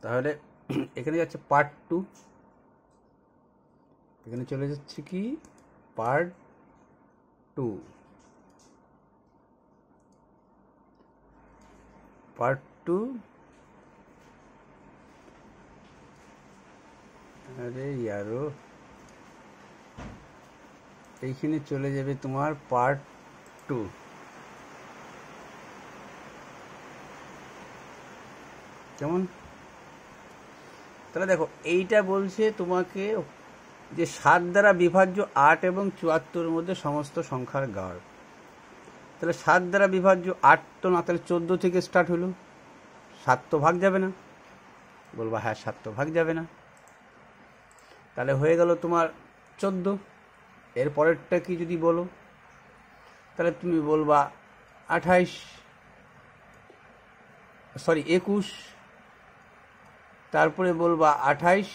তাহলে এখানে যাচ্ছে পার্ট 2, এখানে চলে যাচ্ছে কি পার্ট 2। পার্ট 2, আরে ইয়ারো এইখানে চলে যাবে তোমার পার্ট 2। কেমন? তাহলে দেখো এইটা বলছে তোমাকে যে 7 দ্বারা বিভাজ্য 8 এবং 74 মধ্যে সমস্ত সংখ্যার গড়। তাহলে 7 দ্বারা বিভাজ্য 8 তো না, তাহলে 14 থেকে স্টার্ট হলো। 7 তো ভাগ যাবে না, বলবা হ্যাঁ 7 তো ভাগ যাবে না। তাহলে হয়ে গেল তোমার 14। এর পরেরটা কি যদি বলো, তাহলে তুমি বলবা 21, তারপরে বলবা 28,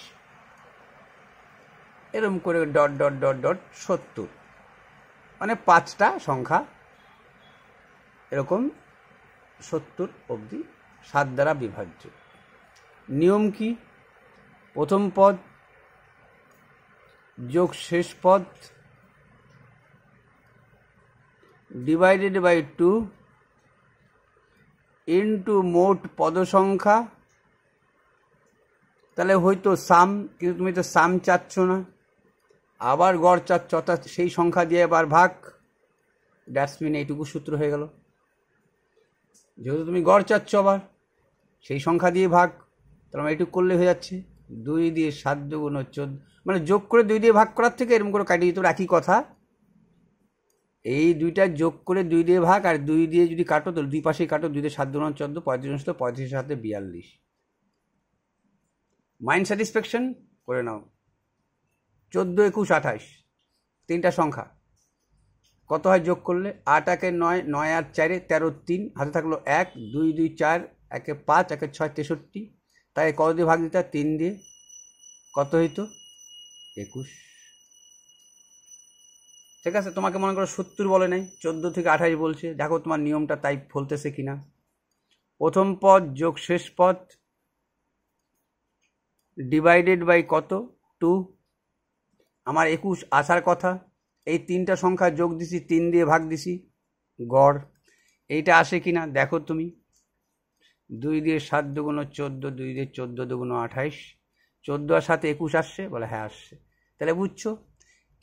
এরকম করে ডট ডট ডট ডট 70, মানে 5টা সংখ্যা এরকম 70 অবধি 7 দ্বারা বিভাজ্য। নিয়ম কি? প্রথম পদ যোগ শেষ পদ ডিভাইডেড বাই 2 ইন্টু মোট পদ সংখ্যা। তাহলে হয়তো সাম, কিন্তু তুমি তো সাম চাচ্ছ না, আবার গড় চাচ্ছ, অর্থাৎ সেই সংখ্যা দিয়ে আবার ভাগ। দ্যাটস মিন এইটুকু সূত্র হয়ে গেল। যেহেতু তুমি গড় চাচ্ছ আবার সেই সংখ্যা দিয়ে ভাগ, তাহলে আমার এইটুকু করলে হয়ে যাচ্ছে 2 দিয়ে 7 দুগুণ 14, মানে যোগ করে 2 দিয়ে ভাগ করার থেকে এরকম করে কাটিয়ে দিতে একই কথা। এই দুইটা যোগ করে 2 দিয়ে ভাগ, আর 2 দিয়ে যদি কাটো তাহলে দুই পাশেই কাটো, 2 দিয়ে 7 দুগুণ 14, 35 35 সাথে 42। মাইন্ড স্যাটিসফ্যাকশন করে নাও। 14, 21, 28 তিনটা সংখ্যা কত হয় যোগ করলে? 8 একে 9, 9 আর 4 13, 3 হাতে থাকলো 1, 2 2 4, 1 5, 1 6 63। তাই কত দিয়ে ভাগ দিতে? 3 দিয়ে। কত হইতো? 21। ঠিক আছে, তোমাকে মনে করো 70 বলে নাই, 14 থেকে 28 বলছে। দেখো তোমার নিয়মটা তাই ফলতেছে কিনা। প্রথম পদ যোগ শেষ পদ ডিভাইডেড বাই কত? 2। আমার 21 আসার কথা, এই তিনটা সংখ্যা যোগ দিছি, 3 দিয়ে ভাগ দিছি, গড় এইটা আসে কিনা দেখো তুমি। 2 দিয়ে 7 দুগুণ 14, 2 দিয়ে 14 দুগুণ 28, 14 আর 7 21 আসছে, বলে হ্যাঁ আসছে। তাহলে বুঝছো,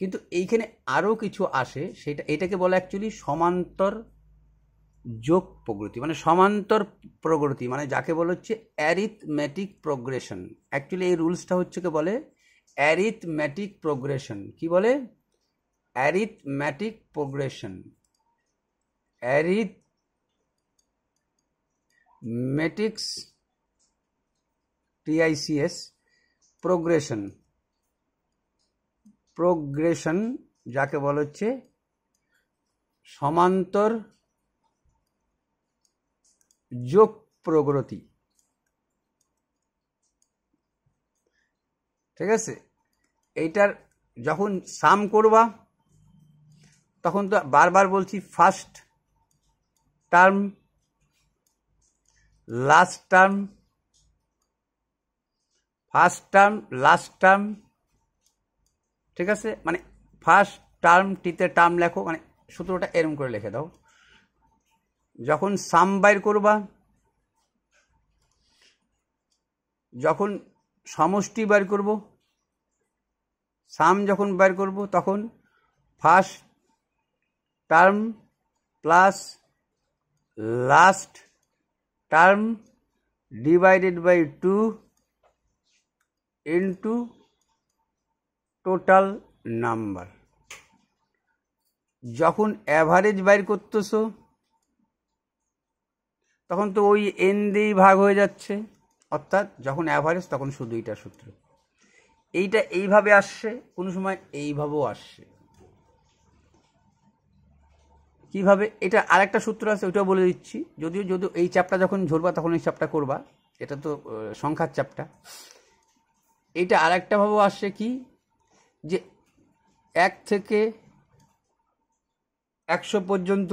কিন্তু এইখানে আরও কিছু আসে, সেটা এটাকে বলে অ্যাকচুয়ালি সমান্তর যোগ প্রগতি, মানে সমান্তর প্রগতি, মানে যাকে বলা হচ্ছে অ্যারিথমেটিক প্রোগ্রেশন। অ্যাকচুয়ালি এই রুলসটা হচ্ছে কে বলে অ্যারিথমেটিক প্রোগ্রেশন। কি বলে? Arithmetic progression. Arithmetics TICS progression. Progression যাকে বলা হচ্ছে সমান্তর যোগ প্রগতি। ঠিক আছে, এইটার যখন সাম করবা তখন তো বারবার বলছি first term, last term, first term, last term. ঠিক আছে, মানে ফার্স্ট টার্মটিতে টার্ম লেখো, মানে সূত্রটা এরম করে লিখে দাও। যখন সাম বাইর করবা, যখন সমষ্টি বাইর করব, সাম যখন বাইর করব, তখন first term plus last term divided by 2 into total number. যখন অ্যাভারেজ বাইর করতেছো তখন তো ওই এন দিয়েই ভাগ হয়ে যাচ্ছে, অর্থাৎ যখন অ্যাভারেজ তখন শুধু এইটা সূত্র। এইটা এইভাবে আসছে, কোনো সময় এইভাবেও আসছে। কিভাবে? এটা আরেকটা সূত্র আছে, ওইটাও বলে দিচ্ছি। যদিও এই চ্যাপ্টার যখন ঝরবা তখন এই চ্যাপ্টার করবা, এটা তো সংখ্যার চ্যাপ্টার। এইটা আরেকটা ভাবেও আসছে কি, যে 1 থেকে 100 পর্যন্ত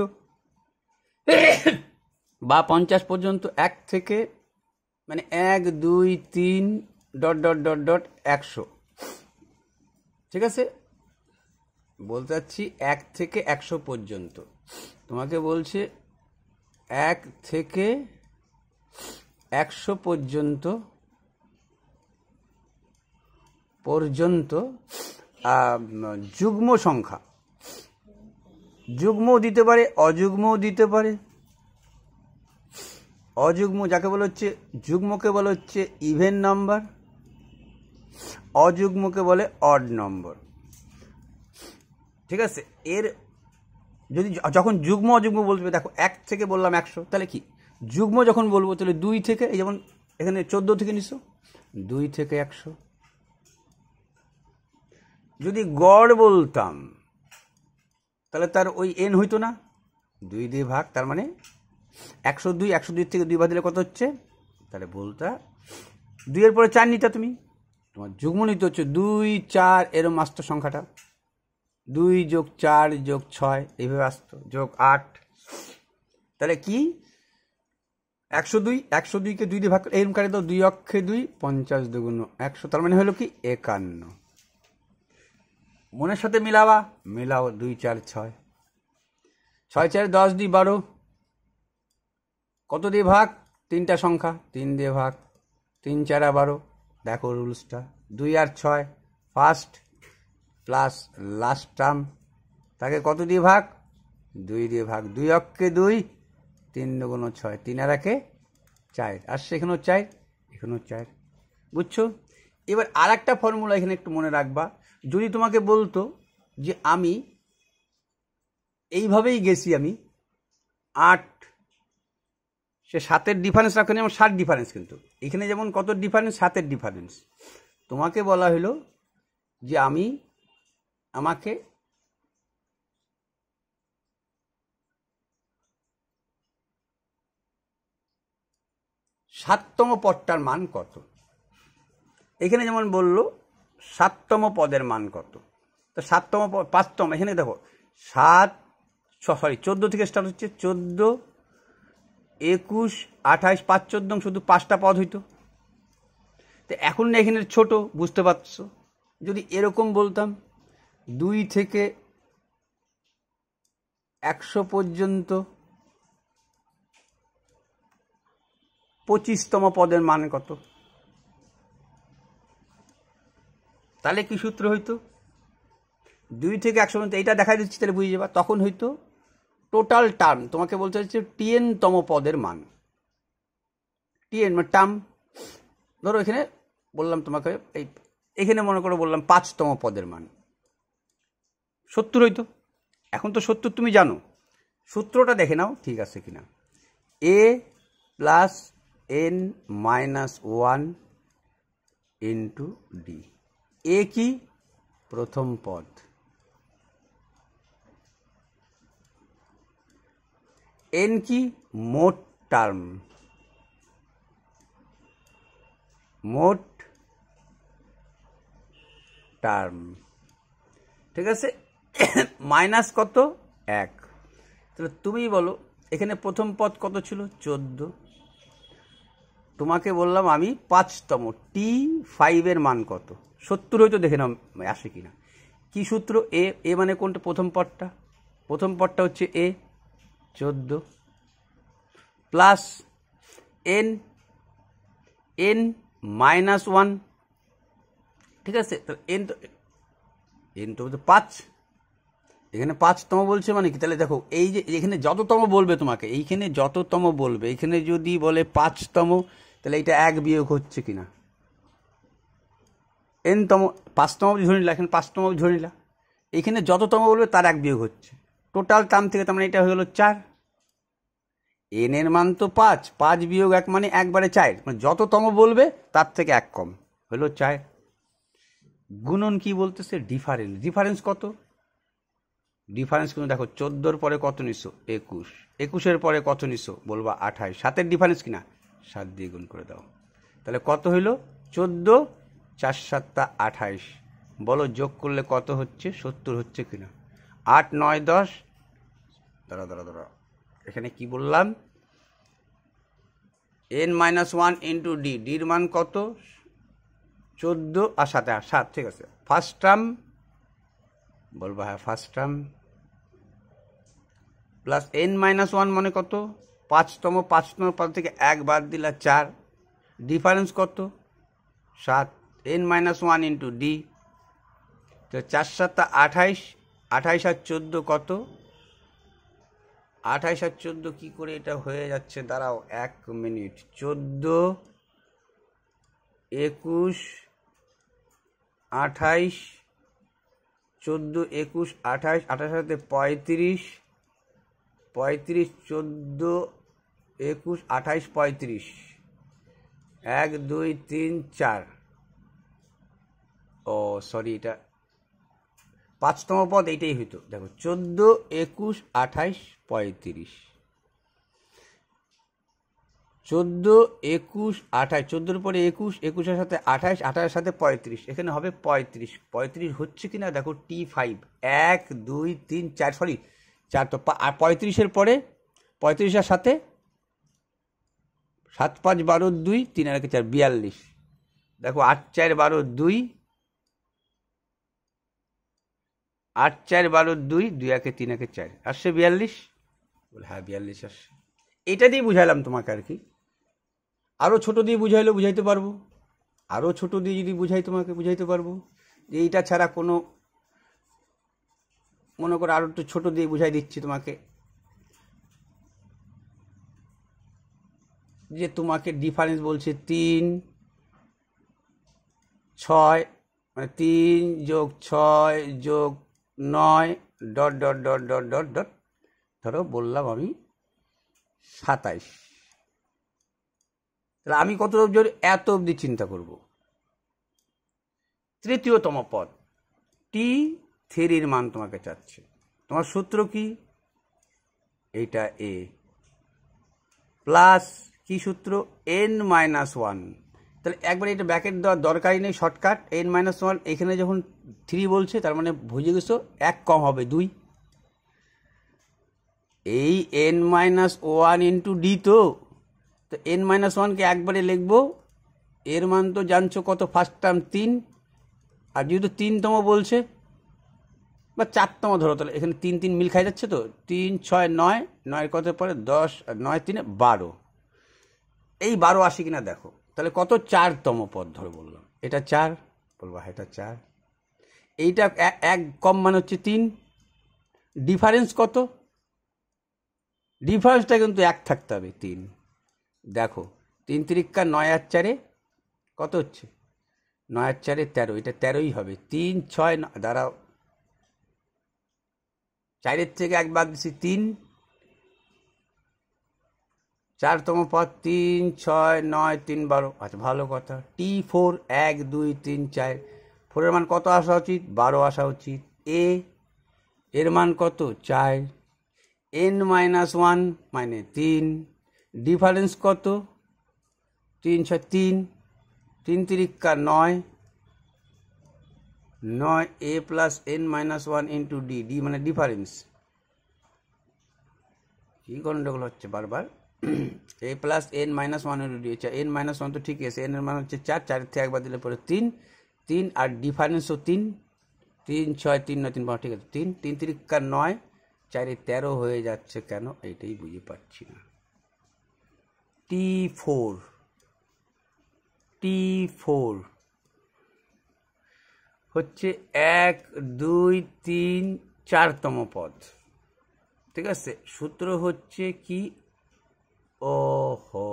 বা 50 পর্যন্ত, 1 থেকে মানে 1 2 3 ডট ডট ডট ডট 100, ঠিক আছে? বলতে চাচ্ছি 1 থেকে 100 পর্যন্ত। তোমাকে বলছে 1 থেকে 100 পর্যন্ত যুগ্ম সংখ্যা, যুগ্মও দিতে পারে অযুগ্মও দিতে পারে। অযুগ্ম যাকে বলা হচ্ছে, যুগ্মকে বলা হচ্ছে ইভেন নাম্বার, অযুগ্মকে বলে অড নম্বর, ঠিক আছে? এর যদি যখন যুগ্ম অযুগ্ম বলবে, দেখো 1 থেকে বললাম 100, তাহলে কি যুগ্ম যখন বলবো তাহলে 2 থেকে, এই যেমন এখানে 14 থেকে নিছো, 2 থেকে 100। যদি গড় বলতাম তাহলে তার ওই এন হইতো না, 2 দিয়ে ভাগ, তার মানে 102, 102 থেকে 2 বাদ দিলে কত হচ্ছে? তাহলে বলতা 2 এর পরে 4 নিতা, তুমি তোমার যুগ্ম নিতে হচ্ছে 2 4, এরম আসতো সংখ্যাটা, 2 যোগ 4 যোগ 6 এইভাবে আসতো, যোগ 8। তাহলে কি 102, 102কে 2 দিয়ে ভাগ, এরকম কাটে দাও, 2 অক্ষে 2, 50 দুগুণ 100, তার মানে হলো কি 51। মনের সাথে মিলাও, 2 4 6, 6 4 10 2 12, কত দিয়ে ভাগ? 3টা সংখ্যা, 3 দিয়ে ভাগ, 3 4 12, দেখো রুলসটা, 2 আর 6 ফার্স্ট প্লাস লাস্ট টার্ম, তাকে কত দিয়ে ভাগ? 2 দিয়ে ভাগ, 2 অক্ষে 2, 3 দুগুণ 6, 3 আর 1 4, আর সেখানেও 4, এখানেও 4, বুঝছো? এবার আর একটা ফর্মুলা এখানে একটু মনে রাখবা, যদি তোমাকে বলতো যে আমি এইভাবেই গেছি, আমি 8, সে 7-এর ডিফারেন্স রাখেনি, যেমন 7 ডিফারেন্স, কিন্তু এখানে যেমন কত ডিফারেন্স? 7-এর ডিফারেন্স। তোমাকে বলা হলো যে আমাকে সাততম পদটার মান কত? এখানে যেমন বললো 7তম পদের মান কত, তো 7তম 5তম, এখানে দেখো 14 থেকে স্টার্ট হচ্ছে, 14 21 28 5 14, শুধু 5টা পদ হইতো। তো এখন না এখানে ছোট, বুঝতে পারছো? যদি এরকম বলতাম 2 থেকে 100 পর্যন্ত 25তম পদের মান কত, তাহলে কি সূত্র হইতো? 2 থেকে 100 পর্যন্ত, এইটা দেখাই দিচ্ছি, তাহলে বুঝে যাবা। তখন হইতো টোটাল টার্ম, তোমাকে বলতে হচ্ছে tn-তম পদের মান, tn মানে টার্ম। ধরো এখানে বললাম তোমাকে, এখানে মনে করো বললাম 5তম পদের মান 70 হইতো। এখন তো 70 তুমি জানো, সূত্রটা দেখে নাও ঠিক আছে কিনা। a plus n minus 1 into d. A কি? প্রথম পদ, n কি? মোট টার্ম, মোট টার্ম, ঠিক আছে? মাইনাস কত? 1। তাহলে তুমি বলো এখানে প্রথম পদ কত ছিল? 14। তোমাকে বললাম আমি 5তম, T5-এর মান কত? 70 হয়তো, দেখে নাও আসে কিনা। কি সূত্র? এ মানে কোনটা? প্রথম পদটা, প্রথম পদটা হচ্ছে এ, 14 প্লাস n মাইনাস 1, ঠিক আছে? তো n তো 5, এখানে 5তম বলছে মানে কি? তাহলে দেখো এই যে এখানে যততম বলবে তোমাকে, এইখানে যততম বলবে, এখানে যদি বলে 5তম, তাহলে এটা 1 বিয়োগ হচ্ছে কিনা? n-তম, 5তম ধরে নিলা, এখানে 5তম ধরে নিলা, এইখানে যততম বলবে তার 1 বিয়োগ হচ্ছে টোটাল টার্ম থেকে, তার মানে এটা হয়ে গেল 4। n এর মান তো 5, 5 বিয়োগ 1 মানে একবারে 4, মানে যততম বলবে তার থেকে 1 কম, হলো 4। গুণন কি বলতেছে? ডিফারেন্স। ডিফারেন্স কত? ডিফারেন্স কিন্তু দেখো 14-র পরে কত নিছো? 21, 21-এর পরে কত নিছো? বলবা 28, 7-এর ডিফারেন্স কিনা? 7 দিয়ে গুণ করে দাও, তাহলে কত হইল? 14, 4 7 28, বলো যোগ করলে কত হচ্ছে? 70 হচ্ছে কিনা? 8 9 10, দাঁড়া, এখানে কি বললাম? n-1 ইন্টু ডি, ডির মান কত 14 আর 7 7, ঠিক আছে। ফার্স্ট টার্ম বলবো, হ্যাঁ ফার্স্ট টার্ম প্লাস n-1 মানে কত 5তম পদ থেকে 1 বাদ দিলা 4, ডিফারেন্স কত 7, n-1 ইন্টু ডি, তো 4 7 28, 28 আর 14 কত 28 আর 14 কী করে এটা হয়ে যাচ্ছে, দাঁড়াও 1 মিনিট, 14 21 28, 14 21 28, 28 সাথে 35, 35 14 21 28 35, 1 2 3 4, ও সরি এটা 5তম পদ, এইটাই হইতো, দেখো 14 21 28 35, 14 21 28, 14-র পরে 21, 21-এর সাথে 28, 28-এর সাথে 35, এখানে হবে 35, 35 হচ্ছে কিনা দেখো T5, 1 2 3 4, সরি 4 তো, আর 35-এর পরে 35-এর সাথে 7 5 12 2 3 আর 4 42, দেখো 8 4 12 2, 8 4 12 2, 2 1 3 1 4 আসছে 42, বলে হ্যাঁ 42 আসছে। এটা দিয়ে বুঝাইলাম তোমাকে আর কি, আরও ছোটো দিয়ে বুঝাইলেও বুঝাইতে পারবো, আরও ছোটো দিয়ে যদি বুঝাই তোমাকে বুঝাইতে পারবো, যে এইটা ছাড়া কোনো, মনে করো আরও একটু ছোটো দিয়ে বুঝাই দিচ্ছি তোমাকে, যে তোমাকে ডিফারেন্স বলছে 3 6, মানে 3 যোগ 6 যোগ 9 dot dot dot dot dot dot, ধরো বললাম আমি 27, তাহলে আমি কত অবধি, এত অবধি চিন্তা করব। তৃতীয়তম পদ T3-র মান তোমাকে চাচ্ছে, তোমার সূত্র কি, এইটা এ প্লাস কি সূত্র n-1, তাহলে একবার এটা ব্র্যাকেট দেওয়ার দরকারই নেই, শর্টকাট n-1, এখানে যখন 3 বলছে তার মানে বুঝে গেছো 1 কম হবে 2, এই n-1 ইন্টু ডি, তো n-1কে একবারে লিখবো, এর মান তো জানছো কত, ফার্স্ট টার্ম 3, আর যেহেতু 3তম বলছে বা 4তম ধরো, তাহলে এখানে 3 3 মিল খাই যাচ্ছে, তো 3 6 9, 9 কত পরে 10, 9 3 12, এই 12 আসে কিনা দেখো, তাহলে কত 4তম পদ ধরো বললাম, এটা 4, বলবো হ্যাঁ এটা 4, এইটা 1 কম মানে হচ্ছে 3, ডিফারেন্স কত, ডিফারেন্সটা কিন্তু 1 থাকতে হবে 3, দেখো 3 3 9 আর 4 কত হচ্ছে, 9 আর 4 13, এটা 13ই হবে, 3 6 দাঁড়াও 4-এর থেকে 1 বাদ দিচ্ছি 3, 4তম পদ 3 6 9 3 12, আচ্ছা ভালো কথা, T4 1 2 3 4, 4-এর মান কত আসা উচিত 12 আসা উচিত, এর মান কত 4, n-1 মানে 3, ডিফারেন্স কত 3 6 3, 3 3 9, 9 a plus n-1 into D, D মানে ডিফারেন্স, কি গন্ডগোল হচ্ছে বারবার, a plus n-1 into D, আচ্ছা n-1 তো ঠিক আছে, n এর মান হচ্ছে 4, 4 থেকে একবার দিলে পরে 3, 3 আর ডিফারেন্সও 3, 3 6 3 9 3 12, ঠিক আছে 3 3 3 9, 4 13 হয়ে যাচ্ছে কেন, এইটাই বুঝে পাচ্ছি না। T4 হচ্ছে 1 2 3 4তম পদ, ঠিক আছে, সূত্র হচ্ছে কি, ওহো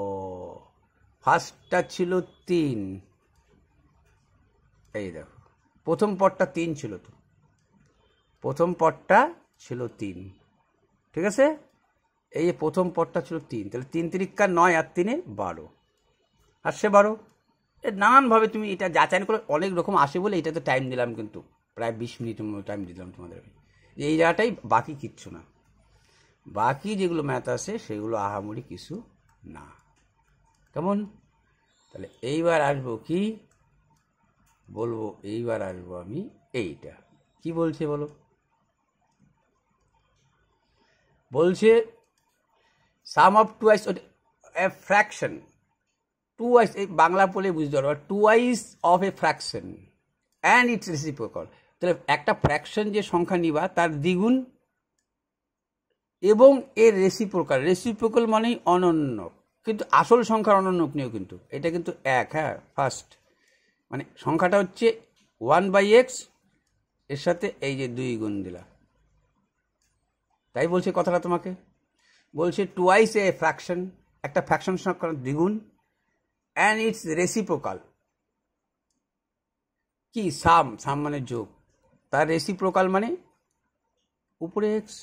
ফার্স্টটা ছিল 3, এই দেখো প্রথম পদটা 3 ছিল, তো প্রথম পদটা ছিল 3, ঠিক আছে, এই প্রথম পদটা ছিল 3, তাহলে 3 3 9 আর 3 12 আসছে 12, নানানভাবে তুমি এটা যাচাই করে অনেক রকম আসে বলে এটাতে টাইম দিলাম, কিন্তু প্রায় 20 মিনিটের মতো টাইম দিলাম তোমাদের, এই জায়গাটাই, বাকি কিচ্ছু না, বাকি যেগুলো ম্যাথ আছে সেগুলো আহামরি কিছু না, কেমন, তাহলে এইবার আসবো কি বলবো, এইবার আসবো আমি এইটা, কি বলছে বলো, বলছে sum of twice a fraction, twice, এই বাংলা পড়লে বুঝতে পারবা, twice of a fraction and its reciprocal. তাহলে একটা ফ্র্যাকশন যে সংখ্যা নিবা তার দ্বিগুণ এবং এর রেসিপ্রোকাল। রেসিপ্রোকাল মানেই অনন্য, কিন্তু আসল সংখ্যার অনন্য নিয়েও কিন্তু এটা কিন্তু এক। হ্যাঁ, ফার্স্ট মানে সংখ্যাটা হচ্ছে 1/x, এর সাথে এই যে 2 গুণ দিলা, তাই বলছে কথাটা তোমাকে। বলছে টুয়াইস এ ফ্র্যাকশন, একটা ফ্র্যাকশন সংখ্যার দ্বিগুণ, অ্যান্ড ইটস রেসিপ্রোকাল, কি সাম, সাম মানে যোগ, তার রেসিপ্রোকাল মানে উপরে এক্স।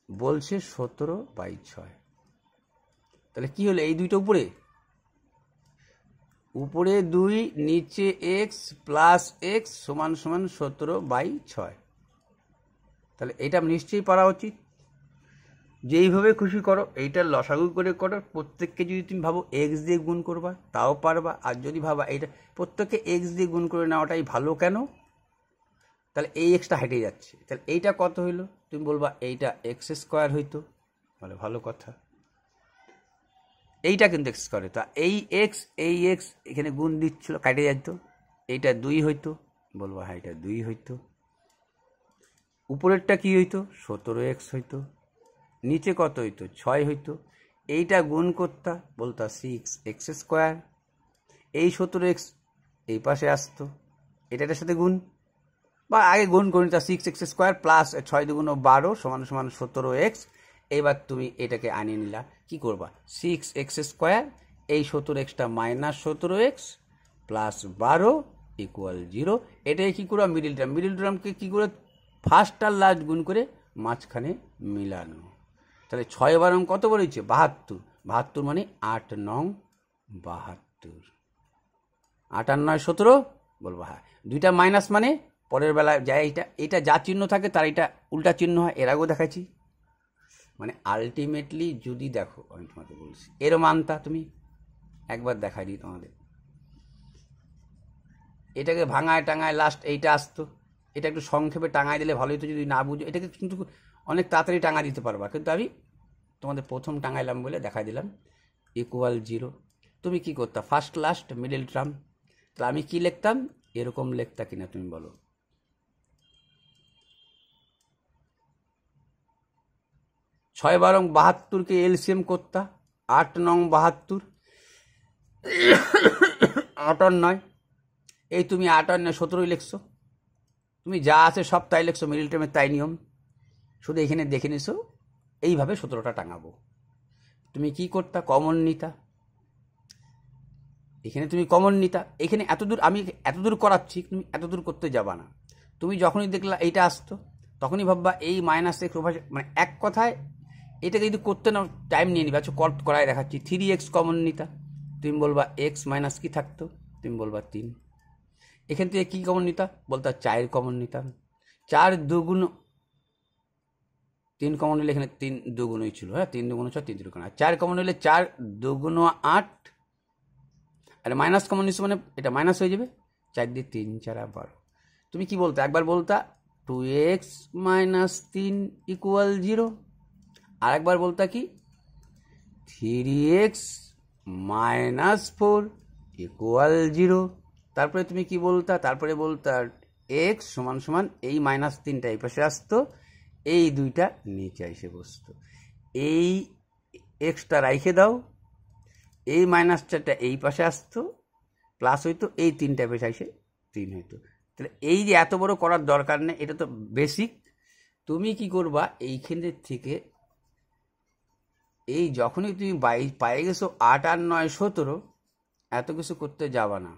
বলছে 17/6। তাহলে কি হলো, এই দুইটা উপরে, উপরে 2 নিচে এক্স প্লাস এক্স সমান সমান 17/6। তাহলে এটা নিশ্চয়ই পারা উচিত। যেইভাবে খুশি করো, এইটার লসাগু করে করো। প্রত্যেককে যদি তুমি ভাবো এক্স দিয়ে গুণ করবা তাও পারবা, আর যদি ভাবা এইটা প্রত্যেককে এক্স দিয়ে গুণ করে নেওয়াটাই ভালো কেন, তাহলে এই এক্সটা হেঁটে যাচ্ছে। তাহলে এইটা কত হইলো, তুমি বলবা এইটা x² হইতো, বলে ভালো কথা। এইটা কিন্তু এক্স করে, তা এই এক্স এখানে গুণ দিচ্ছিল, কাটে যেত, এইটা 2 হইতো, বলবো হ্যাঁ এটা 2 হইতো। উপরেরটা কি হইতো, 17x হইতো। নিচে কত হইতো, 6 হইতো। এইটা গুণ করতা, বলতা 6x²। এই 17x এই পাশে আসতো, এটার সাথে গুণ, বা আগে গুণ করে নিতা 6x² প্লাস 6 2 12 সমান সমান 17x। এইবার তুমি এটাকে আনিয়ে নিলা, কি করবা, 6x², এই 17xটা মাইনাস 17x প্লাস 12 ইকুয়াল 0। এটাই কী করবা, মিডিল টার্ম। মিডিল টার্মকে কী করে, ফার্স্ট আর লাস্ট গুণ করে মাঝখানে মিলানো। তাহলে 6 12 কত বলেছে, 72। 72 মানে 8 9 72। 8 আর 9 17, বলবো হ্যাঁ। দুইটা মাইনাস মানে পরের বেলায় যায়, এটা যা চিহ্ন থাকে তার এটা উল্টা চিহ্ন হয়, এর আগেও দেখাচ্ছি। মানে আলটিমেটলি যদি দেখো, আমি তোমাকে বলছি এর মানটা তুমি একবার দেখাই দিই তোমাদের। এটাকে ভাঙায় টাঙায় লাস্ট এইটা আসতো, এটা একটু সংক্ষেপে টাঙায় দিলে ভালোই হতো। যদি না বুঝো এটাকে কিন্তু অনেক তাড়াতাড়ি টাঙা দিতে পারবা, কিন্তু আমি তোমাদের প্রথম টাঙাইলাম বলে দেখাই দিলাম। ইকুয়াল 0, তুমি কি করতা, ফার্স্ট লাস্ট মিডল টার্ম। তাহলে আমি কি লিখতাম, এরকম লিখতা কিনা তুমি বলো। 6 12 72কে এলসিএম করতা, 8 9 72, 8 আর 9, এই তুমি 8 আর 9 17 লিখছো। তুমি যা আছে সব তাই লিখছো, মিডল টার্মে তাই নিয়ম, শুধু এখানে দেখে নিছো এইভাবে 17টা টাঙাবো। তুমি কি করতা, কমন নিতা, এখানে তুমি কমন নিতা। এখানে এতদূর আমি এতদূর করাচ্ছি, তুমি এতদূর করতে যাবা না। তুমি যখনই দেখলা এইটা আসতো তখনই ভাববা এই মাইনাস এক্স ওভার, মানে এক কথায় এটাকে যদি করতে না টাইম নিয়ে নিবা। আচ্ছা কট করায় দেখাচ্ছি, 3x কমন নিতা, তুমি বলবা এক্স মাইনাস কি থাকতো, তুমি বলবা 3। এখান থেকে কী কমন নিতা, বলতা 4 কমন নিতাম। 4 2 3 কমন নিলে এখানে 3 2 ছিল, হ্যাঁ 3 2 6 3 3 আর 4 কমন নিলে 4 2 8, আর মাইনাস কমন নিচ্ছে মানে এটা মাইনাস হয়ে যাবে, 4 দিয়ে 3 4 12। তুমি কি বলতে, একবার বলতা 2x - 3 ইকুয়াল 0, আর একবার বলতা কি 3x - 4 ইকুয়াল 0। তারপরে তুমি কি বলতা, তারপরে বলতা x সমান সমান এই -3টা এই পাশে আসতো, এই 2টা নিচে এসে বসতো, এই এক্সটা রাইখে দাও, এই -4টা এই পাশে আসতো প্লাস হইতো, এই 3টা পেশে এসে 3 হইতো। তাহলে এই যে এত বড় করার দরকার নেই, এটা তো বেসিক। তুমি কি করবা, এইখানের থেকে এই যখনই তুমি পায়ে গেছো 8 আর 9 17, এত কিছু করতে যাবা না।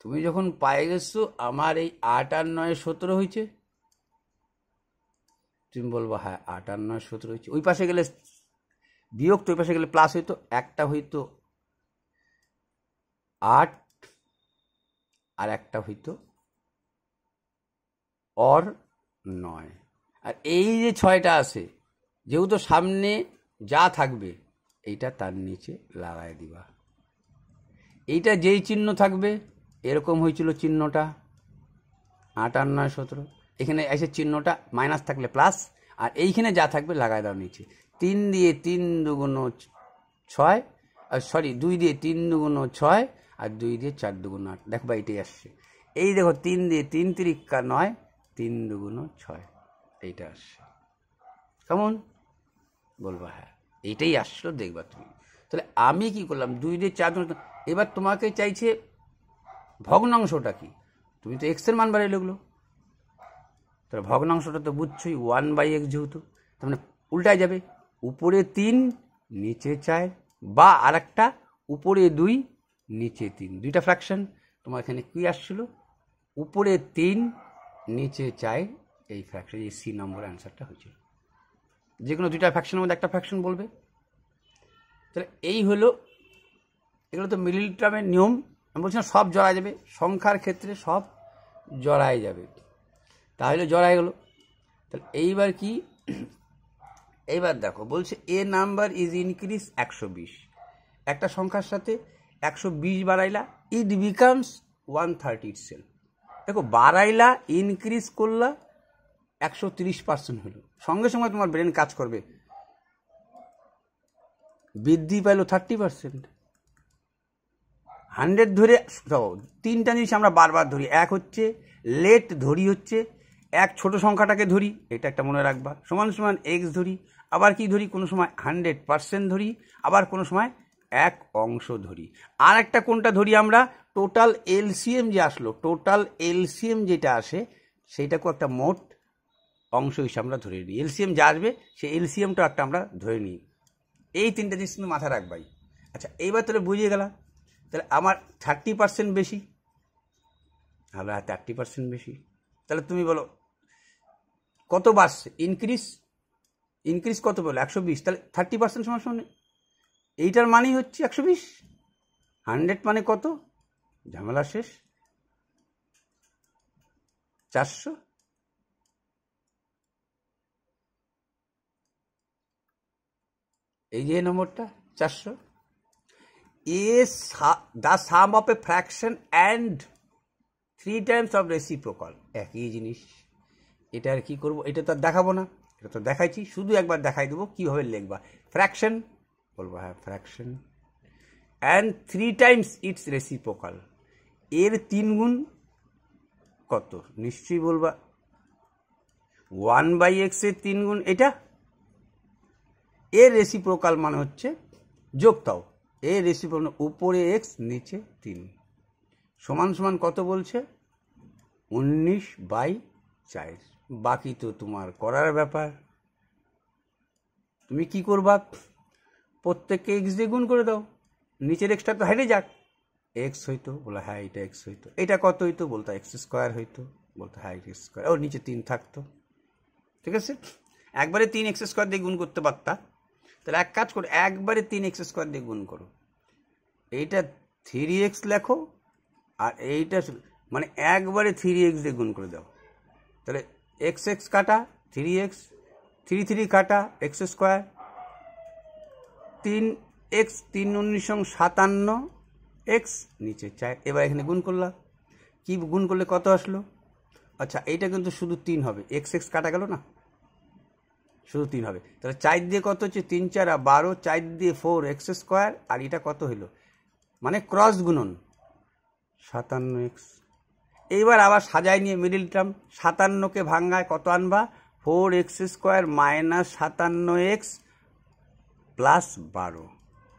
তুমি যখন পায়ে গেছো আমার এই 8 আর 9 17 হয়েছে, তুমি বলবো হ্যাঁ 8 আর 9 17 হয়েছে। ওই পাশে গেলে বিয়োগ, তো ওই পাশে গেলে প্লাস হইতো, একটা হইতো 8 আর একটা হইতো অর 9। আর এই যে 6টা আছে, যেহেতু সামনে যা থাকবে এইটা তার নিচে লাগাই দিবা। এইটা যেই চিহ্ন থাকবে, এরকম হয়েছিল চিহ্নটা 8 আর 9 17, এখানে এসে চিহ্নটা মাইনাস থাকলে প্লাস, আর এইখানে যা থাকবে লাগাই দাও নিচে। 3 দিয়ে 3 দুগুণ 6, সরি 2 দিয়ে 3 দুগুণ 6 আর 2 দিয়ে 4 দুগুণ 8। দেখো বা এটাই আসছে। এই দেখো 3 দিয়ে 3 তিরিকা 9, 3 দুগুণ 6, এইটা আসছে। কেমন বলবা? হ্যাঁ এইটাই আসলো, দেখবা তুমি। তাহলে আমি কি করলাম, 2 দিয়ে 4 দুগুণ। এবার তোমাকে চাইছে ভগ্নাংশটা কি, তুমি তো এক্সের মান বাড়িয়ে লিখলো, তাহলে ভগ্নাংশটা তো বুঝছোই 1/x যেহেতু, তার মানে উল্টায় যাবে, উপরে 3 নিচে 4, বা আরেকটা উপরে 2 নিচে 3, দুইটা ফ্র্যাকশন। তোমার এখানে কি আসছিল, উপরে 3 নিচে 4, এই ফ্র্যাকশন, এই সি নম্বর অ্যান্সারটা হয়েছিল। যে কোনো দুইটা ফ্র্যাকশনের মধ্যে একটা ফ্র্যাকশন বলবে। তাহলে এই হলো, এগুলো তো মিডল টার্মের নিয়ম। আমি বলছিলাম সব জড়ায় যাবে, সংখ্যার ক্ষেত্রে সব জড়ায় যাবে, তাহলে জড়ায় গেল। তাহলে এইবার কি, এইবার দেখো বলছে এ নাম্বার ইজ ইনক্রিজ 120, একটা সংখ্যার সাথে 120 বাড়াইলা, ইট বিকামস 130 itself। দেখো বাড়াইলা, ইনক্রিজ করলা, 130% হলো, সঙ্গে সঙ্গে তোমার ব্রেন কাজ করবে, বৃদ্ধি পাইলো 30%। 100 ধরে তিনটা জিনিস আমরা বারবার ধরি। এক হচ্ছে লেট ধরি, হচ্ছে এক ছোট সংখ্যাটাকে ধরি, এটা একটা মনে রাখবা, সমান সমান এক্স ধরি, আবার কি ধরি, কোনো সময় 100% ধরি, আবার কোনো সময় এক অংশ ধরি। আর একটা কোনটা ধরি আমরা, টোটাল এলসিএম যে আসলো, টোটাল এলসিএম যেটা আসে সেইটাকেও একটা মোট অংশ হিসেবে আমরা ধরে নিই। এলসিএম যা আসবে সেই এলসিএমটা একটা আমরা ধরে নিই। এই তিনটা জিনিস কিন্তু মাথা রাখবাই। আচ্ছা এইবার তাহলে বুঝিয়ে গেলাম, তাহলে আমার 30% বেশি, তাহলে 30% বেশি, তাহলে তুমি বলো কত বাড়ছে, ইনক্রিজ কত বলো, 120, তাহলে 30% সমান সমান এইটার মানেই হচ্ছে 120। 100 মানে কত, ঝামেলা শেষ, 400। এই যে নম্বরটা 400। The some of a fraction and 3 times of reciprocal, একই জিনিস। এটা আর কি করবো, এটা তো আর দেখাবো না, এটা তো দেখাইছি, শুধু একবার দেখাই দেবো কীভাবে লিখবা। ফ্র্যাকশন বলবো, হ্যাঁ fraction, and 3 times it's reciprocal, এর 3 গুণ কত, নিশ্চয়ই বলবা 1/x এর 3 গুণ এটা। এর রেসিপ্রোকাল মানে হচ্ছে যোগতাও, এর রেসিপ্রোকাল উপরে x নিচে 3, সমান সমান কত বলছে, 19/4। বাকি তো তোমার করার ব্যাপার। তুমি কি করবা, প্রত্যেককে x দিয়ে গুণ করে দাও, নিচের এক্সটা তো হেরে যাক, এক্স হইতো, বলে হ্যাঁ এটা এক্স হইতো, এটা কত হইতো, বলতো x² হইতো, বলতো হ্যাঁ x², ও নিচে 3 থাকতো, ঠিক আছে। একবারে 3x² দিয়ে গুণ করতে পারতা, তাহলে এক কাজ করো, একবারে 3x² দিয়ে গুণ করো, এইটা 3x লেখো, আর এইটা মানে একবারে 3x দিয়ে গুণ করে দাও, তাহলে x কাটা 3x, 3 কাটা x², 3x, 3 19 57, x নিচে 4। এবার এখানে গুণ করলাম, কি গুণ করলে কত আসলো, আচ্ছা এইটা কিন্তু শুধু 3 হবে, x কাটা গেল না, শুধু 3 হবে, তাহলে 4 দিয়ে কত হচ্ছে, 3 4 12, 4 দিয়ে 4x², আর এটা কত হইলো, মানে ক্রস গুণন 57x। এইবার আবার সাজাই নিয়ে মিডিল টার্ম, 57কে ভাঙায় কত আনবা, 4x² minus 57x plus 12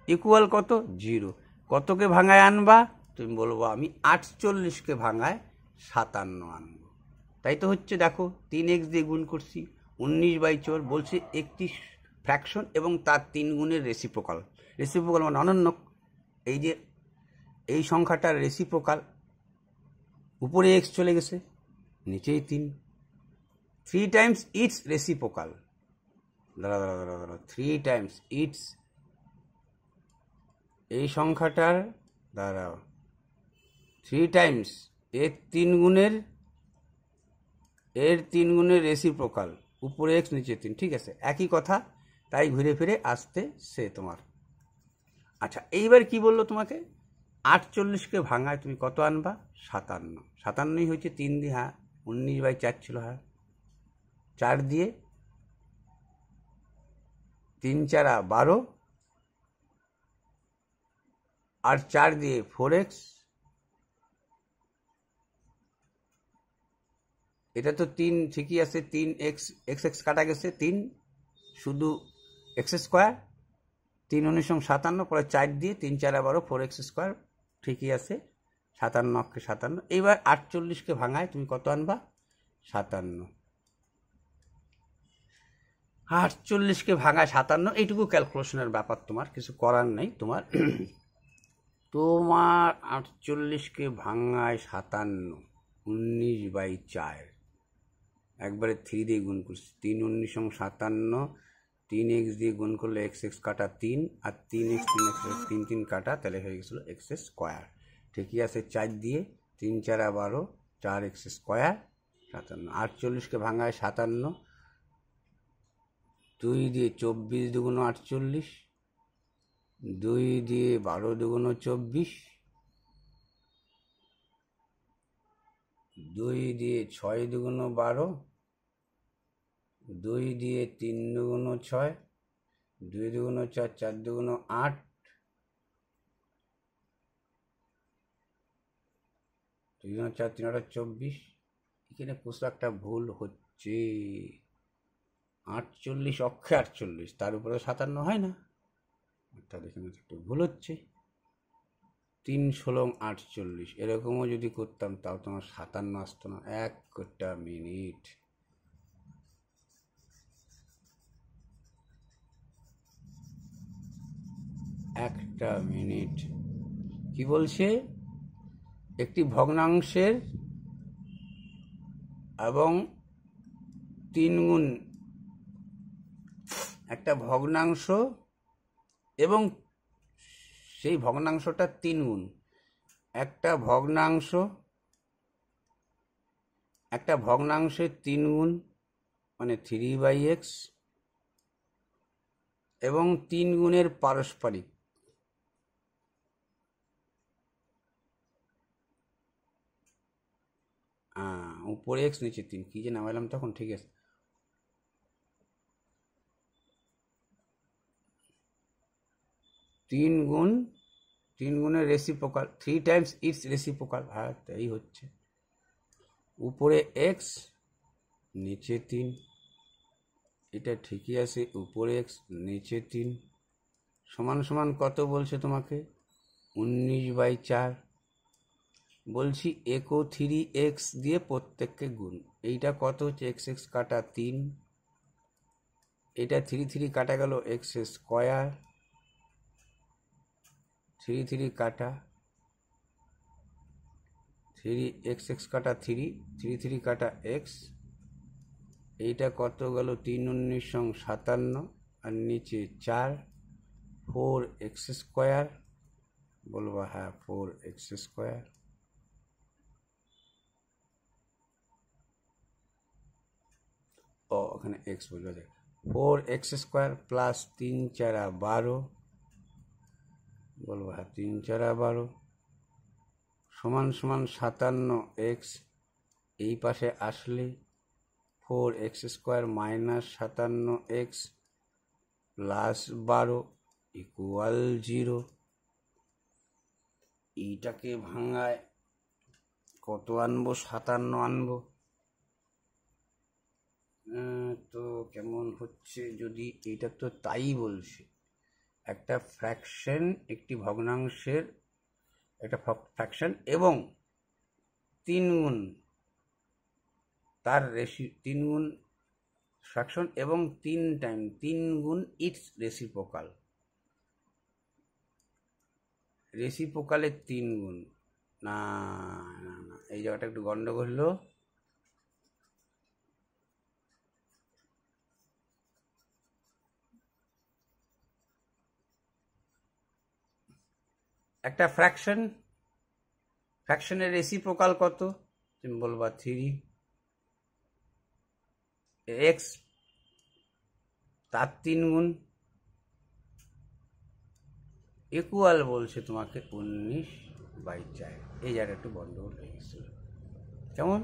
equal কত, 0। কতকে ভাঙায় আনবা, তুমি বলবো আমি 48কে ভাঙায় 57 আনবো, তাই তো হচ্ছে। দেখো 3x দিয়ে গুণ করছি, 19/4 বলছে একটি ফ্র্যাকশন এবং তার 3 গুণের রেসিপ্রোকাল। রেসিপ্রোকাল মানে অনন্য, এই যে এই সংখ্যাটার রেসিপ্রোকাল, উপরে x চলে গেছে, নিচেই 3 times ইটস রেসিপ্রোকাল, দাঁড়া 3 times ইটস, এই সংখ্যাটার দাঁড়াও 3 times এর 3 গুণের রেসিপ্রোকাল, উপরে x নিচে 3, ঠিক আছে, একই কথা, তাই ঘুরে ফিরে আসতে সে তোমার। আচ্ছা এইবার কি বললো তোমাকে, 48কে ভাঙায় তুমি কত আনবা, 57, 57ই হয়েছে 3 দিয়ে, হ্যাঁ 19/4 ছিল, হ্যাঁ 4 দিয়ে তিন চারা 12 আর 4 দিয়ে 4x। এটা তো 3 ঠিকই আছে, 3x x কাটা গেছে, 3 শুধু x স্কোয়ার, 3 19 57, পরে 4 দিয়ে 3 4 12 4x স্কোয়ার, ঠিকই আছে। 57 অক্ষে 57। এইবার 48কে ভাঙায় তুমি কত আনবা? 57। 48কে ভাঙায় 57, এইটুকু ক্যালকুলেশনের ব্যাপার, তোমার কিছু করার নেই। তোমার 48কে ভাঙায় 57, 19/4, একবারে 3 দিয়ে গুণ করছি। 3 19 57, 3x দিয়ে গুণ করলে x কাটা 3, আর 3x 3 3 কাটা, তাহলে হয়ে গেছিলো x স্কোয়ার। ঠিকই আছে। 4 দিয়ে 3 4 12, 4x স্কোয়ার 57। 48কে ভাঙায় 57, 2 দিয়ে 24 দুগুণ 48, 2 দিয়ে 12 দুগুণ 24, 2 দিয়ে 6 দুগুণ 12, 2 দিয়ে 3 দুগুণ 6, 2 দুগুণ 4, 4 দুগুণ 8, 2 দুগুণ 4, 3 8 24। এখানে কিছু একটা ভুল হচ্ছে। 48 অক্ষে 48, তার উপরে 57 হয় না, অর্থাৎ এখানে একটু ভুল হচ্ছে। 3 16 48, এরকমও যদি করতাম তাও তোমার 57 আসতো না। একটা মিনিট, একটা মিনিট। কি বলছে? একটি ভগ্নাংশের এবং 3 গুণ, একটা ভগ্নাংশ এবং সেই ভগ্নাংশটা 3 গুণ, একটা ভগ্নাংশের 3 গুণ মানে 3/x, এবং 3 গুণের পারস্পরিক। উপরে x নিচে 3, কি যে নামাইলাম তখন, ঠিক আছে। তিন গুণের রেসিপ্রোকাল, 3 times ইটস রেসিপ্রোকাল। হ্যাঁ, তাই হচ্ছে। উপরে x নিচে 3, এটা ঠিকই আছে। উপরে x নিচে 3 সমান সমান কত বলছে তোমাকে? 19/4। বলছি একো 3x দিয়ে প্রত্যেককে গুণ। এইটা কত হচ্ছে? x কাটা 3, এটা 3 3 কাটা গেল x স্কোয়ার, 3 3 কাটা, 3 x কাটা 3, 3 3 কাটা x, এইটা কত গেল? 3 19 57, আর নিচে 4, 4x স্কোয়ার। বলবা হ্যাঁ, 4x স্কোয়ার। ওখানে x বলবে, 4x স্কোয়ার প্লাস 3 4 12, বলবো হ্যাঁ 3 4 12, সমান সমান 57x। এই পাশে আসলে 4x square minus 57x plus 12 equal 0। এইটাকে ভাঙায় কত আনবো? 57 আনবো। তো কেমন হচ্ছে? যদি এইটা তো তাই বলছে, একটা ফ্র্যাকশন, একটি ভগ্নাংশের একটা ফ্র্যাকশন এবং 3 গুণ তার 3 গুণ ফ্র্যাকশন এবং 3 গুণ ইটস রেসিপ্রোকাল। রেসিপ্রোকালের 3 গুণ না, এই জায়গাটা একটু গন্ডগোল হলো। একটা ফ্র্যাকশনের রেসিপ্রোকাল কত? তুমি বলবা 3x, তার 3 গুণ ইকুয়াল বলছে তোমাকে 19/4। এই জায়গাটা একটু গন্ডগোল হয়ে গেছিল। কেমন?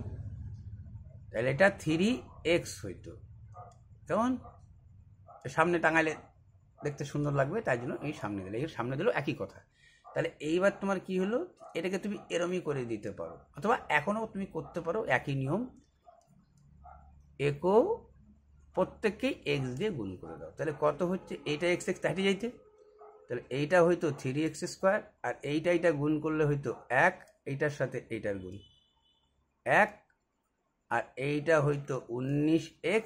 তাহলে এটা 3x হইতো। কেমন? সামনে টাঙালে দেখতে সুন্দর লাগবে, তাই জন্য এই সামনে দিলে, এই সামনে দিলেও একই কথা। তাহলে এইবার তোমার কি হলো, এটাকে তুমি এরমই করে দিতে পারো, অথবা এখনও তুমি করতে পারো একই নিয়ম, একও প্রত্যেককেই এক্স দিয়ে গুণ করে দাও। তাহলে কত হচ্ছে, এইটা এক্স এক্স হেঁটে যাইতে, তাহলে এইটা হয়তো 3x², আর এইটা গুণ করলে হয়তো 1, এইটার সাথে এইটার গুণ 1, আর এইটা হয়তো 19x,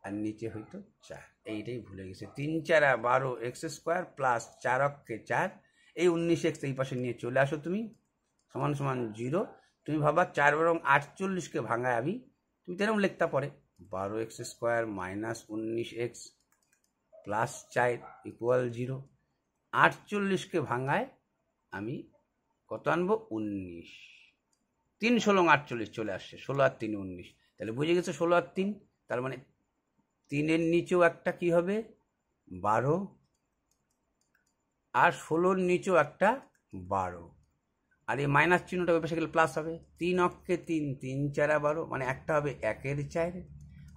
আর নিচে হয়তো 4। এইটাই ভুলে গেছে, 3 4 12x² প্লাস 4 অক্ষে 4, এই 19x এই পাশে নিয়ে চলে আসো তুমি, সমান সমান 0। তুমি ভাবা 4 বরং 48কে ভাঙায় আমি, তুমি তেরকম লিখতে পারে 12x² minus 19x plus 4 equal 0। 48কে ভাঙায় আমি কত আনবো, 19, 3 16 48 চলে আসছে, 16 আর 3 19। তাহলে বুঝে গেছে 16 আর 3, তার মানে 3-এর নিচেও একটা কি হবে 12, আর 16-র নিচেও একটা 12, আর এই মাইনাস চিহ্নটা ওই পাশে গেলে প্লাস হবে। 3 অক্ষে 3, 3 4 12, মানে একটা হবে 1-এর 4,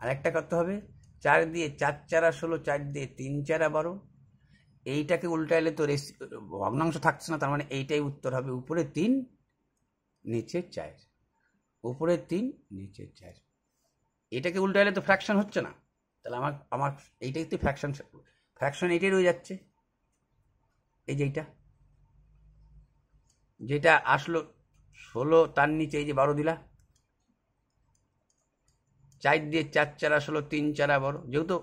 আর একটা কত হবে 4 দিয়ে 4 4 16, 4 দিয়ে 3 4 12। এইটাকে উল্টাইলে তো ভগ্নাংশ থাকছে না, তার মানে এইটাই উত্তর হবে, উপরে 3 নিচে 4, উপরে 3 নিচে 4। এটাকে উল্টাইলে তো ফ্র্যাকশন হচ্ছে না, তাহলে আমার এইটাই তো ফ্র্যাকশন এইটাই রয়ে যাচ্ছে। এই যেটা আসলো 16, তার নিচে এই যে 12 দিলা, 4 দিয়ে 4 4 আসলো 3 4 12, যেহেতু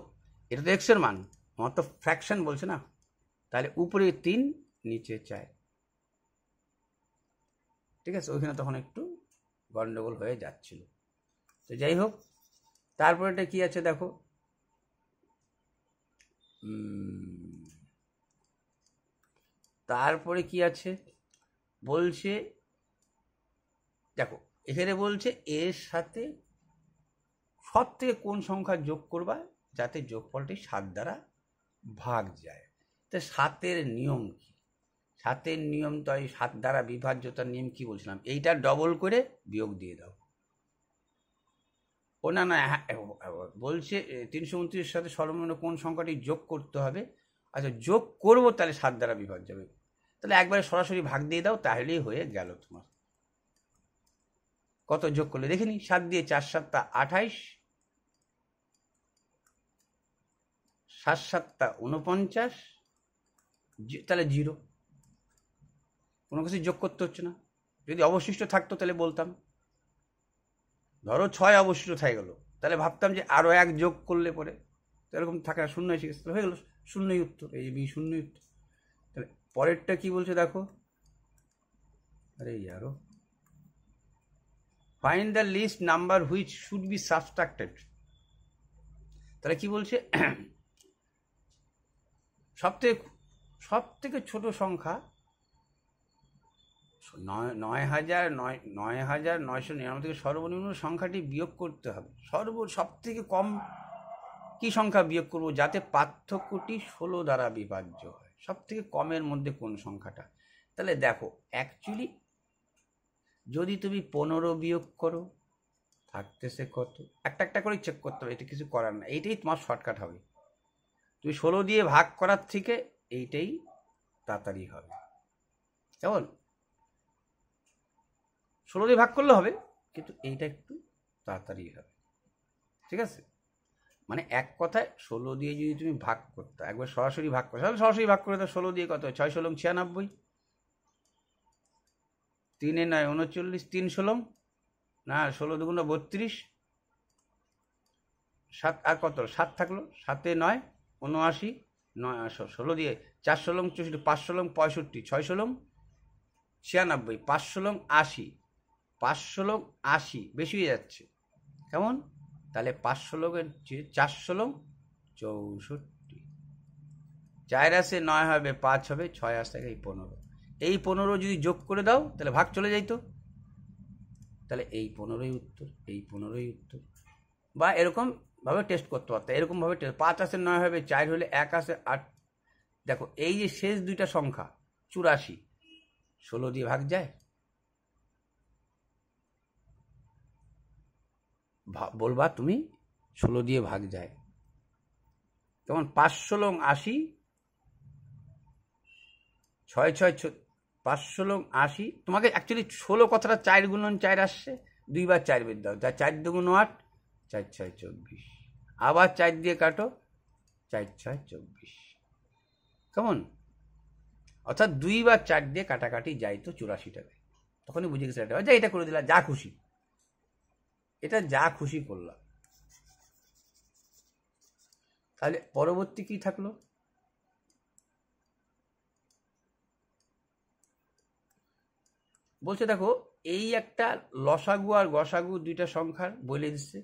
এটা তো এক্স এর মান, আমার তো ফ্র্যাকশন বলছে না, তাহলে উপরে 3 নিচে 4। ঠিক আছে, ওইখানে তখন একটু গন্ডগোল হয়ে যাচ্ছিল। তো যাই হোক, তারপরে এটা কি আছে দেখো, তারপরে কি আছে বলছে, দেখো এখানে বলছে এর সাথে সব থেকে কোন সংখ্যা যোগ করবা যাতে যোগফলটি 7 দ্বারা ভাগ যায়। তো 7-এর নিয়ম কি, 7-এর নিয়ম তো এই 7 দ্বারা বিভাজ্যতার নিয়ম কি বলছিলাম, এইটা ডবল করে বিয়োগ দিয়ে দাও। ও না না, বলছে 329-এর সাথে সর্বনিম্ন কোন সংখ্যাটি যোগ করতে হবে। আচ্ছা, যোগ করবো, তাহলে 7 দ্বারা বিভাজ্য হবে, তাহলে একবারে সরাসরি ভাগ দিয়ে দাও, তাহলেই হয়ে গেল তোমার। কত যোগ করলে দেখিনি, 7 দিয়ে 4 7 28, 7 7 49, তাহলে 0, কোনো কিছু যোগ করতে হচ্ছে না। যদি অবশিষ্ট থাকতো তাহলে বলতাম, ধরো 6 অবশিষ্ট থেকে গেল, তাহলে ভাবতাম যে আরো 1 যোগ করলে পরে, এরকম থাকে না, 0 এসে গেছে, তাহলে হয়ে গেল শূন্যই উত্তর, এই বি শূন্যই উত্তর। তাহলে পরেরটা কি বলছে দেখো, আরে ইয়ারো, find the least number which should be subtracted. তাহলে কি বলছে, সব থেকে ছোট সংখ্যা 9,999 থেকে সর্বনিম্ন সংখ্যাটি বিয়োগ করতে হবে। সব থেকে কম কি সংখ্যা বিয়োগ করবো যাতে পার্থক্যটি 16 দ্বারা বিভাজ্য হয়, সব থেকে কমের মধ্যে কোন সংখ্যাটা। তাহলে দেখো অ্যাকচুয়ালি যদি তুমি 15 বিয়োগ করো থাকতেছে কত, একটা করে চেক করতে হবে, এটা কিছু করার না, এইটাই তোমার শর্টকাট হবে। তুমি 16 দিয়ে ভাগ করার থেকে এইটাই তাড়াতাড়ি হবে। কেমন, 16 দিয়ে ভাগ করলে হবে, কিন্তু এইটা একটু তাড়াতাড়ি হবে। ঠিক আছে, মানে এক কথায় 16 দিয়ে যদি তুমি ভাগ করতে, একবার সরাসরি ভাগ করো, সরাসরি ভাগ করে তো 16 দিয়ে কত, 6 16 96, 3 9 39, 3 16 না 16 2 32, 7 আর কত 7 থাকলো, 7 9 79, 16 দিয়ে 4 16 64, 5 16 65, 6 16 96, 5 16 80, 5 16 80 বেশি হয়ে যাচ্ছে। কেমন, তাহলে 5 16-এর 4 16 64, 4 আসে 9 হবে, 5 হবে, 6 আসে এই 15, এই 15 যদি যোগ করে দাও তাহলে ভাগ চলে যাইতো, তাহলে এই 15ই উত্তর, এই 15ই উত্তর। বা এরকম ভাবে টেস্ট করতে পারতো, এরকম ভাবে 5 আসে 9 হবে, 4 হলে 1 আসে 8। দেখো এই যে শেষ দুইটা সংখ্যা 84, 16 দিয়ে ভাগ যায়, বলবা তুমি 16 দিয়ে ভাগ যায়। যেমন 5 16 80, ছয় ছয় 5 × 80। তোমাকে অ্যাকচুয়ালি 16 কথাটা 4 × 4 আসছে, 2 বার 4 বের দাও, যা 4 2 8, 4 6 24, আবার 4 দিয়ে কাটো, 4 6 24, কেমন? অর্থাৎ 2 বার 4 দিয়ে কাটাকাটি যাই তো 84 টাকা। তখনই বুঝে গেছে এটা, এটা করে দিলাম, যা খুশি, এটা যা খুশি করলাম। তাহলে পরবর্তী কি থাকলো? বলছে দেখো, এই একটা লসাগু আর গসাগু দুইটা সংখ্যার বলে দিচ্ছে,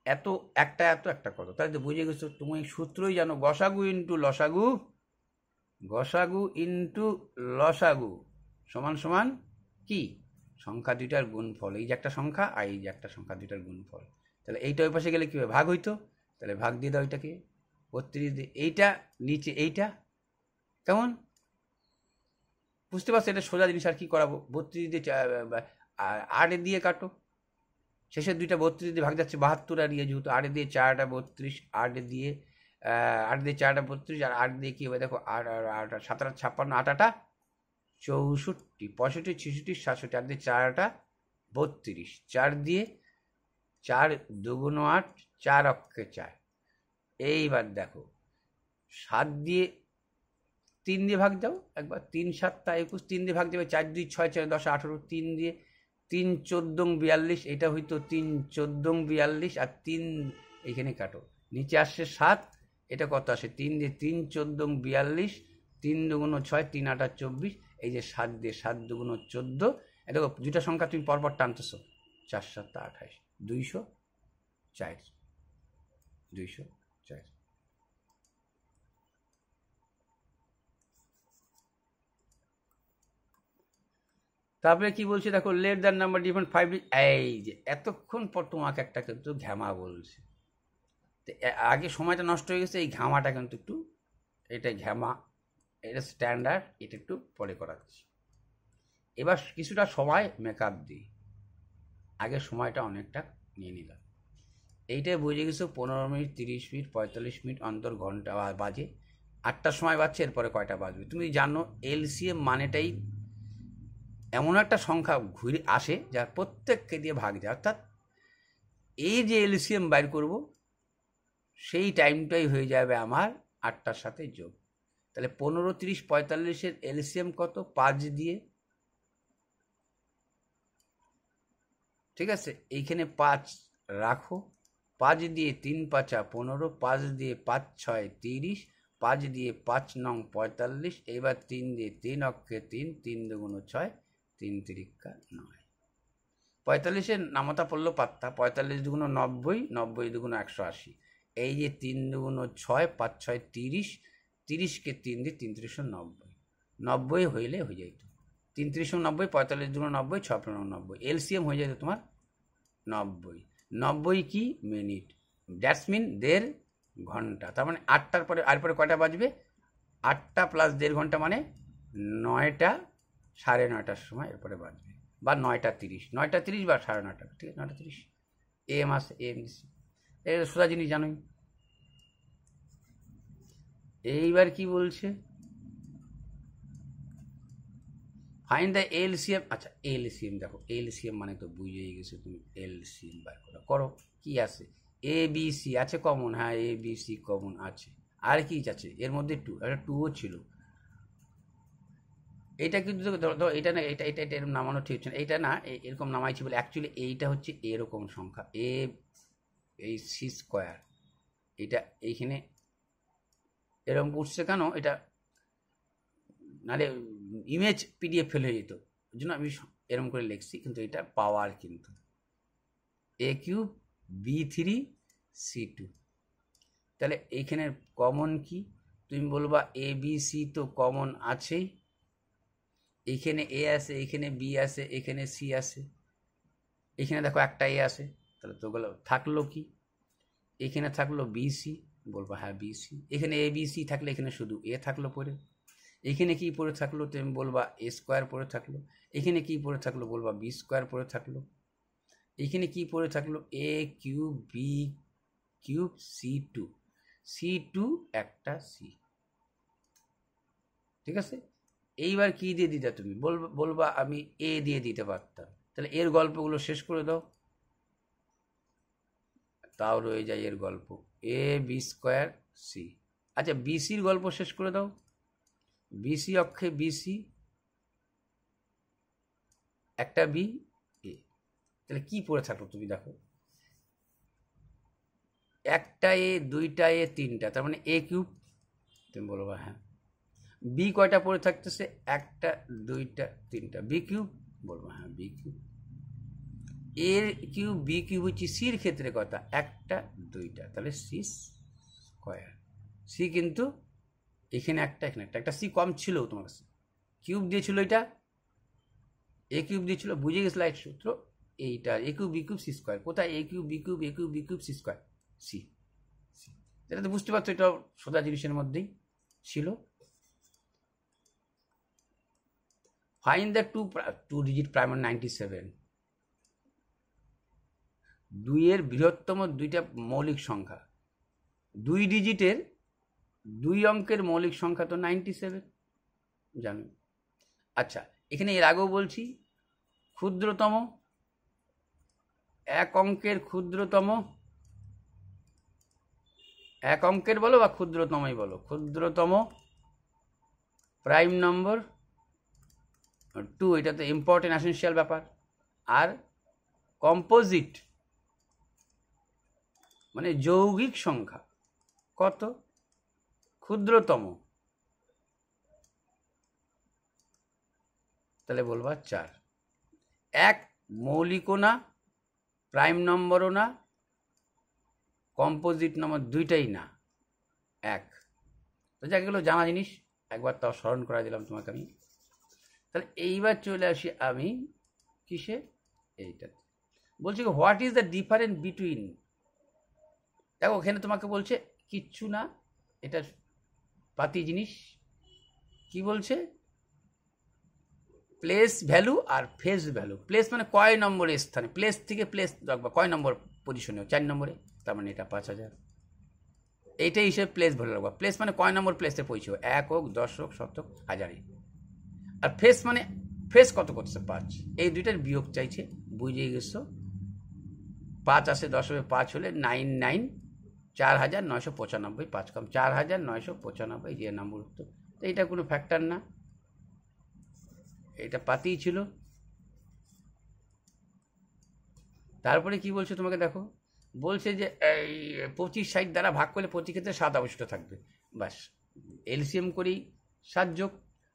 এত একটা এত একটা কত, তাহলে তো বুঝে গেছো, তুমি সূত্রই জানো, গসাগু ইন্টু লসাগু, গসাগু ইন্টু লসাগু সমান সমান কি? সংখ্যা দুইটার গুণফল। এই যে একটা সংখ্যা আর এই যে একটা সংখ্যা, দুইটার গুণফল। তাহলে এইটা ওই পাশে গেলে কি হবে? ভাগ হইতো। তাহলে ভাগ দিয়ে দাও এটাকে 32 দিয়ে, এইটা নিচে এইটা, কেমন? বুঝতে পারছো? এটা সোজা জিনিস, আর কি করাবো? 32 দিয়ে 8 দিয়ে কাটো, শেষের দুইটা 32 দিয়ে ভাগ যাচ্ছে 72, আর ইয়ে যেহেতু 8 দিয়ে 4টা 32, 8 দিয়ে 4টা 32, আর 8 দিয়ে কি হবে দেখো, 8 আর 8 7 8 56, 8 8 64, 65 66 67, 8 দিয়ে 4টা 32, 4 দিয়ে 4 2 8, 4 অক্ষে 4। এইবার দেখো 7 দিয়ে 3 দিয়ে ভাগ দাও একবার, 3 7 21, 3 দিয়ে ভাগ দেবে, 4 2 6 4 10 18, 3 দিয়ে 3 14 42, এটা হইতো 3 14 42, আর 3 এইখানে কাটো, নিচে আসছে 7, এটা কত আসে? 3 দিয়ে 3 14 42, 3 2 6, 3 8 24, এই যে 7 দিয়ে 7 2 14, এটা দুইটা সংখ্যা তুমি পরপর টানতেছো, 4 7 28, 204, 204। তারপরে কি বলছে দেখো, লেট দ্যান নাম্বার ডিফারেন্ট 5। এই যে এতক্ষণ পর তোমাকে একটা কিন্তু ঘ্যামা বলছে, আগে সময়টা নষ্ট হয়ে গেছে, এই ঘামাটা কিন্তু একটু, এটা ঘ্যামা, এটা স্ট্যান্ডার্ড, এটা একটু পরে করাচ্ছি। এবার কিছুটা সময় মেকআপ দিই, আগে সময়টা অনেকটা নিয়ে নিলাম। এইটাই বুঝে গেছো 15 মিনিট 30 মিনিট 45 মিনিট অন্তর ঘন্টা বাজে, 8টার সময় বাজছে, এরপরে কয়টা বাজবে? তুমি জানো এলসিএম মানেটাই এমন একটা সংখ্যা ঘুরে আসে যার প্রত্যেককে দিয়ে ভাগ যায়, অর্থাৎ এই যে এলসিএম বাইর করব সেই টাইমটাই হয়ে যাবে আমার 8টার সাথে যোগ। তাহলে 15 30 45-এর এলসিএম কত? 5 দিয়ে, ঠিক আছে, এইখানে 5 রাখো, 5 দিয়ে 3 5 15, 5 দিয়ে 5 6 30, 5 দিয়ে 5 9 45, এবার 3 দিয়ে 3 অক্ষে 3, 3 2 6, 3 3 9। 45-এর নামতা পড়লো পাত্তা, 45 2 90, 90 2 180, এই যে 3 2 6, 5 6 30, 30কে 3 দিয়ে 3 3 90, 90 হইলে হয়ে যাইত 3 3 90, 45 2 90, 6 90, এলসিএম হয়ে যেত তোমার 90। 90 কি মিনিট, দ্যাটস মিন 1.5 ঘন্টা। তার মানে 8টার পরে আর পরে কয়টা বাজবে? 8টা প্লাস 1.5 ঘন্টা মানে 9টা 9:30টার সময় এরপরে বাজবে, বা 9টা 30, 9টা 30 বা 9:30, ঠিক আছে, 9টা 30 এম আসে, এম দিচ্ছি, এই সোজা জিনিস জানোই। এইবার কি বলছে? Find the LCM. আচ্ছা এলসিএম দেখো, এলসিএম মানে তো বুঝেই গেছো তুমি, এলসিএম বার করো, কি আছে? এ বি সি আছে কমন, হ্যাঁ এ বি সি কমন আছে, আর কি আছে এর মধ্যে? 2, একটা 2ও ছিল। এটা কিন্তু এটা না, এটা এটা এটা এরকম নামানো ঠিক হচ্ছে না, এটা না এরকম নামাইছি বলে, অ্যাকচুয়ালি এইটা হচ্ছে এরকম সংখ্যা, এই সি স্কোয়ার, এটা এইখানে এরকম উঠছে কেন? এটা নাহলে ইমেজ পিডিএফ ফেল হয়ে যেত, ওই জন্য আমি এরকম করে লিখছি, কিন্তু এটা পাওয়ার কিন্তু a³ b3 c2। তাহলে এইখানে কমন কি? তুমি বলবা এ বি সি তো কমন আছেই, এইখানে এ আছে, এইখানে বি আছে, এখানে সি আছে, এখানে দেখো একটা এ আছে, তাহলে তো থাকলো কি? এখানে থাকলো বিসি, বলবো হ্যাঁ বিসি, এখানে এ বি সি থাকলে এখানে শুধু এ থাকলো পরে, এখানে কি পড়ে থাকলো? তুমি বলবা এ স্কোয়ার পড়ে থাকলো, এখানে কি পড়ে থাকলো? বলবা বি স্কোয়ার পড়ে থাকলো, এখানে কি পড়ে থাকলো? a³ b³ c2, একটা সি। ঠিক আছে, এইবার কি দিয়ে দিতে তুমি বলবা আমি এ দিয়ে দিতে পারতাম, তাহলে এর গল্পগুলো শেষ করে দাও, তাও রয়ে যায় এর গল্প এ বি স্কোয়ার সি। আচ্ছা বিসির গল্প শেষ করে দাও, বিসি অক্ষে বিসি একটা বি এ, তাহলে কি পড়ে থাকলো তুমি দেখো, একটা এ দুইটা এ তিনটা, তার মানে এ কিউব, তুমি বলবা হ্যাঁ। বি কয়টা পড়ে থাকতেছে, একটা দুইটা তিনটা, বি কিউব, বলবো হ্যাঁ বি কিউব। এর কিউব বি কিউব হচ্ছে সির ক্ষেত্রে কথা, একটা দুইটা, তাহলে সি স্কোয়ার। সি কিন্তু এখানে একটা এখানে একটা সি কম ছিল তোমার কাছে, কিউব দিয়েছিল এটা, এ কিউব দিয়েছিল, বুঝে গেছিল এক সূত্র এইটা, a cube b cube c square, কোথায় a cube b cube a cube b cube c square, c. এটা তো বুঝতে পারছো, এটা সোজা জিনিসের মধ্যেই ছিল। Find the two digit prime 97, দুইয়ের বৃহত্তম দুইটা মৌলিক সংখ্যা, দুই ডিজিটের দুই অঙ্কের মৌলিক সংখ্যা তো 97 জানো। আচ্ছা এখানে এর আগেও বলছি ক্ষুদ্রতম, এক অঙ্কের ক্ষুদ্রতম, এক অঙ্কের বলো বা ক্ষুদ্রতমই বলো, ক্ষুদ্রতম প্রাইম নম্বর 2, এটা তো ইম্পর্টেন্ট এসেনশিয়াল ব্যাপার। আর কম্পোজিট মানে যৌগিক সংখ্যা কত, ক্ষুদ্রতম, তাহলে বলবা 4। এক মৌলিকও না, প্রাইম নম্বরও না, কম্পোজিট নম্বর দুইটাই না, এক। তো যা গেলো জানা জিনিস, একবার তাও স্মরণ করা দিলাম তোমাকে আমি। তাহলে এইবার চলে আসি আমি কিসে, এইটাতে বলছি what is the difference between, দেখো ওখানে তোমাকে বলছে কিচ্ছু না, এটা পাতি জিনিস, কি বলছে প্লেস ভ্যালু আর ফেস ভ্যালু। প্লেস মানে কয় নম্বরের স্থানে, প্লেস থেকে প্লেস রাখবা কয় নম্বর পজিশনে, 4 নম্বরে, তার মানে এটা 5000, এইটাই হিসেবে প্লেস ভ্যালু রাখবা। প্লেস মানে কয় নম্বর প্লেসে পৌঁছবে, 1 হোক 10 হোক 100 হোক 1000। আর ফেস মানে ফেস কত করছে 5, এই দুইটার বিয়োগ চাইছে, বুঝে গেছো। 5 আসে 10 হবে 5 হলে 99 4995, 5 কম 4995, যে নম্বর উত্তর। তো এটা কোনো ফ্যাক্টর না, এটা পাতিই ছিল। তারপরে কি বলছে তোমাকে দেখো, বলছে যে এই 25 60 দ্বারা ভাগ করলে প্রতি ক্ষেত্রে 7 অবশিষ্ট থাকবে, বাস এলসিএম করেই 7 যোগ।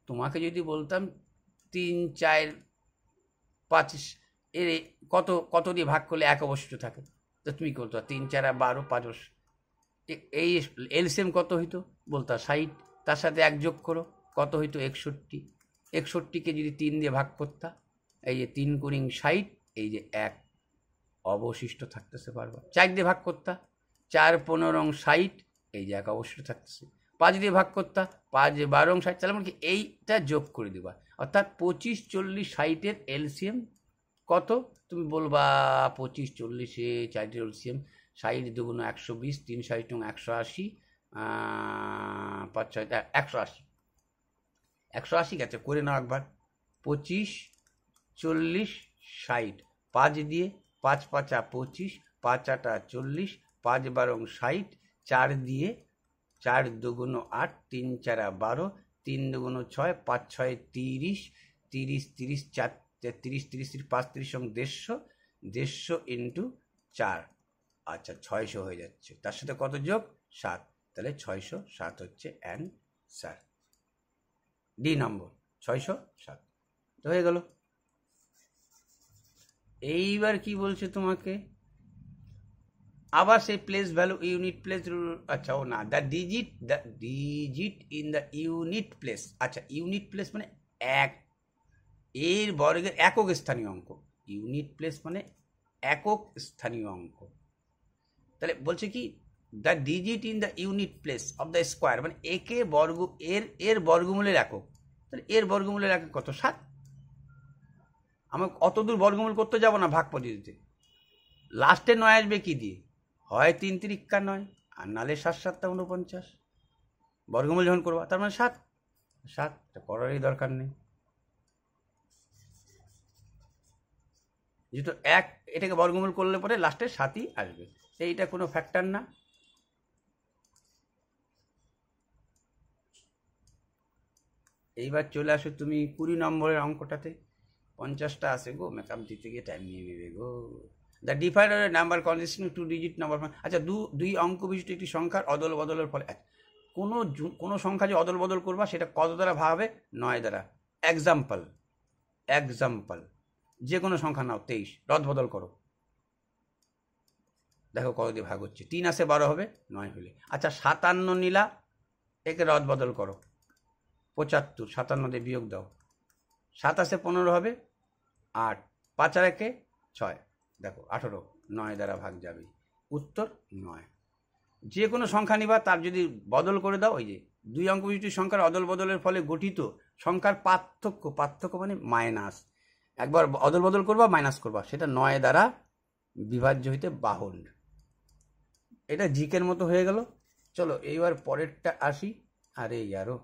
তোমাকে যদি বলতাম 3 4 5 এর কত কত দিয়ে ভাগ করলে 1 অবশিষ্ট থাকে, তো তুমি কি বলতো 3 4 12 5, এই এলসিএম কত হইতো বলতা 60, তার সাথে 1 যোগ করো কত হইতো 61, 61কে যদি 3 দিয়ে ভাগ করতা, এই যে 3 গুণিং 60, এই যে 1 অবশিষ্ট থাকতেছে বারবার। 4 দিয়ে ভাগ করতা 4 15 60, এই যে 1 অবশিষ্ট থাকতেছে। 5 দিয়ে ভাগ করতা 5 12 60, তাহলে মানে কি এইটা যোগ করে দিবা, অর্থাৎ 25 40 60-এর এলসিএম কত, তুমি বলবা 25 40-এ 4-এর এলসিএম 60 দুগুণ 120, 3 60 180, 5 6 180, 180 গেছে, করে নাও একবার। 25 40 60, 5 দিয়ে 5 5 25, 5 8 40, 5 12 60, 4 দিয়ে 4 দুগুণ 8, 3 4 12, 3 দুগুণ 6, 5 6 30, 30 30 4 30 30 5 30 সঙ্গে 150, 150 ইন্টু 4, আচ্ছা 600 হয়ে যাচ্ছে, তার সাথে কত যোগ 7, তাহলে 607 হচ্ছে অ্যান্সার, ডি নম্বর 607 হয়ে গেল। এইবার কি বলছে তোমাকে, আবার সেই place value unit place rule, আচ্ছা ও না, the digit in the unit place, আচ্ছা ইউনিট প্লেস মানে এক, এর বর্গের একক স্থানীয় অঙ্ক, ইউনিট প্লেস মানে একক স্থানীয় অঙ্ক। তাহলে বলছে কি the digit in the unit place of the square, মানে একে বর্গ এর বর্গমূলের একক, তাহলে এর বর্গমূলের একক কত 7, আমরা অত দূর বর্গমূল করতে যাব না ভাগ পদ্ধতিতে, লাস্টে 9 আসবে কি দিয়ে, হয় 3 3 9, আর নালে 7 7 49, বর্গমূল যখন করবা তার মানে 7, 7, এটা করারই দরকার নেই। যেহেতু 1, এটাকে বর্গমূল করলে পরে লাস্টে 7ই আসবে, এইটা কোনো ফ্যাক্টর না। এইবার চলে আসো তুমি 20 নম্বরের অঙ্কটাতে। 50টা আসে গো, মেকআপ দিতে গিয়ে টাইম নিয়ে নেবে গো। The defined number consisting 2 digit number. আচ্ছা, দুই অঙ্ক বিশিষ্ট একটি সংখ্যার অদল বদলের ফলে কোনো সংখ্যা যে অদল বদল করবা সেটা কত দ্বারা ভাগ হবে? 9 দ্বারা। এক্সাম্পল যে কোনো সংখ্যা নাও, 23, রদ বদল করো, দেখো কত দিয়ে ভাগ হচ্ছে। 3 আসে 12 হবে, 9 হলে। আচ্ছা, 57 নিলা, একে রদ বদল করো, 75, 57 দিয়ে বিয়োগ দাও, 7 আসে 15 হবে, 8, 5 আর 1 6, দেখো 18, 9 দ্বারা ভাগ যাবে, উত্তর 9। যে কোনো সংখ্যা নিবা, তার যদি বদল করে দাও, ওই যে দুই অঙ্ক বিশিষ্ট সংখ্যার অদল বদলের ফলে গঠিত সংখ্যার পার্থক্য মানে মাইনাস, একবার অদল বদল করবা মাইনাস করবা, সেটা 9 দ্বারা বিভাজ্য হইতে বাহন। এটা জিকের মতো হয়ে গেল। চলো এইবার পরেরটা আসি। আরে ইয়ারো,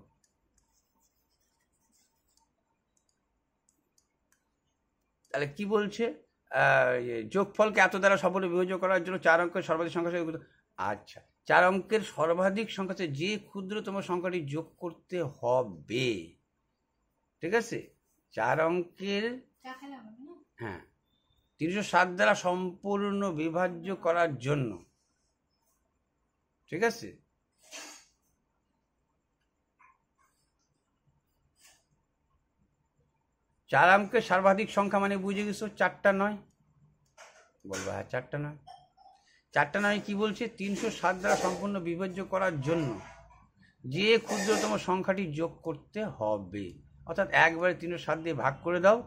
তাহলে কি বলছে? যোগফলকে এত দ্বারা সফলে বিভাজ্য করার জন্য 4 অঙ্কের সর্বাধিক সংখ্যা। আচ্ছা, 4 অঙ্কের সর্বাধিক সংখ্যাতে যে ক্ষুদ্রতম সংখ্যাটি যোগ করতে হবে, ঠিক আছে? 4 অঙ্কের, হ্যাঁ, 307 দ্বারা সম্পূর্ণ বিভাজ্য করার জন্য, ঠিক আছে? চার অঙ্কের সর্বাধিক সংখ্যা মানে বুঝে গেছো, 4টা 9, বলবো হ্যাঁ 4টা 9। 4টা 9 কি বলছে? 307 দ্বারা সম্পূর্ণ বিভাজ্য করার জন্য যে ক্ষুদ্রতম সংখ্যাটি যোগ করতে হবে, অর্থাৎ একবারে 307 দিয়ে ভাগ করে দাও,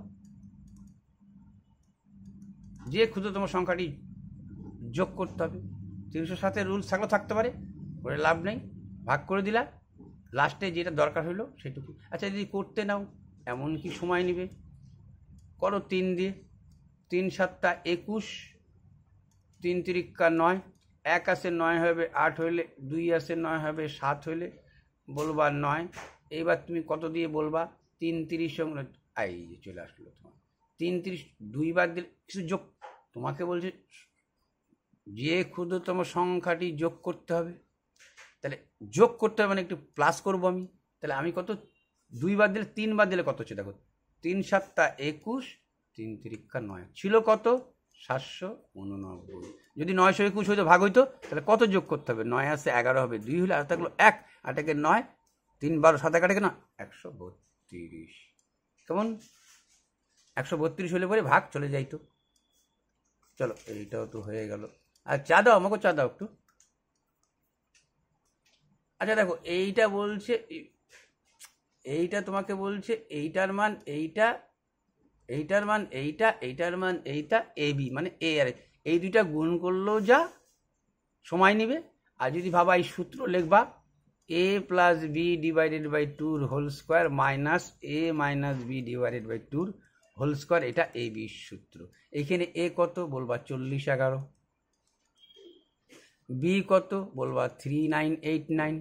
যে ক্ষুদ্রতম সংখ্যাটি যোগ করতে হবে। 307-এর রুলস থাকলেও থাকতে পারে, করে লাভ নেই, ভাগ করে দিলা, লাস্টে যেটা দরকার হইলো সেটুকু। আচ্ছা, যদি করতে নাও, এমন কি সময় নেবে, করো 3 দিয়ে, 3 7 21, 3 3 9, 1 আসে 9 হবে 8 হইলে, 2 আসে 9 হবে 7 হইলে, বলবা 9। এইবার তুমি কত দিয়ে বলবা? 3 30 সঙ্গে এই চলে আসলো তোমার 3 30, 2 বার দিলে কিছু যোগ, তোমাকে বলছে যে ক্ষুদ্রতম সংখ্যাটি যোগ করতে হবে, তাহলে যোগ করতে হবে মানে একটু প্লাস করবো আমি, তাহলে আমি কত, 2 বার দিলে 3 বার দিলে কত হচ্ছে দেখো, 3 7 21, 3 3 9, ছিল কত? 789। যদি 921 হইতো, ভাগ হইতো, তাহলে কত যোগ করতে হবে? 9 আসে 11 হবে, 2 হলে আর থাকলো 1, 8 একে 9, 3 12 7 1 না 132। কেমন? 132 হলে পরে ভাগ চলে যাইতো। চলো এইটাও তো হয়ে গেল। আর চা দাও, আমাকে চা দাও একটু। আচ্ছা দেখো, এইটা বলছে, এইটা তোমাকে বলছে এইটার মান এইটা, এইটার মান এইটা, এইটার মান এইটা, এ বি মানে এ আর এই দুইটা গুণ করলেও যা সময় নেবে। আর যদি ভাবা এই সূত্র লিখবা, a plus b divided by 2 whole square minus a minus b divided by 2 whole square, এটা এ বি সূত্র। এখানে এ কত? বলবা 40 11। বি কত? বলবা 3989।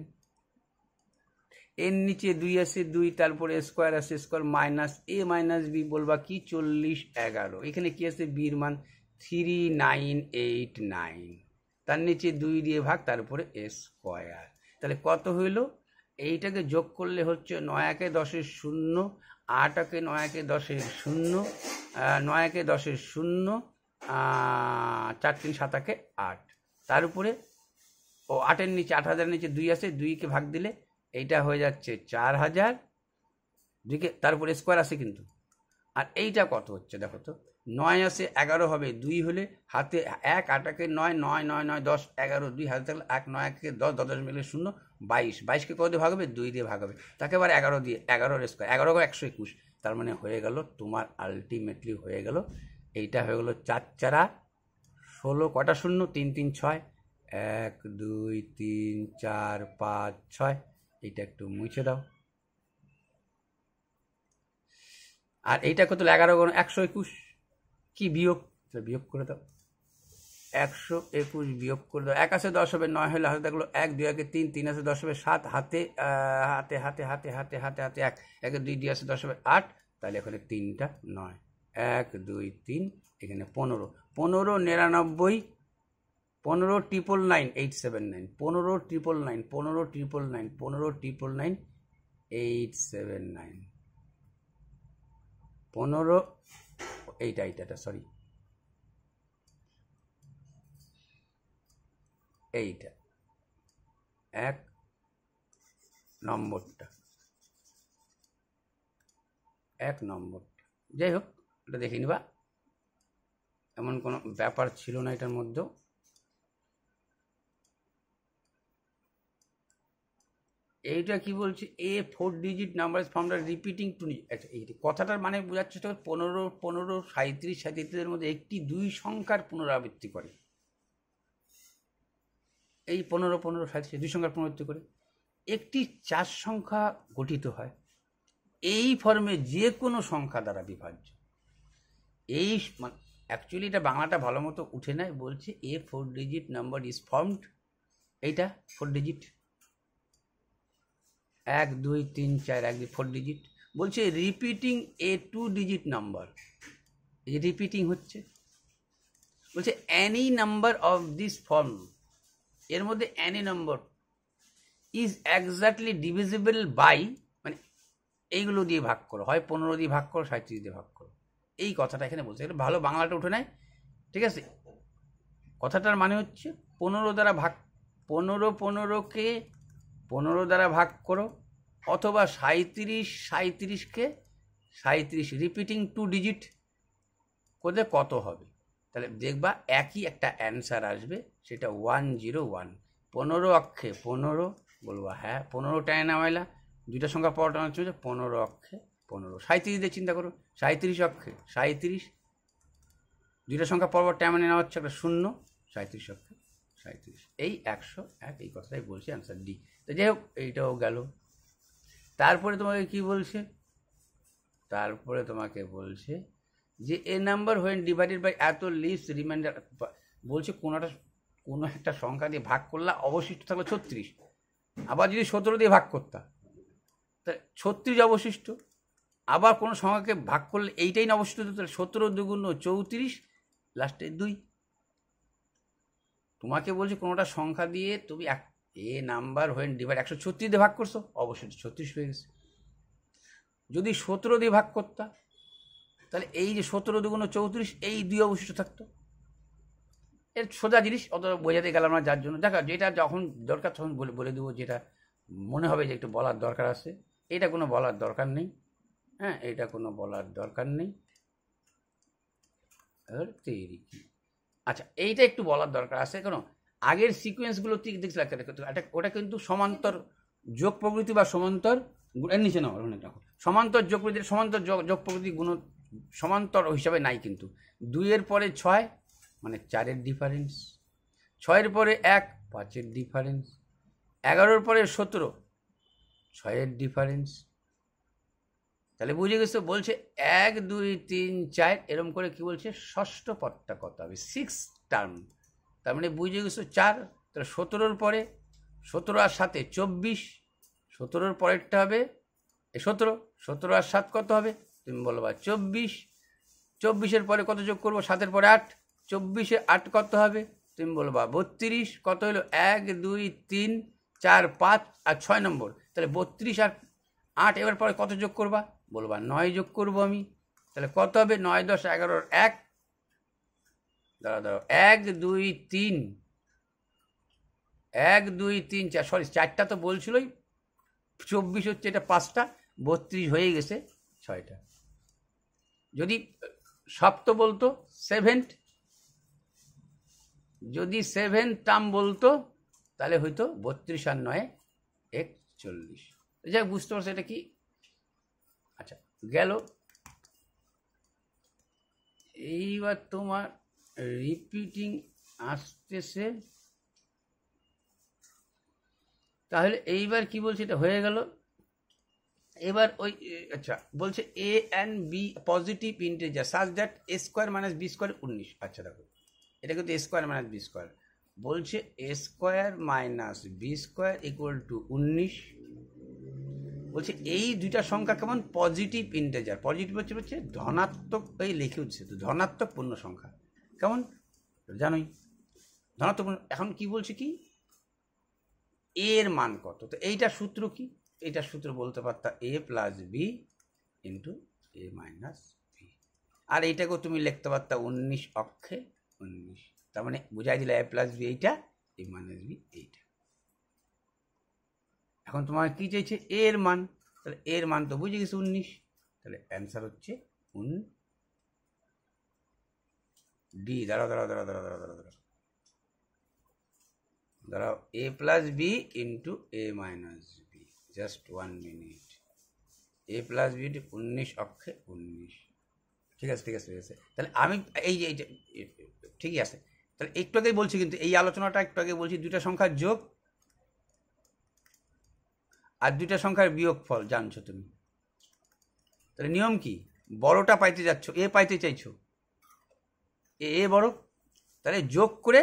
এর নিচে 2 আসে 2, তারপরে স্কোয়ার আসে square minus a minus B, বলবা কি 40 11। এখানে কি আছে? বির মান 3989, তার নিচে 2 দিয়ে ভাগ, তারপরে স্কোয়ার। তাহলে কত হইল? এইটাকে যোগ করলে হচ্ছে 9 একে 10 0, 8 একে 9 একে 10 0, 9 একে 10 0, 4 3 7 একে 8, তার উপরে ও 8-এর নিচে 8000-এর নিচে 2 আসে, 2কে ভাগ দিলে এইটা হয়ে যাচ্ছে 4000, 2কে তারপরে স্কোয়ার আসে কিন্তু। আর এইটা কত হচ্ছে দেখো তো, 9 আসে 11 হবে, 2 হলে হাতে 1, 8 একে 9, 9 9 9 10 11, 2 হাতে থাকলে 1, 9 একে 10, 10 মিলে 0, 22, 22কে কত দিয়ে ভাগ হবে? 2 দিয়ে ভাগ হবে, তাকে আবার 11 দিয়ে, 11-এর স্কোয়ার, 11 121। তার মানে হয়ে গেল তোমার, আলটিমেটলি হয়ে গেল, এইটা হয়ে গেল 4 4 16, কটা 0? 3 3 6, 1 2 3 4 5 6, এইটা একটু মুছে দাও। আর এইটা কত? 11 121, কি বিয়োগ? বিয়োগ করে দাও। 121 বিয়োগ করে দাও। 1 আসে 10 হবে, 9 হলে হাতে থাকলো 1, 2 একে 3, 3 আসে 10 হবে 7, হাতে হাতে হাতে হাতে হাতে হাতে হাতে 1, 1 2 2 আসে 10 হবে 8, তাহলে এখানে 3টা 9, 1 2 3, এখানে 15, 15 99, 15 999 879, 15 999, 15 999, 15 999 879, 15 এইটা সরি, এইটা 1 নম্বরটা, 1 নম্বরটা, যাই হোক এটা দেখে নিবা, এমন কোনো ব্যাপার ছিল না এটার মধ্যেও। এইটা কি বলছে, a 4 digit number is found repeating two, আচ্ছা এই কথাটার মানে বোঝাচ্ছে তো 15 15 37 37 মধ্যে একটি 2 সংখ্যার পুনরাবৃত্তি করে, এই 15 15 37 2 সংখ্যার পুনরাবৃত্তি করে একটি 4 সংখ্যা গঠিত হয়, এই ফর্মে যে কোনো সংখ্যা দ্বারা বিভাজ্য। এই অ্যাকচুয়ালি এটা বাংলাটা ভালো মতো উঠে নেয়, বলছে a 4 digit number is formed, এইটা 4 ডিজিট, 1 2 3 4 1 2 4 ডিজিট, বলছে রিপিটিং এ 2 ডিজিট নাম্বার, এই যে রিপিটিং হচ্ছে, বলছে any number of this form, এর মধ্যে any number is exactly divisible by, মানে এইগুলো দিয়ে ভাগ করো, হয় 15 দিয়ে ভাগ করো, 37 দিয়ে ভাগ করো, এই কথাটা এখানে বলছে, এটা ভালো বাংলাটা উঠে নেয়, ঠিক আছে। কথাটার মানে হচ্ছে 15 দ্বারা ভাগ, 15 15কে 15 দ্বারা ভাগ করো, অথবা 37 37কে 37 রিপিটিং 2 ডিজিট করলে কত হবে, তাহলে দেখবা একই একটা অ্যান্সার আসবে, সেটা 101, 15 অক্ষে 15, বলবা হ্যাঁ 15 টায় নামাইলা, দুইটা সংখ্যা পর টানা চলছে, 15 অক্ষে 15, 37 দিয়ে চিন্তা করো, 37 অক্ষে 37, দুইটা সংখ্যা পরপর টাইমে নেওয়া হচ্ছে একটা 0, 37 অক্ষে 37, এই 101, এই কথাটাই বলছি, অ্যান্সার ডি। তো যাই হোক এইটাও গেল। তারপরে তোমাকে কি বলছে, তারপরে তোমাকে বলছে যে এ নাম্বার হোয়েন ডিভাইডেড বাই এত লিস্ট রিমাইন্ডার, বলছে কোনো একটা সংখ্যা দিয়ে ভাগ করলে অবশিষ্ট থাকলো 36, আবার যদি 17 দিয়ে ভাগ করতা তা 36 অবশিষ্ট, আবার কোনো সংখ্যাকে ভাগ করলে এইটাই না অবশিষ্ট, তাহলে 17 2 34, লাস্টে 2। তোমাকে বলছে কোনোটা সংখ্যা দিয়ে তুমি এ নাম্বার হোয়েন ডিভাইড 136 দিয়ে ভাগ করছো, অবশ্যই 36 হয়ে গেছে। যদি 17 দিয়ে ভাগ করতা তাহলে এই যে 17 2 34, এই 2 অবশিষ্ট থাকতো, এর সোজা জিনিস, অত বোঝাতে গেলাম না, যার জন্য দেখা যেটা যখন দরকার তখন বলে দেবো, যেটা মনে হবে যে একটু বলার দরকার আছে, এটা কোনো বলার দরকার নেই, হ্যাঁ এটা কোনো বলার দরকার নেই। আচ্ছা এইটা একটু বলার দরকার আছে, কেন আগের সিকোয়েন্সগুলো দেখছি, ওটা কিন্তু সমান্তর যোগ প্রকৃতি বা সমান্তর, এর নিচে না সমান্তর যোগ প্রকৃতির, সমান্তর যোগ প্রকৃতি গুণ সমান্তর হিসাবে নাই, কিন্তু 2-এর পরে 6 মানে 4-এর ডিফারেন্স, 6-এর পরে 1 5-এর ডিফারেন্স, 11-এর পরে 17 6-এর ডিফারেন্স, তাহলে বুঝে গেছো। বলছে 1 2 3 4 এরকম করে কি বলছে, ষষ্ঠ পদটা কত হবে, 6 টার্ম, তার মানে বুঝে গেছো 4, তাহলে 17-র পরে 17 আর 7 24, 17-র পরেরটা হবে 17, 17 আর 7 কত হবে, তুমি বলবা 24, 24-এর পরে কত যোগ করবো, 7-এর পরে 8, 24-এ 8 কত হবে, তুমি বলবা 32, কত হলো 1 2 3 4 5 আর 6 নম্বর, তাহলে 32 আর 8, এবার পরে কত যোগ করবা, বলবা 9 যোগ করবো আমি, তাহলে কত হবে 9 10 11 1, দাঁড়াও 1 2 3 1 2 3 4, সরি 4টা তো বলছিলই, 24 হচ্ছে এটা 5টা, 32 হয়ে গেছে 6টা, যদি সপ্ত বলতো 7, যদি 7 টার্ম বলতো তাহলে হয়তো 32 আর 9 41, যাই বুঝতে পারছো এটা কি। আচ্ছা গেল, এইবার তোমার রিপিটিং আসতেছে, তাহলে এইবার কি বলছে, এটা হয়ে গেল। এবার ওই আচ্ছা বলছে a and b positive integer such that a square minus b square 19, আচ্ছা দেখো এটা কিন্তু a square minus b square, বলছে a square minus b square equal to 19। বলছে এই দুইটা সংখ্যা কেমন, পজিটিভ ইন্টিজার, পজিটিভ হচ্ছে ধনাত্মক, এই লিখে উঠছে তো ধনাত্মক পূর্ণ সংখ্যা, কেমন জানোই ধনাত্মক। এখন কি বলছে কি এর মান কত, তো এইটা সূত্র কি, এইটা সূত্র বলতে পারতা এ প্লাস বি ইন্টু এ মাইনাস বি, আর এইটাকেও তুমি লিখতে পারতা 19 অক্ষে 19, তার মানে বুঝাই দিলে এ প্লাস বি এইটা, এ মাইনাস বি এইটা। এখন তোমার কি চাইছে এর মান, তাহলে এর মান তো বুঝে গেছে 19, তাহলে অ্যান্সার হচ্ছে ডি। দাঁড়াও এ প্লাস বি ইন্টু এ মাইনাস বি, জাস্ট 1 মিনিট, এ প্লাস বি 19 অক্ষে 19, ঠিক আছে তাহলে আমি এই যে ঠিকই আছে, তাহলে একটু আগেই বলছি, কিন্তু এই আলোচনাটা একটু আগে বলছি দুইটা সংখ্যার যোগ আর দুইটা সংখ্যার বিয়োগফল জানছো তুমি, তাহলে নিয়ম কি, বড়টা পাইতে যাচ্ছ, এ পাইতে চাইছো, এ বড়, তাহলে যোগ করে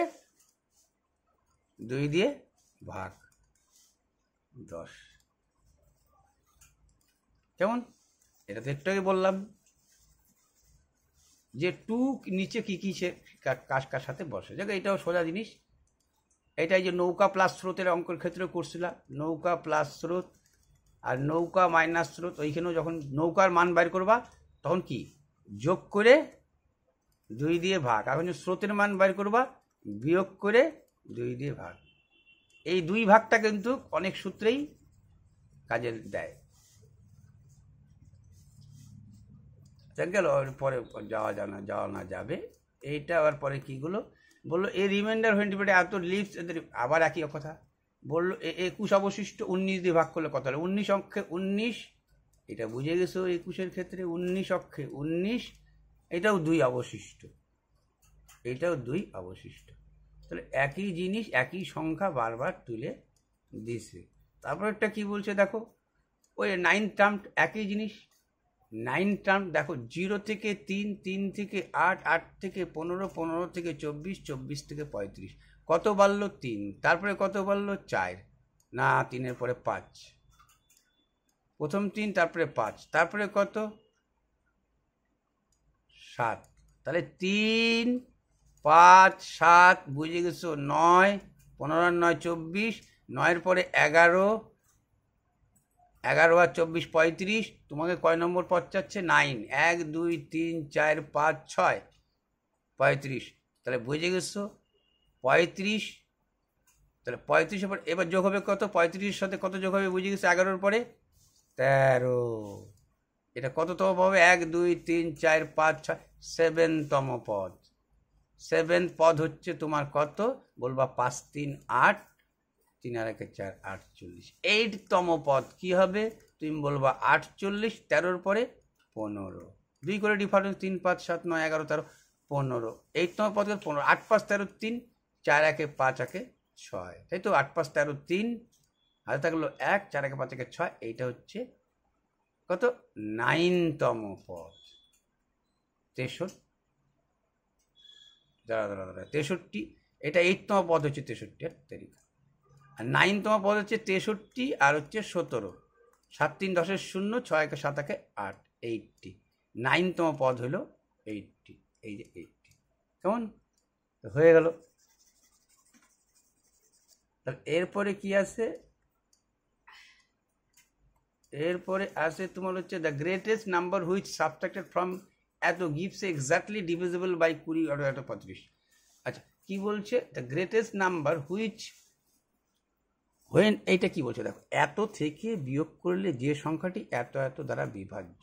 2 দিয়ে ভাগ 10, কেমন, এটা তো একটু আগে বললাম যে 2 নিচে কি কি সে কার সাথে বসে, দেখো এটাও সোজা জিনিস, এটাই যে নৌকা প্লাস স্রোতের অঙ্কের ক্ষেত্রে করছিলাম, নৌকা প্লাস স্রোত আর নৌকা মাইনাস স্রোত, ওইখানেও যখন নৌকার মান বাইর করবা তখন কি যোগ করে 2 দিয়ে ভাগ, এখন স্রোতের মান বাইর করবা বিয়োগ করে 2 দিয়ে ভাগ, এই 2 ভাগটা কিন্তু অনেক সূত্রেই কাজে দেয়। গেল পরে যাওয়া না যাবে, এইটা আবার পরে কীগুলো বললো এ রিমাইন্ডার হয়ে এত লিভস, এদের আবার একই কথা বললো 21 অবশিষ্ট, 19 দিয়ে ভাগ করলে কত হলো 19 অক্ষে 19, এটা বুঝে গেছো 21-এর ক্ষেত্রে 19 অক্ষে 19, এটাও 2 অবশিষ্ট, এটাও 2 অবশিষ্ট, তাহলে একই জিনিস একই সংখ্যা বারবার তুলে দিছে। তারপর একটা কি বলছে দেখো, ওই 9 টার্ম একই জিনিস, 9 টার্ম দেখো 0 থেকে 3, 3 থেকে 8, 8 থেকে 15, 15 থেকে 24, 24 থেকে 35, কত বাড়লো 3, তারপরে কত বাড়লো 4, না 3-এর পরে 5, প্রথম 3 তারপরে 5, তারপরে কত 7, তাহলে 3, 5, 7 বুঝে গেছো 9, 15 আর 9 24, 9-এর পরে 11, 11 আর 24 35, তোমাকে কয় নম্বর পদ চাচ্ছে 9, 1 2 3 4 5 6 35, তাহলে বুঝে গেছো 35, তাহলে 35-এর পর এবার যোগ হবে কত, 35-এর সাথে কত যোগ হবে বুঝে গেছো 11-এর পরে 13, এটা কততম পাবে 1 2 3 4 5 6 7তম পদ, 7th পদ হচ্ছে তোমার কত বলবা 5 3 8, 3 আর 1 4 48, 8তম পদ কি হবে তুমি বলবা 48, 13-এর পরে 15, 2 করে ডিফারেন্স 3 5 7 9 11 13 15, 8তম পদ 15, 8 5 13 3, 4 1 5 1 6, তাই তো 8 5 13 3, হাতে থাকলো 1, 4 1 5 1 6, এইটা হচ্ছে কত 9তম পদ, 63, দাঁড়া 63, এটা 8তম পদ হচ্ছে 63 এর তারিখ, আর 9তম পদ হচ্ছে 63 আর হচ্ছে 17, 7 3 10 0, 6 1 7 1 8, 80, 9তম পদ হলো 80, এই যে 80, কেমন হয়ে গেল। তাহলে এরপরে কি আছে, এরপরে আসে তোমার হচ্ছে the greatest number which subtracted from এত গিভস এক্স্যাক্টলি ডিভিজিবল বাই 20 আর 35, আচ্ছা কি বলছে the greatest number which when, এইটা কি বলছে দেখো, এত থেকে বিয়োগ করলে যে সংখ্যাটি এত এত দ্বারা বিভাজ্য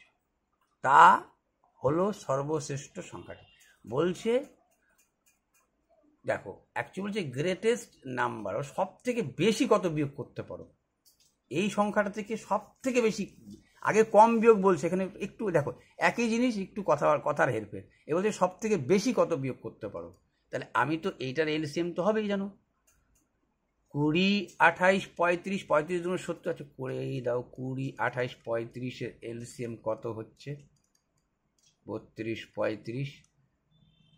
তা হলো সর্বশ্রেষ্ঠ সংখ্যাটি, বলছে দেখো অ্যাকচুয়ালি বলছে গ্রেটেস্ট নাম্বার, ও সব থেকে বেশি কত বিয়োগ করতে পারো, এই সংখ্যাটা থেকে সব থেকে বেশি, আগে কম বিয়োগ বলছে, এখানে একটু দেখো একই জিনিস একটু কথার হেরফের, এ বলছে সব থেকে বেশি কত বিয়োগ করতে পারো, তাহলে আমি তো এইটার এলসিএম তো হবেই জানো, 20 28 35, 35 দুগুণ 70, আচ্ছা করেই দাও, 20 28 35-এর এলসিএম কত হচ্ছে 32 35,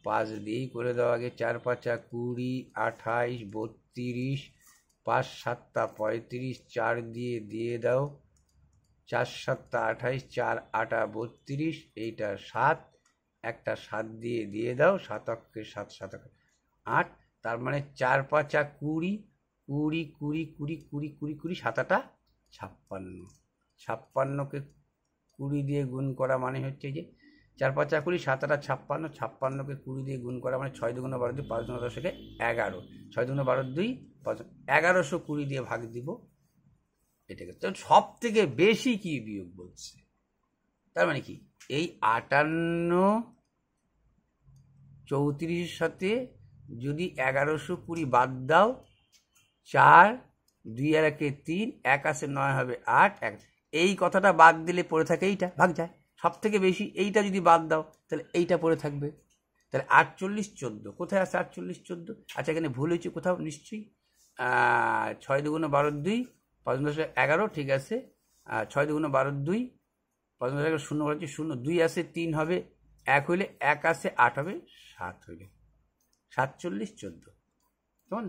5 দিয়েই করে দাও আগে। 4 5 20, 28, 32, 5 7 35, 4 দিয়ে দাও। 4 7 28, 4 8 32, এইটা 7, একটা 7 দিয়ে দাও। 7 অক্ষে 7 7 8, তার মানে 4 5 20, 20 20 20 20 20 20, 7 8 56। 56কে 20 দিয়ে গুণ করা মানে হচ্ছে যে 4 5 20, 7 8 56, 56কে 20 দিয়ে গুণ করা মানে 6 2 12 2, 5 2 10 11, 6 2 12 2, 1120 দিয়ে ভাগ দিব এটাকে। তো সব থেকে বেশি কি বিয়োগ বলছে, তার মানে কি এই 58 34-এর সাথে যদি 1120 বাদ দাও, 4 2 আর 1 3, 1 আছে 9 হবে 8, 1 এই কথাটা বাদ দিলে পড়ে থাকে এইটা, ভাগ যায়। সব থেকে বেশি এইটা যদি বাদ দাও তাহলে এইটা পড়ে থাকবে। তাহলে 48 14, কোথায় আছে 48 14? আচ্ছা এখানে ভুল হয়েছে কোথাও নিশ্চয়ই। 6 2 12 2, 5 10 11, ঠিক আছে। 6 2 12 2, 5 10 11, 0 বলছি 0, 2 আছে 3 হবে 1 হইলে, 1 আছে 8 হবে 7 হইলে, 47 14, কেমন?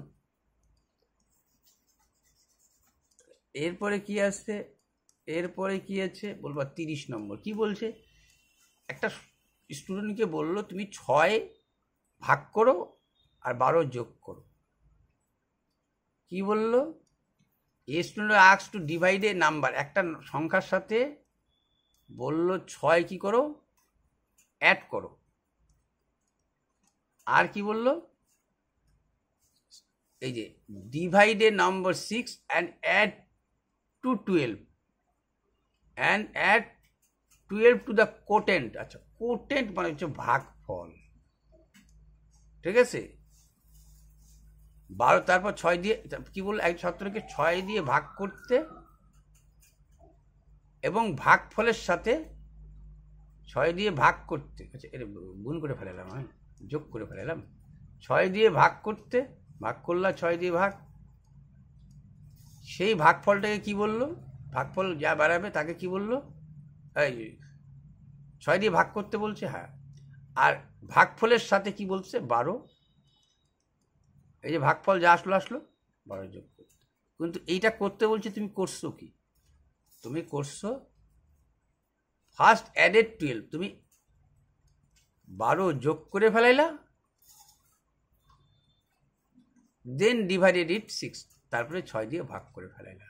এরপরে কি আসছে, এরপরে কি আছে বলবো 30 নম্বর। কি বলছে, একটা স্টুডেন্টকে বললো তুমি 6 ভাগ করো আর 12 যোগ করো। কি বললো, a student asked two divide a number, একটা সংখ্যার সাথে বললো 6 কি করো, অ্যাড করো। আর কি বললো, এই যে divide a number 6 and add to 12 and add 12 to the quotient. আচ্ছা কোটেন্ট মানে হচ্ছে ভাগফল, ঠিক আছে। 12 তারপর 6 দিয়ে কি বললো, এক ছাত্রকে 6 দিয়ে ভাগ করতে এবং ভাগফলের সাথে 6 দিয়ে ভাগ করতে, আচ্ছা এটা গুণ করে ফেলালাম, আমি যোগ করে ফেলালাম। 6 দিয়ে ভাগ করতে, ভাগ করলা 6 দিয়ে ভাগ, সেই ভাগফলটাকে কি বললো, ভাগফল যা বাড়াবে তাকে কি বললো, এই 6 দিয়ে ভাগ করতে বলছে, হ্যাঁ। আর ভাগফলের সাথে কি বলছে, 12, এই যে ভাগফল যা আসলো 12 যোগ করতে। কিন্তু এইটা করতে বলছে, তুমি করছো কি, তুমি করছো ফার্স্ট অ্যাডেড 12, তুমি 12 যোগ করে ফেলাইলা, দেন ডিভাইডেড ইট 6, তারপরে 6 দিয়ে ভাগ করে ফেলাইলা,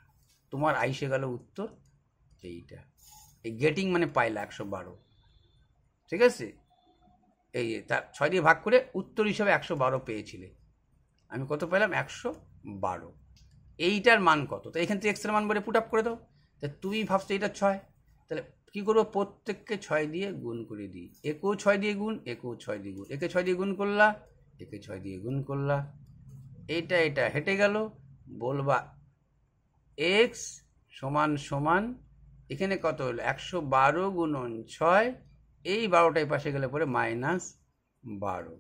তোমার আইসে গেল উত্তর এইটা। এই গেটিং মানে পাইলা 112, ঠিক আছে। এই তার 6 দিয়ে ভাগ করে উত্তর হিসাবে 112 পেয়েছিলে, আমি কত পেলাম 112। এইটার মান কত, তো এখান থেকে এক্সের মান বলে পুট আপ করে দাও। তা তুমি ভাবছো এটা 6, তাহলে কি করবো, প্রত্যেককে 6 দিয়ে গুণ করে দিই। একেও 6 দিয়ে গুণ, একেও 6 দিয়ে গুণ, একে 6 দিয়ে গুণ করলা, একে 6 দিয়ে গুণ করলা, এটা হেঁটে গেল। বলবা এক্স সমান সমান এখানে কত হলো, 112 গুণন 6, এই 12টাই পাশে গেলে পরে -12।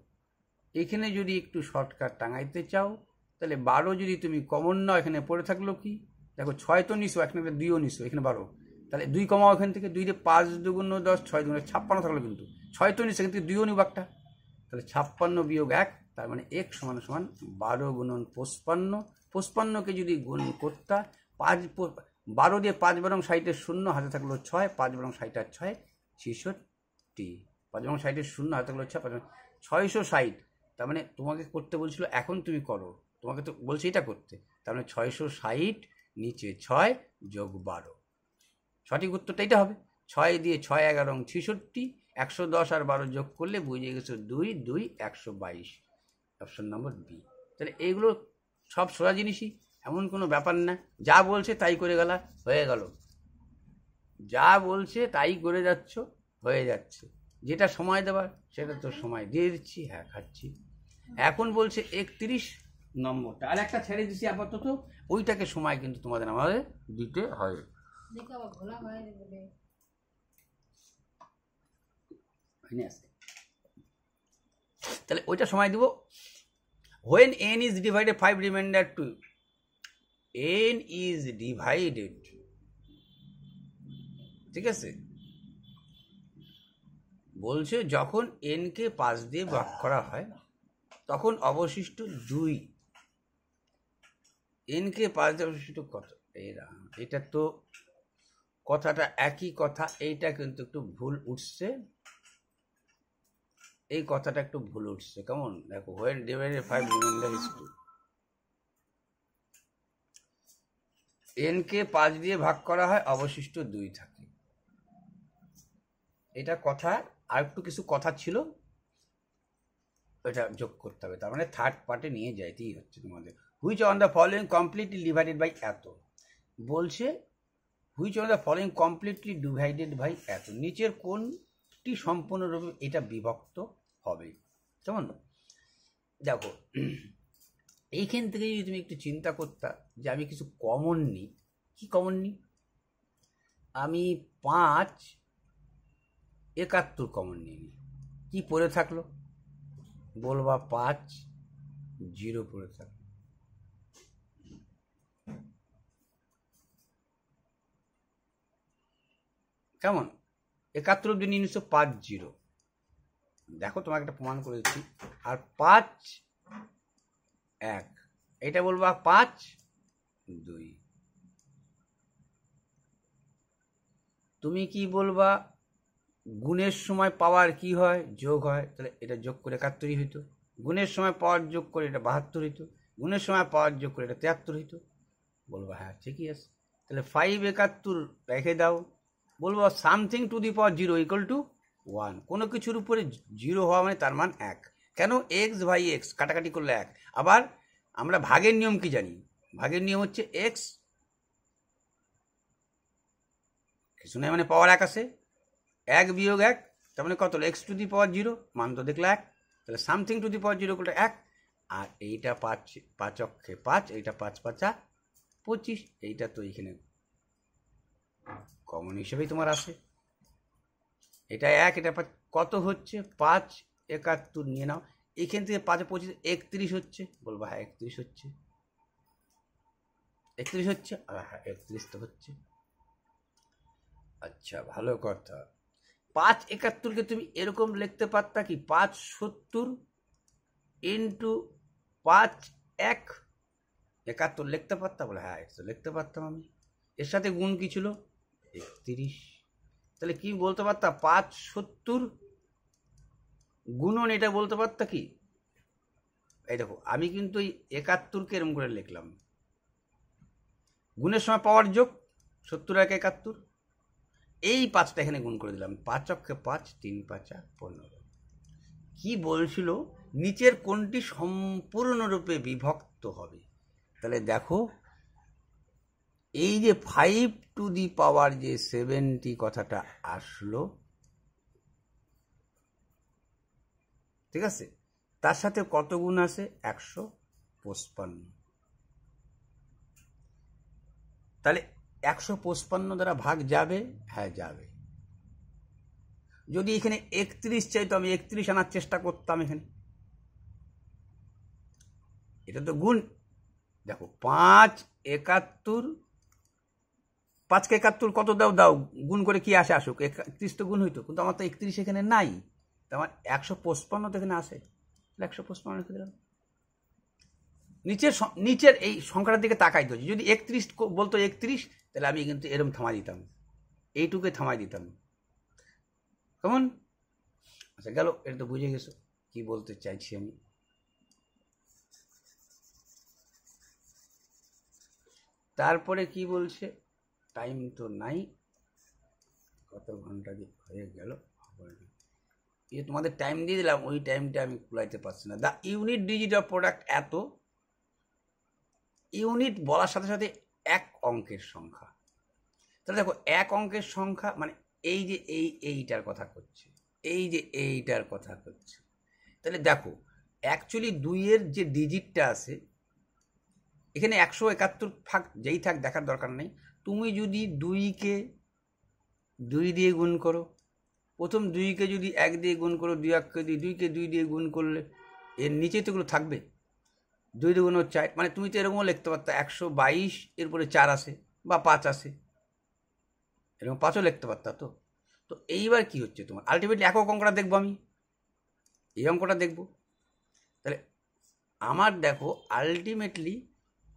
এখানে যদি একটু শর্টকাট টাঙাইতে চাও তাহলে 12 যদি তুমি কমন নাও, এখানে পড়ে থাকলো কি, দেখো 6 তো নিছো, এখানে 2ও নিছো, এখানে 12, তাহলে 2 কমাও এখান থেকে, 2 দিয়ে 5 2 10, 6 2 56 থাকলো, কিন্তু 6 তো নিছো, এখান থেকে 2ও নিব একটা, তাহলে 56 বিয়োগ 1, তার মানে এক সমান সমান 12 গুণন 55। 55কে যদি গুণ করতা, 12 দিয়ে 5 বরং 60 শূন্য, হাতে থাকলো 6, 5 বরং 60 আর 6 66, 5 বরং 60 শূন্য, হাতে থাকলো 6, 660। তার মানে তোমাকে করতে বলছিল, এখন তুমি করো, তোমাকে তো বলছে এটা করতে, তার মানে 660 নিচে 6 যোগ 12, সঠিক উত্তরটা এটা হবে। 6 দিয়ে 6 11 66, 110 আর 12 যোগ করলে বুঝে গেছো 2 2 122, অপশন নম্বর বি। তাহলে এইগুলো সব সোজা জিনিসই, এমন কোনো ব্যাপার না, যা বলছে তাই করে গেলা, হয়ে গেল, যা বলছে তাই করে যাচ্ছ, হয়ে যাচ্ছে। যেটা সময় দেওয়ার সেটা তো সময় দিয়ে দিচ্ছি, হ্যাঁ খাচ্ছি। এখন বলছে 31 নম্বরটা, আর একটা ছেড়ে দিচ্ছি আপাতত, ওইটাকে সময় কিন্তু তোমাদের আমাদের দিতে হয়। তাহলে ওইটা সময় দিব। when n is divided 5 remainder 2, n is divided, ঠিক আছে, বলছে যখন এনকে 5 দিয়ে ভাগ করা হয় তখন অবশিষ্ট 2। এনকে 5 দিয়ে অবশিষ্ট কত? এটা তো কথাটা একই কথা, এইটা কিন্তু একটু ভুল উঠছে, এই কথাটা একটু ভুল উঠছে। কেমন? দেখো, when divided 5 remainder is 2, NK 5 দিয়ে ভাগ করা হয় অবশিষ্ট 2 থাকে। এটা কথা, আর একটু কিছু কথা ছিল, এটা যোগ করতে হবে। তার মানে থার্ড পার্টে নিয়ে যাইতেই হচ্ছে তোমাদের। Which on the following completely divided by এত, বলছে which on the following completely divided by এত, নিচের কোনটি সম্পূর্ণরূপে এটা বিভক্ত হবে। কেমন? দেখো, এইখান থেকে যদি তুমি একটু চিন্তা করতা যে আমি কিছু কমন নিই, কি কমন নিই? আমি 571 কমন নিয়ে নিই, কি পড়ে থাকলো? বলবা 5 0 পড়ে থাকলো। কেমন? 71 অব্দি নিয়ে নিচ্ছ 5 0। দেখো, তোমাকে একটা প্রমাণ করে দিচ্ছি। আর 5 1, এটা বলবা 5 2। তুমি কি বলবা? গুণের সময় পাওয়ার কি হয়? যোগ হয়। তাহলে এটা যোগ করে 71 হইতো। গুণের সময় পাওয়ার যোগ করে এটা 72 হইতো। গুণের সময় পাওয়ার যোগ করে এটা 73 হইতো। বলবা হ্যাঁ ঠিকই আছে। তাহলে 571 রেখে দাও। বলবো something to the power 0 equal to 1। কোনো কিছুর উপরে 0 হওয়া মানে তার মান 1। কেন? এক্স বাই এক্স, কাটাকাটি করলে 1। আবার আমরা ভাগের নিয়ম কি জানি? ভাগের নিয়ম হচ্ছে এক্স কিছু নয় মানে পাওয়ার 1 আসে, 1 বিয়োগ 1, তার মানে কত? এক্স টু দি পাওয়ার 0, মান তো দেখলে 1। তাহলে something to the power 0 equal to 1। আর এইটা 5 5 অক্ষে 5, এইটা 5 5 25, এইটা তো এইখানে কমন হিসেবেই তোমার আসে। এটা 1, এটা 5, কত হচ্ছে? 571 নিয়ে নাও। এইখান থেকে 5 25 31 হচ্ছে। বলবো হ্যাঁ 31 হচ্ছে, 31 হচ্ছে। হ্যাঁ 31 তো হচ্ছে। আচ্ছা, ভালো কথা। 571কে তুমি এরকম লিখতে পারতা কি? 570 ইন্টু 5 1 71 লিখতে পারতাম। বলে হ্যাঁ এটা লিখতে পারতাম আমি। এর সাথে গুণ কি ছিল? 31। তাহলে কি বলতে পারতাম? 570 গুণন, এটা বলতে পারতা কি? এই দেখো, আমি কিন্তু এই 71কে এরকম করে লিখলাম, গুণের সময় পাওয়ার যোগ 70 1 71, এই 5টা এখানে গুণ করে দিলাম। 5 অক্ষে 5, 3 5 15। কি বলছিল? নিচের কোনটি সম্পূর্ণরূপে বিভক্ত হবে? তাহলে দেখো, এই যে 5 টু দি পাওয়ার যে 70 কথাটা আসলো, ঠিক আছে, তার সাথে কত গুণ আছে? 155। তাহলে 155 দ্বারা ভাগ যাবে? হ্যাঁ যাবে। যদি এখানে 31 চাই তো আমি 31 আনার চেষ্টা করতাম এখানে। এটা তো গুণ। দেখো 571, 5কে 71 কত দাও? দাও গুণ করে কি আসে? আসুক, 31 তো গুণ হইতো, কিন্তু আমার তো 31 এখানে নাই। তো আমার 155 তো এখানে আসে, 155 লিখে দিলাম। নিচের এই সংখ্যাটার দিকে তাকাই তো, যদি 31 বলতো 31, তাহলে আমি কিন্তু এরম থামাই দিতাম, এইটুকুই থামাই দিতাম। কেমন? আচ্ছা গেল, এটা তো বুঝে গেছো কি বলতে চাইছি আমি। তারপরে কি বলছে? টাইম তো নাই, কত ঘন্টা হয়ে গেল। তোমাদের টাইম দিয়ে দিলাম, ওই টাইমটা আমি কুলাইতে পারছি না। The unit digit of product এত। ইউনিট বলার সাথে সাথে এক অঙ্কের সংখ্যা। তাহলে দেখো, এক অঙ্কের সংখ্যা মানে এই যে এইটার কথা করছে, এই যে এইটার কথা করছে। তাহলে দেখো, অ্যাকচুয়ালি 2-এর যে ডিজিটটা আছে এখানে 171 থাক, যেই থাক দেখার দরকার নেই। তুমি যদি 2কে 2 দিয়ে গুণ করো, প্রথম 2কে যদি 1 দিয়ে গুণ করো, 2কে 2 দিয়ে গুণ করলে এর নিচে তো এগুলো থাকবে। 2 2 4, মানে তুমি তো এরকমও লিখতে পারতো 122, এরপরে 4 আসে বা 5 আসে, এরকম 5ও লিখতে পারতা তো। তো এইবার কি হচ্ছে তোমার আলটিমেটলি একক অঙ্কটা দেখবো, আমি এই অঙ্কটা দেখবো। তাহলে আমার দেখো আলটিমেটলি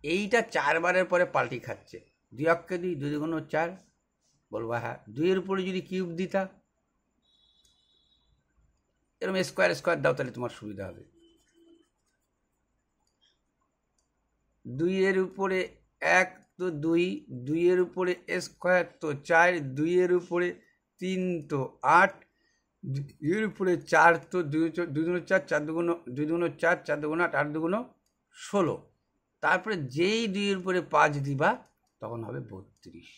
এইটা 4 বারের পরে পাল্টি খাচ্ছে। 2 অক্ষে 2, 2 দুগুণ 4, বলবো হ্যাঁ। 2-এর উপরে যদি কিউব দিতা, এরকম স্কোয়ার স্কোয়ার দাও, তাহলে তোমার সুবিধা হবে। 2-এর উপরে 1 তো 2, 2-এর উপরে স্কোয়ার তো 4, 2-এর উপরে 3 তো 8, 2-এর উপরে 4 তো 2 দুগুণ 4, 4 দুগুণ 2 দুগুণ 4, 4 দুগুণ 8, 8 দুগুণ 16। তারপরে যেই 2-এর উপরে 5 দিবা তখন হবে 32।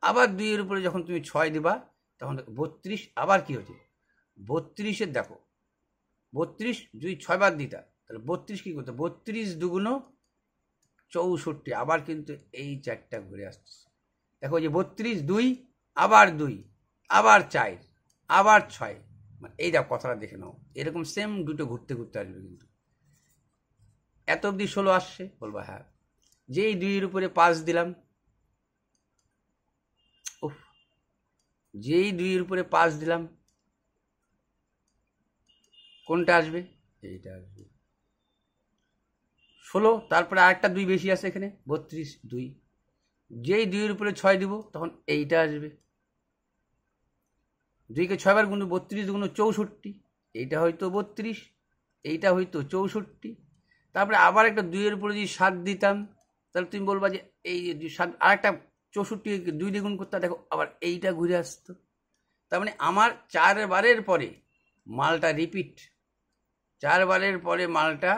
আবার 2-এর উপরে যখন তুমি 6 দিবা তখন 32। আবার কি হচ্ছে 32-এর দেখো 32 যদি 6 বার দিতা তাহলে 32 কি করতো, 32 দুগুণ 64। আবার কিন্তু এই 4টা ঘুরে আসছে, দেখো যে 32, 2, আবার 2, আবার 4, আবার 6, মানে এই দেখো কথাটা দেখে নাও, এরকম সেম দুটো ঘুরতে ঘুরতে আসবে। কিন্তু এত অবধি 16 আসছে, বলবো হ্যাঁ। যেই 2-এর উপরে 5 দিলাম, যেই 2-এর উপরে 5 দিলাম, কোনটা আসবে, এইটা আসবে 16। তারপরে আরেকটা 2 বেশি আছে এখানে, 32, 2। যেই 2-এর উপরে 6 দিব তখন এইটা আসবে। 2-কে 6 বার গুণ, 32 দুগুণ 64, এইটা হয়তো 32, এইটা হয়তো 64। তারপরে আবার একটা 2-এর উপরে যদি 7 দিতাম তাহলে তুমি বলবা যে এই 7, আরেকটা 64 2 দিয়ে গুণ করতে, দেখো আবার এইটা ঘুরে আসতো। তার মানে আমার 4 বারের পরে মালটা রিপিট, 4 বারের পরে মালটা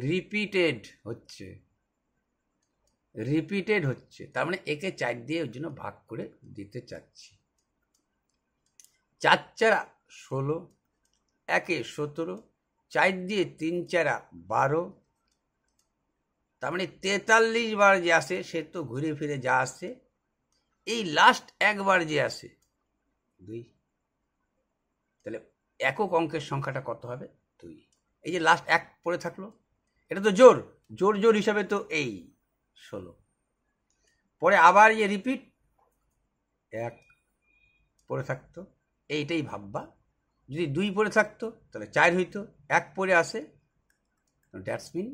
রিপিটেড হচ্ছে, রিপিটেড হচ্ছে। তার মানে একে 4 দিয়ে ওর জন্য ভাগ করে দিতে চাচ্ছি। 4 4 16, 1 17, 4 দিয়ে 3 4 12। তার মানে 43 বার যে আসে সে তো ঘুরে ফিরে যা আসে, এই লাস্ট একবার যে আসে 2। তাহলে একক অঙ্কের সংখ্যাটা কত হবে, 2। এই যে লাস্ট 1 পড়ে থাকলো, এটা তো জোর জোর জোর হিসাবে তো এই 16। পরে আবার যে রিপিট 1 পড়ে থাকতো, এইটাই ভাববা। যদি 2 পড়ে থাকতো তাহলে 4 হইতো, 1 পড়ে আসে, দ্যাটস মিন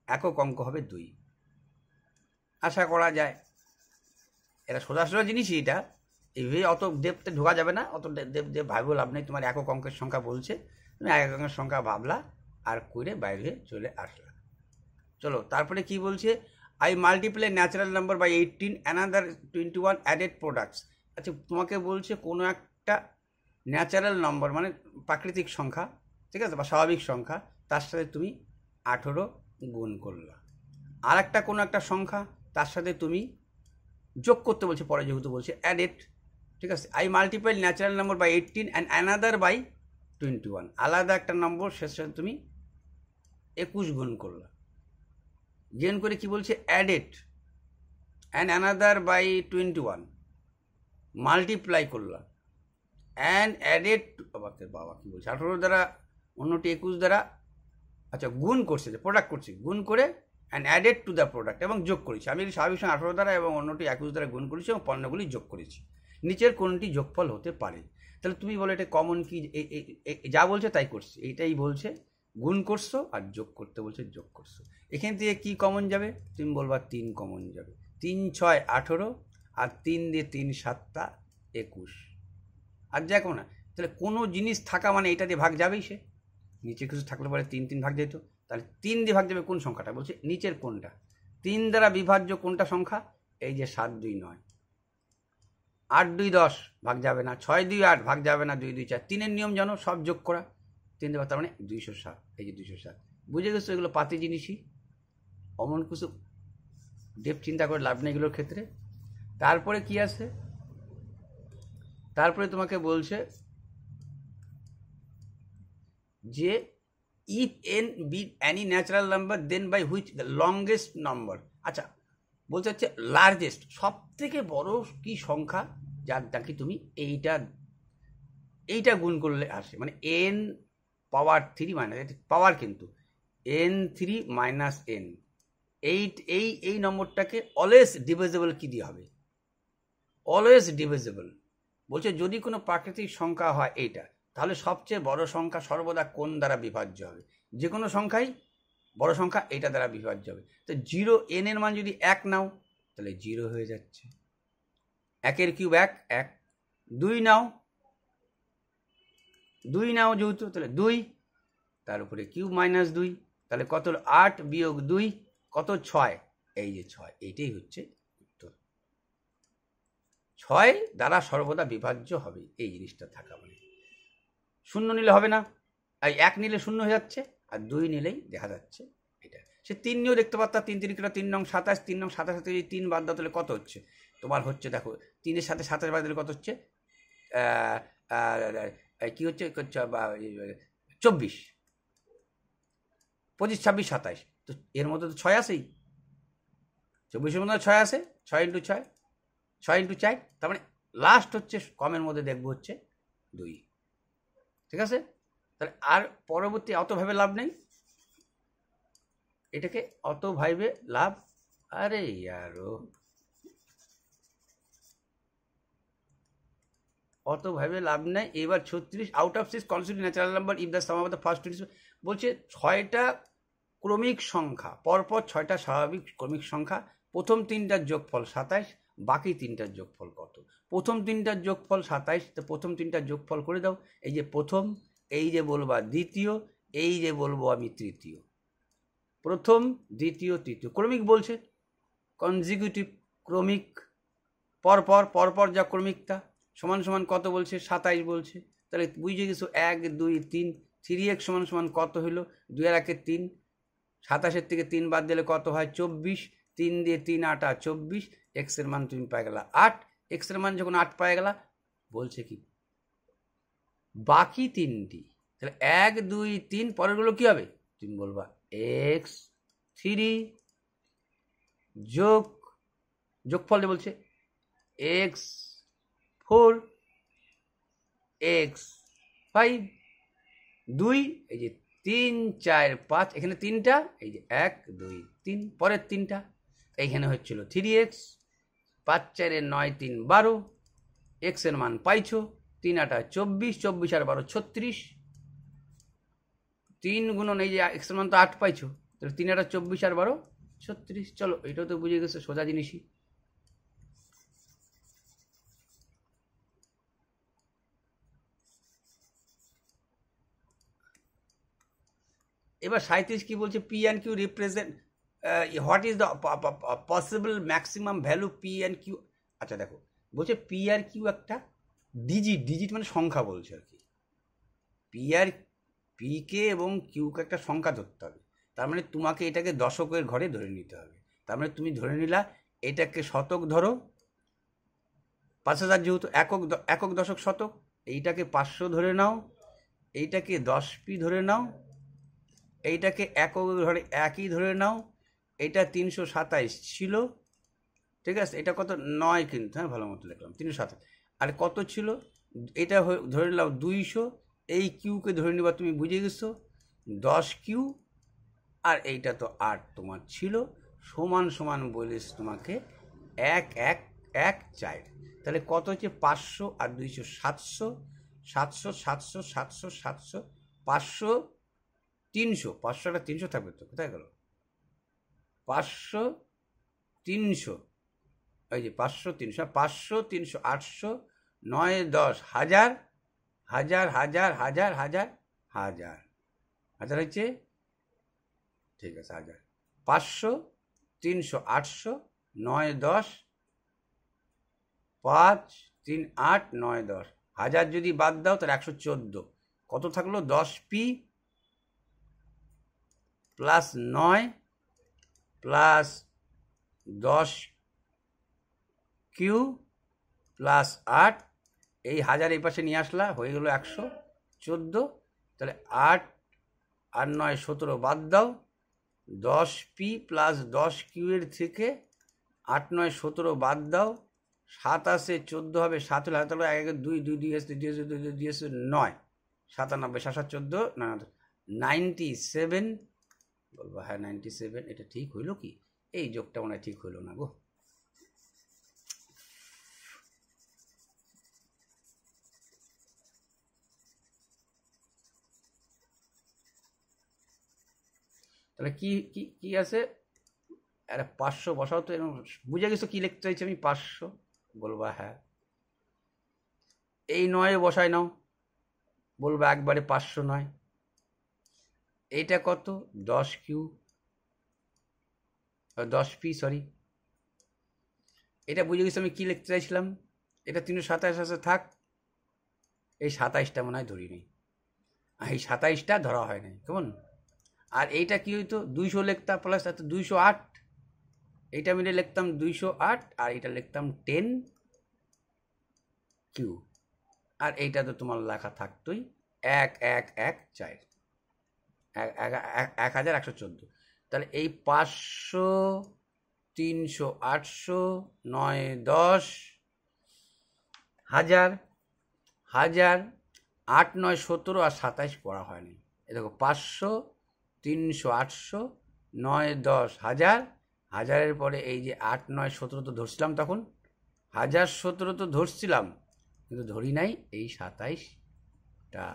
একক অঙ্ক হবে 2। আশা করা যায় এটা সোজা সোজা জিনিসই, এটা এইভাবে অত ডেপতে ঢোকা যাবে না, অত ডেপ ভাবও লাভ নেই। তোমার একক অঙ্কের সংখ্যা বলছে, তুমি একক অঙ্কের সংখ্যা ভাবলা আর করে বাইরে চলে আসলা। চলো তারপরে কি বলছে, I multiply natural number by 18 another 21 added products. আচ্ছা তোমাকে বলছে কোনো একটা ন্যাচারাল নাম্বার মানে প্রাকৃতিক সংখ্যা, ঠিক আছে, বা স্বাভাবিক সংখ্যা, তার সাথে তুমি 18 গুণ করলা। আর একটা কোনো একটা সংখ্যা তার সাথে তুমি যোগ করতে বলছে, পরে যেহেতু বলছে অ্যাডেড, ঠিক আছে। I multiply natural number by 18 and another by 21, আলাদা একটা নম্বর সে সাথে তুমি 21 গুণ করলা। গেন করে কি বলছে, added and another by 21, multiply করলা অ্যান্ড অ্যাডেড, বাবা কি বলছে, 18 দ্বারা অন্যটি 21 দ্বারা, আচ্ছা গুণ করছে, যে প্রোডাক্ট করছি, গুণ করে and added to the product, এবং যোগ করেছি। আমি স্বাভাবিক সংখ্যা 18 দ্বারা এবং অন্যটি 21 দ্বারা গুণ করেছি এবং পণ্যগুলি যোগ করেছি। নিচের কোনটি যোগফল হতে পারে। তাহলে তুমি বলো এটা কমন কি, যা বলছে তাই করছি, এইটাই বলছে গুণ করছো আর যোগ করতে বলছে যোগ করছো। এখান থেকে কি কমন যাবে, তুমি বলবা 3 কমন যাবে। 3 6 18 আর 3 দিয়ে 3 7 21, আর দেখো না। তাহলে কোনো জিনিস থাকা মানে এটা দিয়ে ভাগ যাবেই, সে নিচে কিছু থাকলে পরে 3 3 ভাগ যেত, তাহলে 3 দিয়ে ভাগ যাবে কোন সংখ্যাটা, বলছে নিচের কোনটা। 3 দ্বারা বিভাজ্য কোনটা সংখ্যা, এই যে 7 2 9, 8 2 10 ভাগ যাবে না, 6 2 8 ভাগ যাবে না, 2 2 4। 3-এর নিয়ম জানো, সব যোগ করা, 3 দেওয়া, তার মানে 207। এই যে 207, বুঝে গেছো, এগুলো পাতি জিনিসই, অমন কিছু ডেপ চিন্তা করে লাভ নেই এগুলোর ক্ষেত্রে। তারপরে কি আছে, তারপরে তোমাকে বলছে যে if N be any natural number then by which the longest number. আচ্ছা বলতে হচ্ছে লার্জেস্ট, সব থেকে বড় কি সংখ্যা যার নাকি তুমি এইটা গুণ করলে আসে, মানে n পাওয়ার 3 মাইনাস পাওয়ার, কিন্তু n3 মাইনাস n, এই নম্বরটাকে অলওয়েজ ডিভিজিবল কি দিয়ে হবে, অলওয়েজ ডিভিজিবল বলছে যদি কোনো প্রাকৃতিক সংখ্যা হয় এইটা, তাহলে সবচেয়ে বড় সংখ্যা সর্বদা কোন দ্বারা বিভাজ্য হবে? যে কোনো সংখ্যাই বড় সংখ্যা এটা দ্বারা বিভাজ্য হবে। তো 0 n এর মান যদি 1 নাও তাহলে 0 হয়ে যাচ্ছে। 1 কিউব 1 1, 2 নাও যেহেতু, তাহলে 2, তার উপরে কিউব মাইনাস 2, তাহলে কত হলো? 8 বিয়োগ 2 কত? 6। এই যে 6, এইটাই হচ্ছে উত্তর। 6 দ্বারা সর্বদা বিভাজ্য হবে, এই জিনিসটা থাকা মানে। 0 নিলে হবে না, আর 1 নিলে 0 হয়ে যাচ্ছে, আর 2 নিলেই দেখা যাচ্ছে এটা। সে 3 নিয়েও দেখতে পারতাম, 3 3 কিলো 3 নং 27, 3 নং 27 থেকে যদি 3 বাদ দাও তাহলে কত হচ্ছে? তোমার হচ্ছে দেখো 3 এর সাথে 27 বাদ দিলে কত হচ্ছে? কি হচ্ছে? 24, 25, 26, 27। তো এর মধ্যে তো 6 আসেই, 24-এর মধ্যে 6 আসে, 6 ইন্টু 6, 6 ইন্টু 4, তার মানে লাস্ট হচ্ছে কমের মধ্যে দেখবো হচ্ছে 2। ঠিক আছে, তাহলে আর পরবর্তী অত ভাবে লাভ নেই, এটাকে অত ভাইবে লাভ, আরে ইয়ারো অত ভাবে লাভ নেই। এবার 36, out of 6 constitute natural number if the some of the first 2 বলছে 6টা ক্রমিক সংখ্যা, পরপর 6টা স্বাভাবিক ক্রমিক সংখ্যা, প্রথম 3টার যোগফল 27, বাকি 3টার যোগফল কত? প্রথম 3টার যোগফল 27, তো প্রথম 3টার যোগফল করে দাও। এই যে প্রথম, এই যে বলবা দ্বিতীয়, এই যে বলবো আমি তৃতীয়। প্রথম, দ্বিতীয়, তৃতীয় ক্রমিক বলছে, কনজিকিউটিভ ক্রমিক, পরপর যা ক্রমিকটা সমান সমান কত বলছে? 27 বলছে। তাহলে বুঝে গেছো 1 2 3, 3x সমান সমান কত হলো? 2 আর 1 3, 27 থেকে 3 বাদ দিলে কত হয়? 24, 3 দিয়ে 3 8 24, এক্স এর মান তুমি পাই গেলা 8। এক্স এর মান যখন 8 পাই গেলা, বলছে কি বাকি 3টি, তাহলে 1 2 3 পরেরগুলো কি হবে? তুমি বলবা x3 যোগফল বলছে x4 x5 2, এই যে 3 4 5, এখানে 3টা, এই যে 1 2 3, পরের 3টা এইখানে হচ্ছিল 3x, 5 4 9 3 12, x এর মান পাইছো 3 8 24, 24 আর 12 36, 3 গুণন এই যে x এর মান তো 8 পাইছো, তাহলে 3 8 24 আর 12 36। চলো এটাও তো বুঝে গেছে, সোজা জিনিসই। এবার 37 কি বলছে? P and Q represent what is the possible maximum value P and Q. আচ্ছা দেখো, বলছে পি আর কিউ একটা ডিজিট মানে সংখ্যা বলছে আর কি। পিকে এবং কিউকে একটা সংখ্যা ধরতে হবে, তার মানে তোমাকে এটাকে দশকের ঘরে ধরে নিতে হবে। তার মানে তুমি ধরে নিলা এটাকে শতক ধরো, 5000 যেহেতু একক দশক শতক, এইটাকে 500 ধরে নাও, এইটাকে 10p ধরে নাও, এইটাকে একক ধরে একই ধরে নাও, এটা 327 ছিল, ঠিক আছে, এটা কত 9 কিন্তু, হ্যাঁ ভালো মতো লিখলাম 327, আর কত ছিল? এটা ধরে নাও 200, এই কিউকে ধরে নিবা, তুমি বুঝে গেছো 10q, আর এইটা তো 8 তোমার ছিল, সমান সমান বলিস তোমাকে 1 1 1 4, তাহলে কত হচ্ছে? 500 আর 200 700, 700 700 700 700, 500 300, 500 একটা 300 থাকবে তো, কোথায় গেল? 500 300, এই যে 500 300, 500 300 800 9 10 1000 1000 1000 1000 1000 1000 1000 হচ্ছে, ঠিক আছে 1000, 500 300 800 9 10 5 3 8 9 10, 1000 যদি বাদ দাও তাহলে 114, কত থাকলো? 10p plus 9 plus 10q plus 8, এই 1000 এই পাশে নিয়ে আসলা, হয়ে গেল 114, তাহলে 8 আর 9 17 বাদ দাও, 10p প্লাস 10q এর থেকে 8 9 17 বাদ দাও, 7 আসে 14 হবে, 7 হলে 2 2 2 আসে 2 2 আসে 9, 97 7 14 না 97, বলবো হ্যাঁ 97, এটা ঠিক হইল কি? এই যোগটা মনে হয় ঠিক হইল না গো। তাহলে কি কি কি আছে, আরে 500 বসাও তো, এরকম বুঝে গেছো কি লিখতে চাইছি আমি, 500 বলবা হ্যাঁ। এই 9 বসাই নাও, বলবা একবারে 500 নয়। এইটা কত, 10Q, 10P, সরি। এটা বুঝে গেছো আমি কি লিখতে চাইছিলাম। এটা 327 আছে, থাক। এই 27টা মনে হয় ধরি নেই, এই 27টা ধরা হয় নাই, কেমন। আর এইটা কি হইতো, 200 লিখতাম প্লাস এত 208, এইটা মিলে লিখতাম 208, আর এটা লিখতাম 10Q। আর এইটা তো তোমার লেখা থাকতোই 1114, 1114। তাহলে এই 500, 300, 800, 9, 10, 1000, 1000, 8, 9, 17 আর 27 পড়া হয়নি। এ দেখো 500, 300, 800, 9, 10, 1000, 1000-এর পরে এই যে 8, 9, 17 তো ধরছিলাম তখন, 1000, 17 তো ধরছিলাম, কিন্তু ধরি নাই এই 27টা।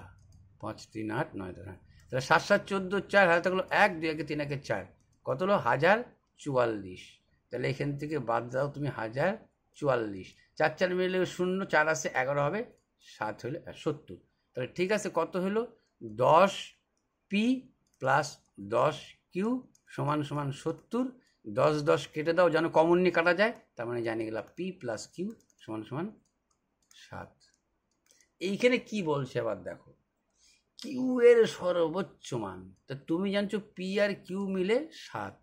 5, 3, 8, 9, 10, তাহলে 7, 7, 14, 4, হাতে থাকলো 1, 2, 1, 3, 1, 4, কত হলো 1044। তাহলে এখান থেকে বাদ দাও তুমি 1044, 4, 4 মিলে 0, 4 আসে 11 হবে, 7 হলো 70। তাহলে ঠিক আছে, কত হলো 10P প্লাস 10Q সমান সমান 70। 10, 10 কেটে দাও, যেন কমন নিয়ে কাটা যায়, তার মানে জানিয়ে গেলাম P প্লাস Q সমান সমান 7। এইখানে কি বলছে আবার দেখো, কিউ এর সর্বোচ্চ মান, তা তুমি জানছো পি আর কিউ মিলে 7,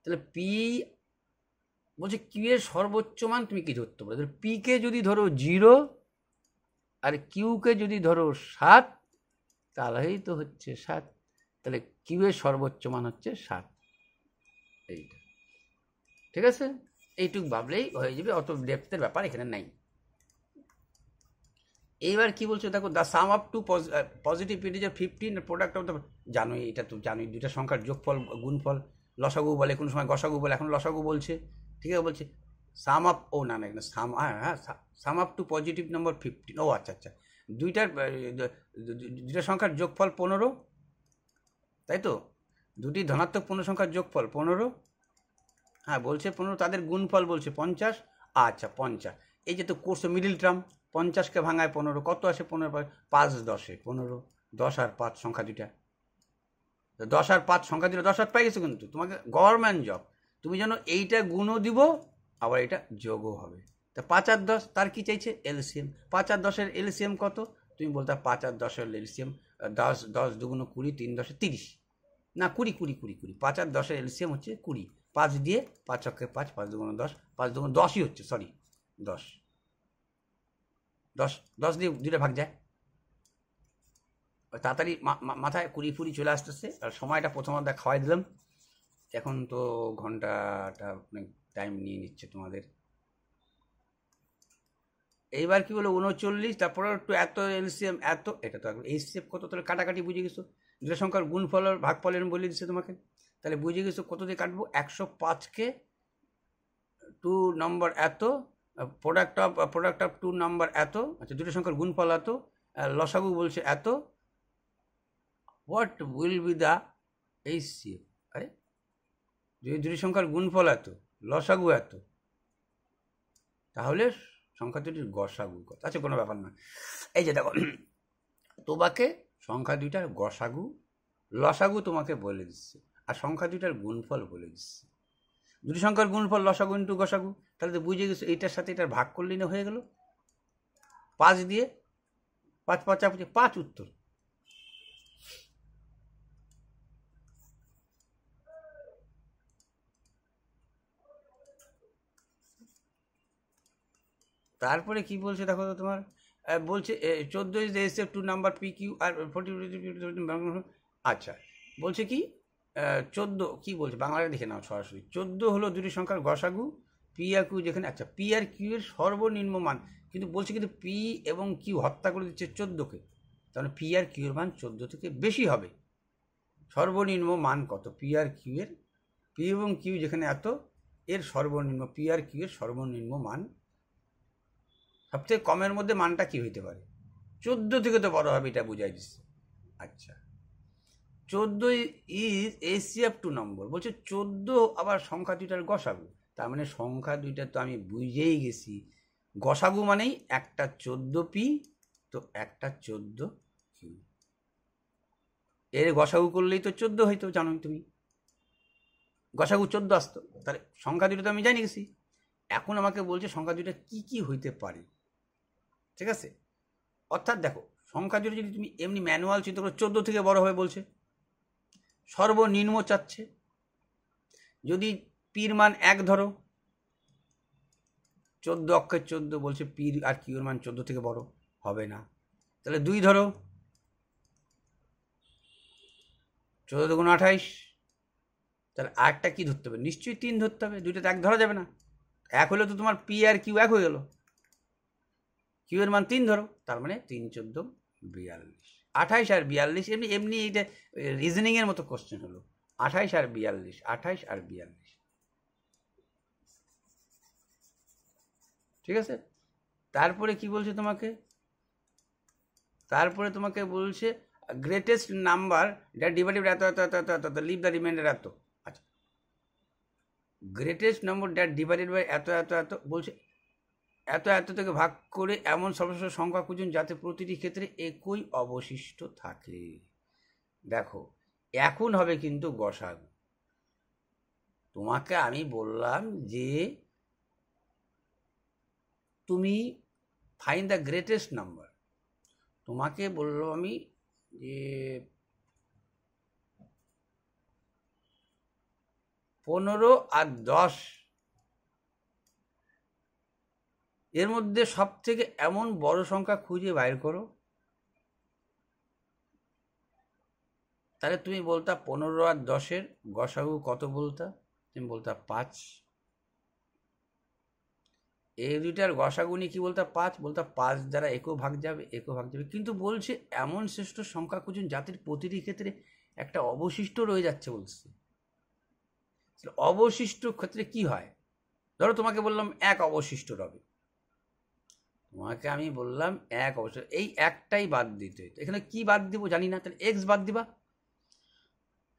তাহলে পি বলছে কিউ এর সর্বোচ্চ মান তুমি কি ধরতে পারো, তাহলে পি কে যদি ধরো 0 আর কিউ কে যদি ধরো 7, তাহলেই তো হচ্ছে 7। তাহলে কিউ এর সর্বোচ্চ মান হচ্ছে 7, এইটা ঠিক আছে। এইটুক ভাবলেই হয়ে যাবে, অত ডেপথের ব্যাপার এখানে নাই। এইবার কি বলছো দেখো, the sum up to positive integer 15 product of the, জানোই এটা তো, জানোই দুইটা সংখ্যার যোগফল গুণফল লসাগু বলে, কোনো সময় গসাগু বলে, এখন লসাগু বলছে, ঠিক আছে। বলছে সাম আপ, ও না না, সাম, হ্যাঁ সাম আপ টু পজিটিভ নম্বর 15, ও আচ্ছা আচ্ছা, দুইটা সংখ্যার যোগফল 15, তাই তো, দুটি ধনাত্মক পূর্ণ সংখ্যার যোগফল 15, হ্যাঁ বলছে 15, তাদের গুণফল বলছে 50, আচ্ছা 50। এই যে তো কোর্স মিডিল টার্ম, 50কে ভাঙায় 15, কত আসে 15, 5, 10-এ 15, 10 আর 5 সংখ্যা দুইটা, 10 আর 5 সংখ্যা দুটো 10 আর পাই গেছো, কিন্তু তোমাকে গভর্নমেন্ট জব, তুমি যেন এইটা গুণও দিব আবার এটা যোগও হবে। তা 5 আর 10 তার কি চাইছে, এলসিএম। 5 আর 10-এর এলসিএম কত, তুমি বলতে 5 আর 10-এর এলসিএম 10, 10 দুগুণ 20, 3 10 30, না 20, 20, 20, 20, 5 আর 10-এর এলসিএম হচ্ছে 20, 5 দিয়ে 5 অক্ষে 5, 5 দুগুণ 10, 5 দুগুণ 10ই হচ্ছে, সরি 10, 10, 10 দিয়ে দুটো ভাগ যায়, তাড়াতাড়ি মাথায় 20 চলে আসতেছে। আর সময়টা প্রথমত খাওয়াই দিলাম, এখন তো ঘন্টাটা অনেক টাইম নিয়ে নিচ্ছে তোমাদের। এইবার কি বলো 39, তারপরে একটু এত এলসিএম এত, এটা তো এইচসিএফ কত, তাহলে কাটাকাটি বুঝে গেছো, দুটো সংখ্যার গুণফল আর ভাগফল এরকম বলে দিচ্ছে তোমাকে, তাহলে বুঝে গেছো কত দিয়ে কাটবো, 105কে 2 নম্বর এত, প্রোডাক্ট অফ 2 নম্বর এত, আচ্ছা দুটো সংখ্যার গুণফল এত, লসাগু বলছে এত, what will be the HCF. আরে যদি দুটি সংখ্যার গুণফল এত, লসাগু এত, তাহলে সংখ্যা দুটির গসাগু কত, আচ্ছা কোনো ব্যাপার না। এই যে দেখো, তোমাকে সংখ্যা দুইটার গসাগু লসাগু তোমাকে বলে দিচ্ছে, আর সংখ্যা দুইটার গুণফল বলে দিচ্ছে। দুটি সংখ্যার গুণফল লসাগু ইন্টু গসাগু, তাহলে তো বুঝে গেছো এইটার সাথে এটার ভাগ করলেই না হয়ে গেল, 5 দিয়ে 5, 5, 5 উত্তর। তারপরে কি বলছে দেখো তো তোমার, বলছে 14 is as 2 number p q আর 40, আচ্ছা বলছে কি 14 কি বলছে বাংলাটা দেখে নাও সরাসরি। 14 হলো দুটি সংখ্যার গসাগু, পি আর কিউ যেখানে, আচ্ছা পি আর কিউ এর সর্বনিম্ন মান, কিন্তু বলছে কিন্তু পি এবং কিউ হত্যা করে দিচ্ছে 14কে, তাহলে পি আর কিউ এর মান 14 থেকে বেশি হবে। সর্বনিম্ন মান কত পি আর কিউ এর, পি এবং কিউ যেখানে এত, এর সর্বনিম্ন পি আর কিউ এর সর্বনিম্ন মান, সবথেকে কমের মধ্যে মানটা কি হইতে পারে, 14 থেকে তো বড় হবে, এটা বুঝাই দিচ্ছে। আচ্ছা 14 ইজ এসিএফ 2 নম্বর, বলছে 14 আবার সংখ্যা দুইটার গসাগু, তার মানে সংখ্যা দুইটা তো আমি বুঝেই গেছি, গসাগু মানেই একটা 14p তো একটা 14q, এর গসাগু করলেই তো 14 হইতো, জানো তুমি গসাগু 14 আসতো, তাহলে সংখ্যা দুটো তো আমি জানি গেছি। এখন আমাকে বলছে সংখ্যা দুটো কি কি হইতে পারে, ঠিক আছে। অর্থাৎ দেখো সংখ্যা দুটো যদি তুমি এমনি ম্যানুয়াল চিন্তা করো 14 থেকে বড় হবে বলছে, সর্বনিম্ন চাচ্ছে, যদি পির মান 1 ধরো, 14 অক্ষের 14 বলছে পির আর কিউর মান 14 থেকে বড় হবে না, তাহলে 2 ধরো, 14 দুগুণ 28, তাহলে আরেকটা কি ধরতে হবে, নিশ্চয়ই 3 ধরতে হবে, দুইটা তো 1 ধরা যাবে না, 1 হলে তো তোমার পি আর কিউ 1 হয়ে গেল, কিউ এর মান 3 ধরো, তার মানে 3 14 42, 28 আর 42, এমনি এমনি এইটা রিজনিং এর মতো কোশ্চেন হলো, 28 আর 42, 28 আর 42, ঠিক আছে। তারপরে কি বলছে তোমাকে, তারপরে তোমাকে বলছে গ্রেটেস্ট নাম্বার দ্যাট ডিভাইডেড এত এত এত এত এত লিভ দ্য রিমাইন্ডার এত, আচ্ছা greatest number that divided by এত এত এত, বলছে এত এত থেকে ভাগ করে এমন সর্বশেষ সংখ্যা খুঁজুন যাতে প্রতিটি ক্ষেত্রে একই অবশিষ্ট থাকে। দেখো এখন হবে কিন্তু গসাগু, তোমাকে আমি বললাম যে তুমি ফাইন্ড দ্য গ্রেটেস্ট নাম্বার, তোমাকে বললাম আমি যে 15 আর 10 এর মধ্যে সব থেকে এমন বড় সংখ্যা খুঁজে বাইর করো, তাহলে তুমি বলতা 15 আর 10-এর গসাগু কত, বলতা তুমি বলতা 5, এই দুইটার গসাগু নিয়ে কি বলতা 5, বলতা 5 দ্বারা একও ভাগ যাবে, একও ভাগ যাবে, কিন্তু বলছে এমন শ্রেষ্ঠ সংখ্যা খুঁজুন যাদের প্রতিটি ক্ষেত্রে একটা অবশিষ্ট রয়ে যাচ্ছে, বলছে অবশিষ্ট ক্ষেত্রে কি হয়, ধরো তোমাকে বললাম 1 অবশিষ্ট রবে, তোমাকে আমি বললাম 1 অবশিষ্ট, এই একটাই বাদ দিতে হইতো, এখানে কি বাদ দিব জানি না, তাহলে এক্স বাদ দিবা,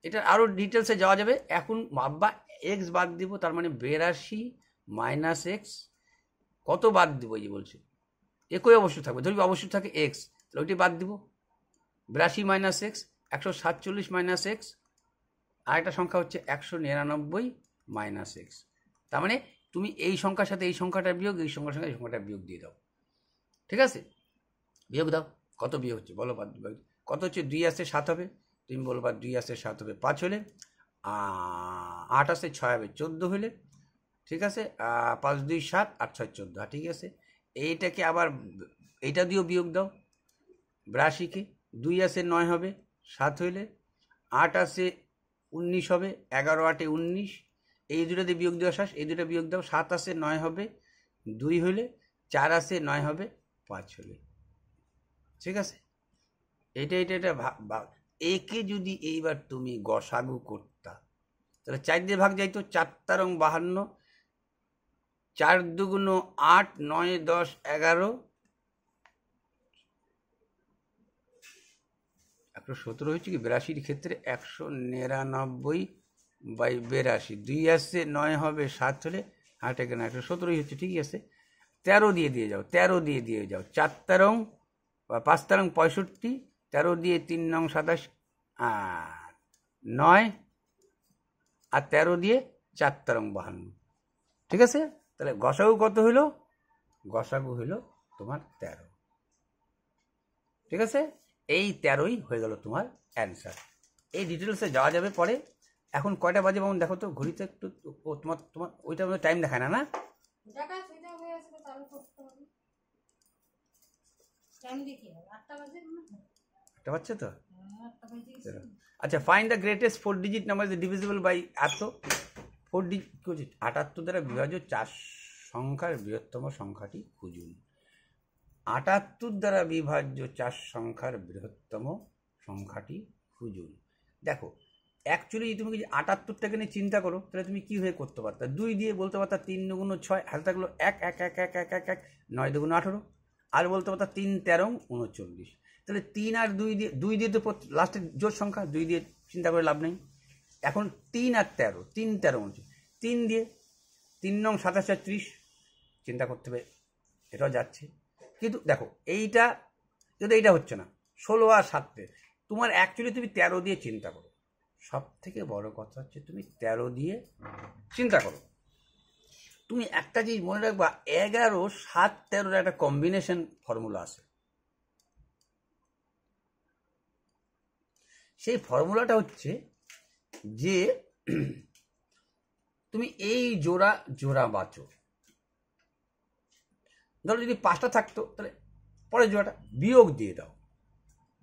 এটা আরো ডিটেলসে যাওয়া যাবে, এখন ভাববা এক্স বাদ দিব, তার মানে 82 মাইনাস এক্স, কত বাদ দিব, এই যে বলছে একই অবশ্য থাকবে, ধরবি অবশ্য থাকে এক্স, তাহলে ওইটি বাদ দিব, 82 মাইনাস এক্স 147 মাইনাস এক্স, আর একটা সংখ্যা হচ্ছে 199 মাইনাস এক্স, তার মানে তুমি এই সংখ্যার সাথে এই সংখ্যাটা বিয়োগ, এই সংখ্যার সঙ্গে এই সংখ্যাটা বিয়োগ দিয়ে দাও, ঠিক আছে, বিয়োগ দাও, কত বিয়োগ হচ্ছে বলো, কত হচ্ছে, 2 আসে 7 হবে, তুমি বলবা 2 আসে 7 হবে, 5 হলে 8 আসে 6 হবে, 14 হলে, ঠিক আছে, 5 2 7 8 6 14, ঠিক আছে, এইটাকে আবার এইটা দিয়েও বিয়োগ দাও, 82-কে 2 আসে 9 হবে 7 হইলে, 8 আসে 19 হবে, 11 8 19, এই দুটো দিয়ে বিয়োগ দেওয়া শেষ, এই দুটো বিয়োগ দাও, 7 আসে 9 হবে 2 হইলে, 4 আসে 9 হবে 5 হলে, ঠিক আছে, এটা এটা এটা একে যদি এইবার তুমি গসাগু করতা, তাহলে 4 দিয়ে ভাগ যাইতো, 4 তারং 52, 4 দুগুণ 8, 9 10 11, 117 হয়েছে কি 82-র ক্ষেত্রে 199 বাই 82, 2 আসছে 9 হবে 7 হলে, 8 এখানে 117 হচ্ছে, ঠিকই আছে, 13 দিয়ে যাও, 13 দিয়ে যাও, 4 তারং 5 তারং 65, 13 দিয়ে 3 নং 27, 9 আর 13 দিয়ে 4 তারং 52, ঠিক আছে, তাহলে গসাগু কত হইল, গসাগু হইল তোমার 13, ঠিক আছে, এই 13ই হয়ে গেল তোমার অ্যান্সার। এই ডিটেলসে যাওয়া যাবে পরে, এখন কয়টা বাজে বাবু দেখো তো ঘড়িতে একটু, তোমার তোমার ওইটা মধ্যে টাইম দেখায় না, না একটা বাজছে তো, আচ্ছা find the greatest 4 digit number is divisible by এত, 4 ডিজিট 78 দ্বারা বিভাজ্য 4 সংখ্যার বৃহত্তম সংখ্যাটি খুঁজুন, 78 দ্বারা বিভাজ্য 4 সংখ্যার বৃহত্তম সংখ্যাটি খুঁজুন। দেখো অ্যাকচুয়ালি তুমি যদি 78টাকে নিয়ে চিন্তা করো, তাহলে তুমি কী হয়ে করতে পারতা, 2 দিয়ে বলতে পারতা 3 দুগুণ 6, হাতে থাকলো 1 1 1 1 1 1 1, 9 দুগুণ 18, আর বলতে পারতা 3 13 39, তাহলে 3 আর 2 দিয়ে তো লাস্টের জোর সংখ্যা, 2 দিয়ে চিন্তা করে লাভ নেই। এখন 3 আর 13, 3 13 হচ্ছে 3 দিয়ে, 3 নং 27 আর 30 চিন্তা করতে হবে, এটাও যাচ্ছে। কিন্তু দেখো এইটা যদি এইটা হচ্ছে না, 16 আর 7, তোমার অ্যাকচুয়ালি তুমি 13 দিয়ে চিন্তা করো। সব থেকে বড় কথা হচ্ছে তুমি 13 দিয়ে চিন্তা করো। তুমি একটা জিনিস মনে রাখবা, 11, 7, 13 একটা কম্বিনেশন ফর্মুলা আছে। সেই ফর্মুলাটা হচ্ছে যে তুমি এই জোড়া জোড়া বাঁচো। ধরো যদি 5টা থাকতো তাহলে পরের জোড়াটা বিয়োগ দিয়ে দাও,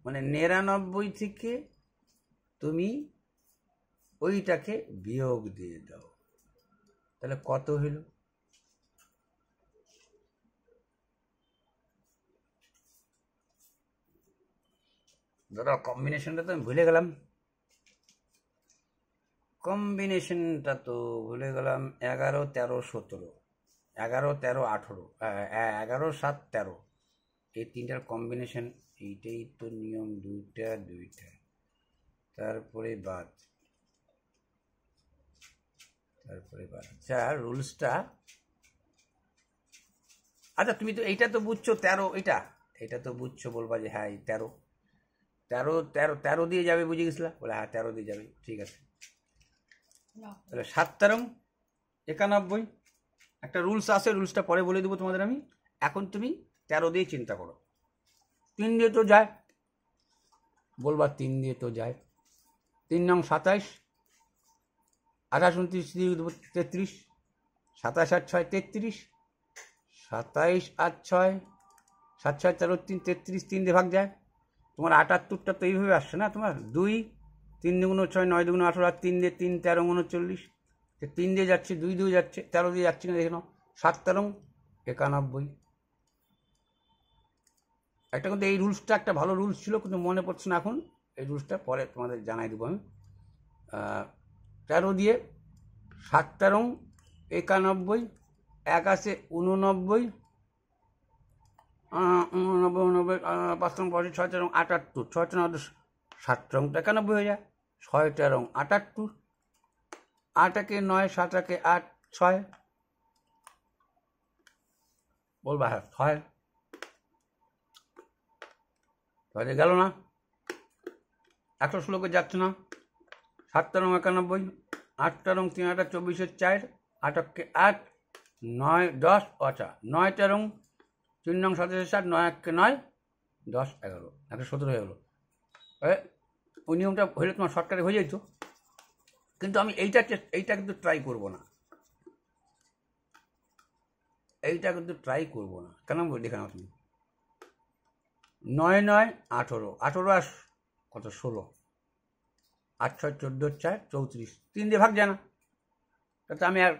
মানে 99 থেকে তুমি ওইটাকে বিয়োগ দিয়ে দাও, তাহলে কত হইল? দাদা কম্বিনেশনটা তো আমি ভুলে গেলাম, 11, 13, 17, 11, 13, 18, 11, 7, 13, এই তিনটার কম্বিনেশন। এইটাই তো নিয়ম, দুইটা, তারপরে বাদ। আচ্ছা রুলসটা, আচ্ছা তুমি তো এইটা তো বুঝছো 13, এটা তো বুঝছো, বলবা যে হ্যাঁ 13 দিয়ে যাবে, বুঝে গেছিলা? বলে হ্যাঁ 13 দিয়ে যাবে, ঠিক আছে। তাহলে 7 13 91, একটা রুলস আছে, রুলসটা পরে বলে দেবো তোমাদের আমি। এখন তুমি 13 দিয়ে চিন্তা করো। 3 দিয়ে তো যায়, বলবা 3 দিয়ে তো যায়। 3 নং 27, 28, 29, 33, 27 আর 6 33, 27 আর 6, 7 6 13 3 33, 3 দিয়ে ভাগ যায়। তোমার 78টা তো এইভাবে আসছে না, তোমার 2, 3 দুগুণ 6, 9 দুগুণ 18, আর 3 দিয়ে 3 13 39, 3 দিয়ে যাচ্ছে, 2 দিয়ে যাচ্ছে, 13 দিয়ে যাচ্ছে না, দেখে নাও। 7 13 91। একটা কিন্তু এই রুলসটা একটা ভালো রুলস ছিল, কিন্তু মনে পড়ছে না এখন। এই রুলসটা পরে তোমাদের জানাই দেবো আমি। 13 দিয়ে 7 13 91, 1 আছে 89, 89, 5 35, 6 13 78, 6 13 7 13 91 হয়ে যায়। 6 13 78, 8 একে 9, 7 একে 8, 6, বলবা হ্যাঁ 6, তাহলে গেল না, 116 যাচ্ছে না। 7 13 91, 8 13 3 8 24, 4, 8 একে 8, 9 10, আচ্ছা 9 13 3 নং 27 7, 9 একে 9, 10 11, 117 হয়ে গেলো। ওই নিয়মটা হলে তোমার শর্টকাটে হয়ে যেত, কিন্তু আমি এইটা কিন্তু ট্রাই করবো না, কেন দেখে নাও তুমি। 9 9 18, 18 আর কত 16, 8 6 14 4 34, 3 দিয়ে ভাগ যায় না, তাতে আমি আর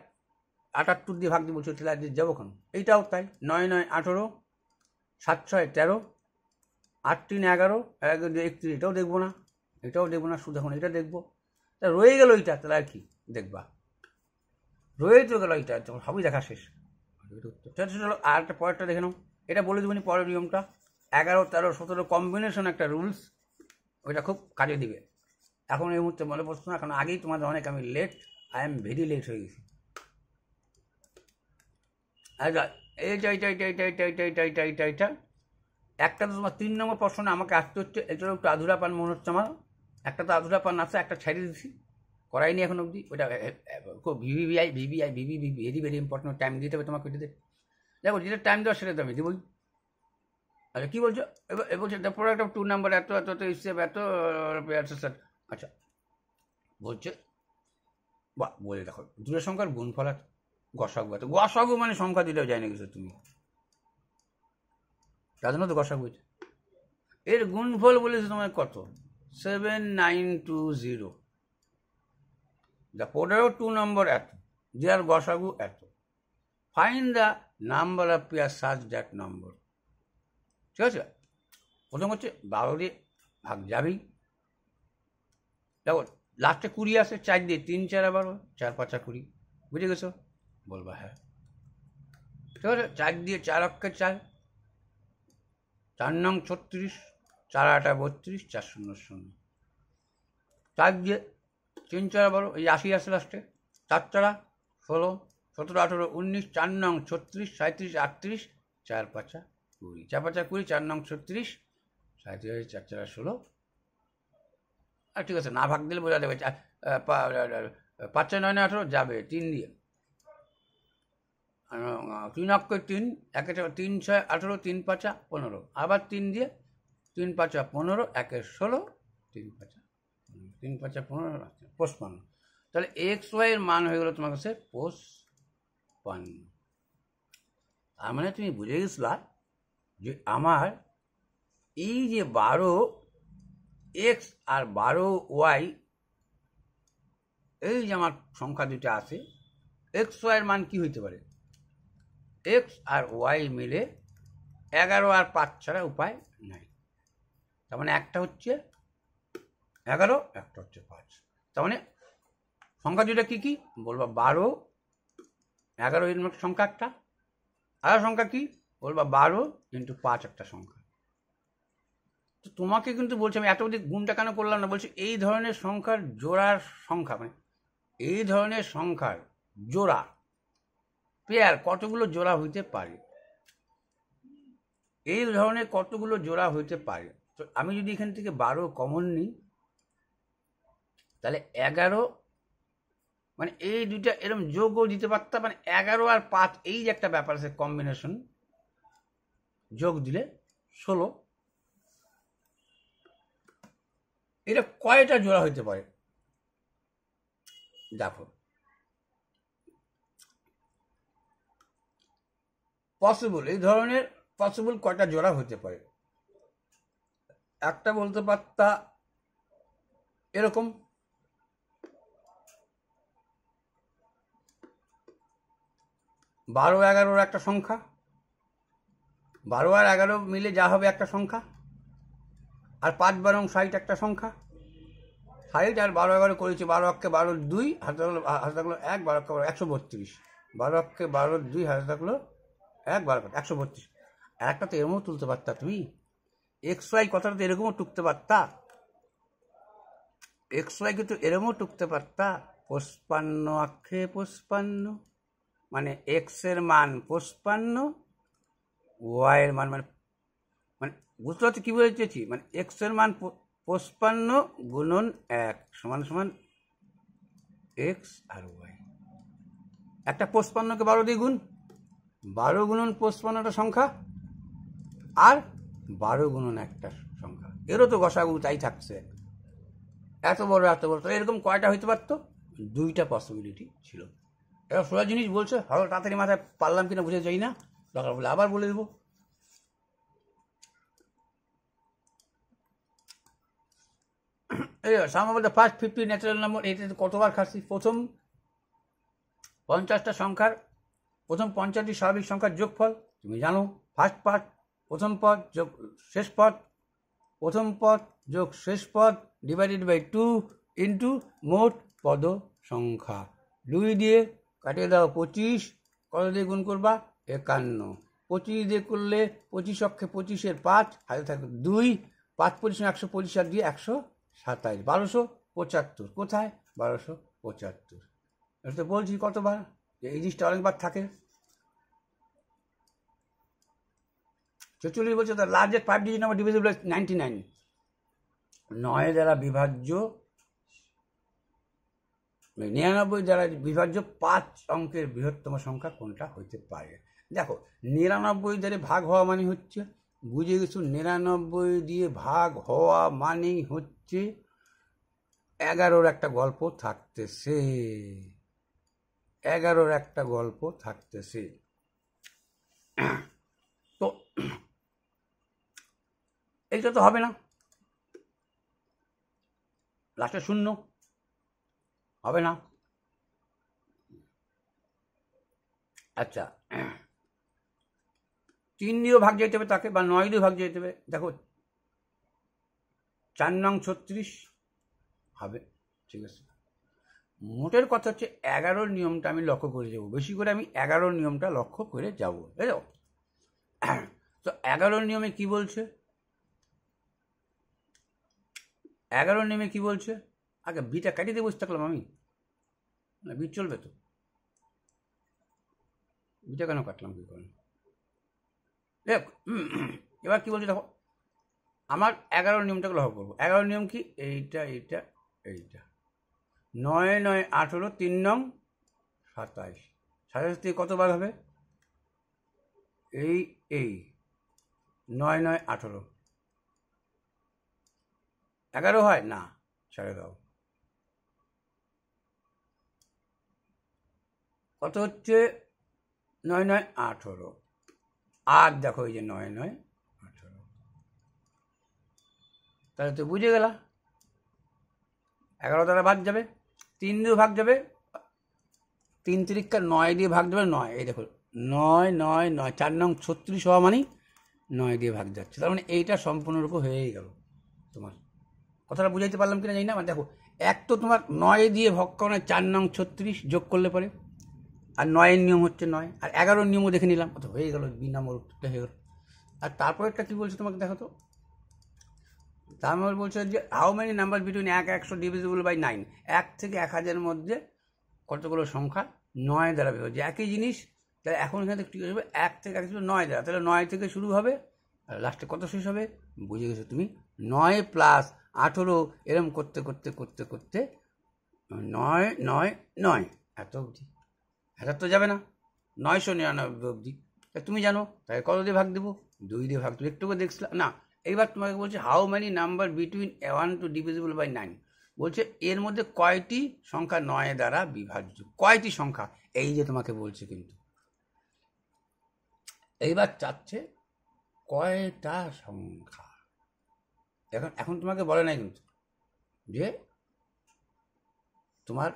78 দিয়ে ভাগ দিয়ে বলছি, তাহলে আজ যাবো কেন? এইটাও তাই, 9 9 18, 7 6 13, 8 3 11, 1 2 31, এটাও দেখবো না, শুধু এখন এটা দেখবো। তা রয়ে গেল এইটা, তাহলে আর কি দেখবা, রয়ে তো গেল এইটা, তখন সবই দেখা শেষ। চলো আর একটা পরেরটা দেখে নাও, এটা বলে দেবো পরের নিয়মটা। 11 13 17 কম্বিনেশন একটা রুলস, ওইটা খুব কাজে দিবে। এখন এই মুহূর্তে মনে পড়ছে না, কারণ আগেই তোমাদের অনেক আমি late, I am very late হয়ে গেছি। আচ্ছা এইটা একটা তো তোমার 3 নম্বর প্রশ্নে আমাকে আসতে হচ্ছে, এটাও একটু আধুরা পান মনে হচ্ছে আমার। একটা তো আধুরা পান আছে, একটা ছেড়ে দিচ্ছি, করাইনি এখন অবধি। ওটা খুব VVI very very important, time দিতে হবে তোমাকে। দেখো যেটা টাইম দেওয়া সেটা তো আমি দেবই। আচ্ছা কী বলছো? এবার বলছে দ্য প্রোডাক্ট অফ 2 নাম্বার এত হিসেব এত, আচ্ছা বলছে বা বলে দেখো দুটো সংখ্যার গুণফল এত, গসাগু এত। গসাগু মানে সংখ্যা দিলেও যায় না কিছু তুমি, তার জন্য তো গসাগু হয়েছে। এর গুণফল বলেছে তোমার কত? 7920। দ্য প্রোডাক্ট অফ 2 নাম্বার এত, যার গসাগু এত। Find the number of pair such that number. ঠিক আছে, প্রথম হচ্ছে 12 দিয়ে ভাগ যাবেই। দেখো লাস্টে 20 আসে, 4 দিয়ে 3 4 12, 4 5 20, বুঝে গেছো? বলবা হ্যাঁ। ঠিক আছে, 4 দিয়ে 4 অক্ষে 4, 4 নং 36, 4 8 32, 4 0 0, 4 দিয়ে 3 4 12, এই 80 আসে লাস্টে, 4 4 16, 17 18 19, 4 9 36 37 38, 4 5 20, 4 5 20, 4 9 36 37, 4 4 16, আর ঠিক আছে, না ভাগ দিলে বোঝা যাবে, 5 6 9 18 যাবে 3 দিয়ে, 3 অক্ষে 3, 1 3 6 18, 3 5 15, আবার 3 দিয়ে 3 5 15, 1 16, 3 5 3 5 15, 55, তাহলে এক্স ওয়াই এর মান হয়ে গেল তোমার কাছে 55। তার মানে তুমি বুঝে গেছিলা যে আমার এই যে 12 এক্স আর 12 ওয়াই, এই যে আমার সংখ্যা দুটা আছে, এক্স ওয়াইয়ের মান কি হইতে পারে? এক্স আর ওয়াই মিলে 11 আর 5 ছাড়া উপায় নাই। তার মানে একটা হচ্ছে 11, একটা হচ্ছে 5। তার মানে সংখ্যা দুটা কি কি বলবা? 12, 11 এর সংখ্যা একটা, আর সংখ্যা কি বলবা? 12 × 5 একটা সংখ্যা। তো তোমাকে কিন্তু বলছি, আমি এত অধিক গুণটা কেন করলাম না, বলছি এই ধরনের সংখ্যার জোড়ার সংখ্যা, মানে এই ধরনের সংখ্যার জোড়া, পেয়ার কতগুলো জোড়া হইতে পারে, এই ধরনের কতগুলো জোড়া হইতে পারে। তো আমি যদি এখান থেকে 12 কমন নিই, তাহলে 11, মানে এই দুইটা এরকম যোগও দিতে পারতাম, মানে 11 আর 5, এই যে একটা ব্যাপার আছে কম্বিনেশন, যোগ দিলে 16, এটা কয়টা জোড়া হইতে পারে? দেখো, পসিবল, এই ধরনের পসিবল কয়টা জোড়া হতে পারে? একটা বলতে পারতা এরকম, 12 11 একটা সংখ্যা, 12 আর 11 মিলে যা হবে একটা সংখ্যা, আর 5 12 60 একটা সংখ্যা, 60 আর 12 11 করেছি, 12 অক্ষে 12 2, হাতে থাকলো 1, 12 অক্ষে 132, 12 অক্ষে 12 2, হাতে থাকলো 1, 12 132। আর একটা তো এরকমও তুলতে পারতা তুমি, এক্স ওয়াই কথাটা তো এরকমও টুকতে পারতা, এক্স ওয়াই কিন্তু এরকমও টুকতে পারতা, 55 অক্ষে 55, মানে এক্স এর মান 55, ওয়াই এর মান মানে মানে বুঝতে পারছি কি বলতে চেয়েছি, মানে এক্স এর মান 55 গুণন 1 সমান সমান এক্স আর ওয়াই। একটা 55কে 12 দিয়ে গুণ, 12 গুণন 55টা সংখ্যা, আর 12 গুণন একটা সংখ্যা, এরও তো গসাগু তাই থাকছে, এত বড় এত বড়। তো এরকম কয়টা হইতে পারতো? 2টা পসিবিলিটি ছিল। এবার সোজা জিনিস বলছে, ভালো তাড়াতাড়ি মাথায় পারলাম কিনা বুঝে যাই না, দরকার বলে আবার বলে দেবো। Sum of the first 50 natural number, এটাতে কতবার খাচ্ছি? প্রথম 50টা সংখ্যার, প্রথম 50টি স্বাভাবিক সংখ্যার যোগফল তুমি জানো, ফার্স্ট পার্ট, প্রথম পদ যোগ শেষ পদ, প্রথম পদ যোগ শেষ পদ ডিভাইডেড বাই 2 ইন্টু মোট পদ সংখ্যা। 2 দিয়ে কাটিয়ে দাও 25, কত দিয়ে গুণ করবা? 51, 25 দিয়ে করলে 25 অক্ষে 25 5, হাতে থাকবে 2, 5 25 125 দিয়ে 127, 1275, কোথায়? 1275। এটা তো বলছি কতবার, যে এই জিনিসটা অনেকবার থাকে। 46 বলছে, the largest 5 digit number divisible by 99, 9 দ্বারা বিভাজ্য, 99 দ্বারা বিভাজ্য 5 অঙ্কের বৃহত্তম সংখ্যা কোনটা হইতে পারে? দেখো, 99 দ্বারা ভাগ হওয়া মানে হচ্ছে, বুঝে গেছো, 99 দিয়ে ভাগ হওয়া মানেই হচ্ছে 11-র একটা গল্প থাকতেছে, 11-র একটা গল্প থাকতেছে। তো এইটা তো হবে না, লাস্টে 0 হবে না। আচ্ছা, 3 দিয়েও ভাগ যেতে হবে তাকে, বা 9 দিয়ে ভাগ যেতে হবে। দেখো, 4 নং 36 হবে, ঠিক আছে। মোটের কথা হচ্ছে 11-র নিয়মটা আমি লক্ষ্য করে যাব, বেশি করে আমি 11-র নিয়মটা লক্ষ্য করে যাব, তাই তো? তো 11-র নিয়মে কি বলছে? 11 নিয়মে কি বলছে? আগে বিটা কাটিয়ে দিয়ে বসে থাকলাম আমি, না বি চলবে তো, বিটা কেন কাটলাম কি করে? এবার কি বলছে দেখো, আমার 11 নিয়মটাকে লক্ষ্য করবো। 11 নিয়ম কি? এইটা এইটা এইটা, 9 9 18, 3 নং 27, 27 থেকে কত বার হবে? এই 9 9 18, 11 হয় না, ছেড়ে দাও। কত হচ্ছে? 9 9 18, আর দেখো এই যে 9 9 18, তাহলে তো বুঝে গেলা 11 দ্বারা ভাগ যাবে, 3 দিয়ে ভাগ যাবে, 3 তিরিকা 9 দিয়ে ভাগ যাবে 9, এই দেখো 9 9 9, 4 নং 36 হওয়া মানে 9 দিয়ে ভাগ যাচ্ছে, তার মানে এইটা সম্পূর্ণরূপে হয়েই গেল। তোমার কথাটা বুঝাইতে পারলাম কিনা জানি না। মানে দেখো, এক তো তোমার 9 দিয়ে ভগ করো, 4 নং 36 যোগ করলে পরে, আর 9-এর নিয়ম হচ্ছে 9, আর 11-র নিয়মও দেখে নিলাম, অত হয়ে গেল, বি নম্বর উত্তরটা হয়ে গেল। আর তারপর একটা কী বলছে তোমাকে দেখো তো, তারপর বলছে যে how many number between 1 100 divisible by 9, 1 থেকে 1000-এর মধ্যে কতগুলো সংখ্যা 9 দ্বারা বিভাজ্য। একই জিনিস, তাহলে এখন এখানে কী হবে? 1 থেকে 100 9 দ্বারা, তাহলে 9 থেকে শুরু হবে, আর লাস্টে কত শেষ হবে? বুঝে গেছো তুমি, 9 প্লাস 18, এরম করতে করতে করতে করতে 9 9 9 এত অবধি। হাজার তো যাবে না, 999 অবধি। তুমি জানো, তাই কত দিয়ে ভাগ দেবো? 2 দিয়ে ভাগ দেবো। একটুকু দেখছিলাম না। এইবার তোমাকে বলছে how many number between 1 to divisible by 9, বলছে এর মধ্যে কয়টি সংখ্যা 9 দ্বারা বিভাজ্য, কয়টি সংখ্যা, এই যে তোমাকে বলছে। কিন্তু এইবার চাচ্ছে কয়টা সংখ্যা। এখন তোমাকে বলে নাই কিন্তু যে তোমার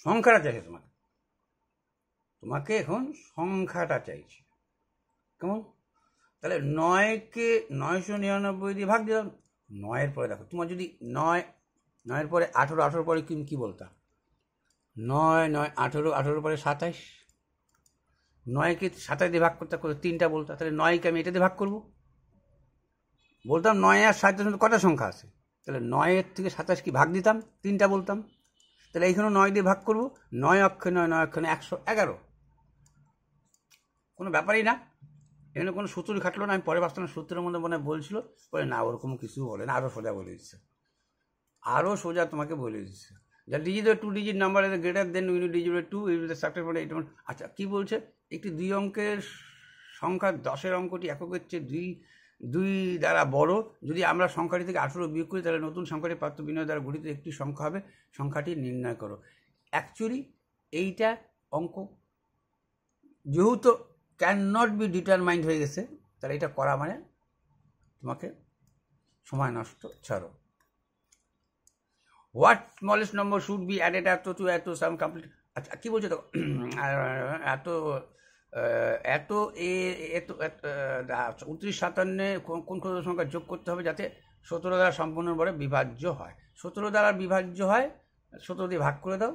সংখ্যাটা চাইছে, তোমাকে এখন সংখ্যাটা চাইছে। কেমন? তাহলে 9কে 999 দিয়ে ভাগ দিলাম। 9-এর পরে দেখো, তোমার যদি 9-এর পরে 18, 18 পরে কি বলতা? 9 9 18, 18 পরে 27, 9কে 27 দিয়ে ভাগ করতে 3টা বলতা, তাহলে 9কে আমি এটা দিয়ে ভাগ করবো, বলতাম 9 আর 27 কটা সংখ্যা আছে, তাহলে 9-এর থেকে 27 কি ভাগ দিতাম, 3টা বলতাম। তাহলে এইখানেও 9 দিয়ে ভাগ করবো, 9 অক্ষে 9, 9 অক্ষে 111, কোনো ব্যাপারই না। এখানে কোনো সূত্র খাটলো না। আমি পরে বাস্তব সূত্রের মধ্যে মনে বলছিল, পরে না ওরকম কিছু বলে না, আরও সোজা বলে দিচ্ছে, আরও সোজা তোমাকে বলে দিচ্ছে। যা digit 2 digit number is greater than unit digit 2 is the success for eight. আচ্ছা, কী বলছে? একটি 2 অঙ্কের সংখ্যা 10-এর অঙ্কটি এককের চেয়ে 2 দ্বারা বড়, যদি আমরা সংখ্যাটি থেকে 18 বিয়োগ করি, তাহলে নতুন সংখ্যাটি প্রাপ্ত বিনয় দ্বারা গঠিত একটি সংখ্যা হবে, সংখ্যাটি নির্ণয় করো। অ্যাকচুয়ালি এইটা অঙ্ক যেহেতু ক্যান নট বি ডিটারমাইন্ড হয়ে গেছে, তাহলে এটা করা মানে তোমাকে সময় নষ্ট ছাড়ো। What smallest number should be added এত টু এত সাম কমপ্লিট। আচ্ছা, কী বলছে তো, এত এত এত 29 57 কোন কোন সংখ্যা যোগ করতে হবে যাতে 17 দ্বারা সম্পূর্ণভাবে বিভাজ্য হয়? 17 দ্বারা বিভাজ্য হয়, 17 দিয়ে ভাগ করে দাও।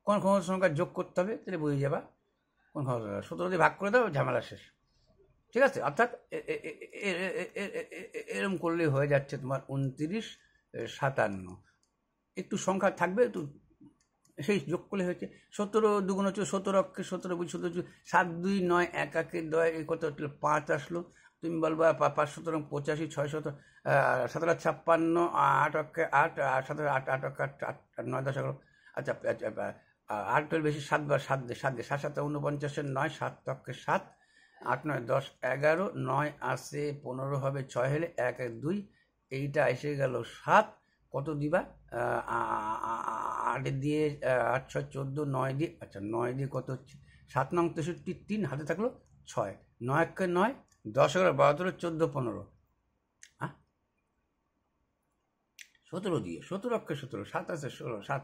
কোন কোন সংখ্যা যোগ করতে হবে তাহলে বুঝে যাবা কোন ক্ষমতা, 17 দিয়ে ভাগ করে দাও, ঝামেলা শেষ। ঠিক আছে? অর্থাৎ এরম করলেই হয়ে যাচ্ছে তোমার 29 57। একটু সংখ্যা থাকবে, একটু সেই যোগ করলে হয়েছে 17 দুগুণ হচ্ছে 17 অক্ষে 17 বুঝি 17 7 2 9 1 1 2 কত 5 আসলো। তুমি বলবা 5 17 85 6 17 56 8 অক্ষে 8 17 8 8 অক্ষে 8 9 10 11। আচ্ছা, 8 বেশি 7 বার 7 দিয়ে 7 7 49 9 7 অক্ষে 7 8 9 10 11 9 আসে 15 হবে 6 হলে 1 1 2, এইটা এসে গেল 7। কত দিবা? 8 দিয়ে 8 6 14, 9 দিয়ে, আচ্ছা 9 দিয়ে কত হচ্ছে 7 নং 63, 3 হাতে থাকলো 6, 9 1 9 10 11 12 14 15, হ্যাঁ 17 দিয়ে 17 অক্ষে 17 7 আছে 16 7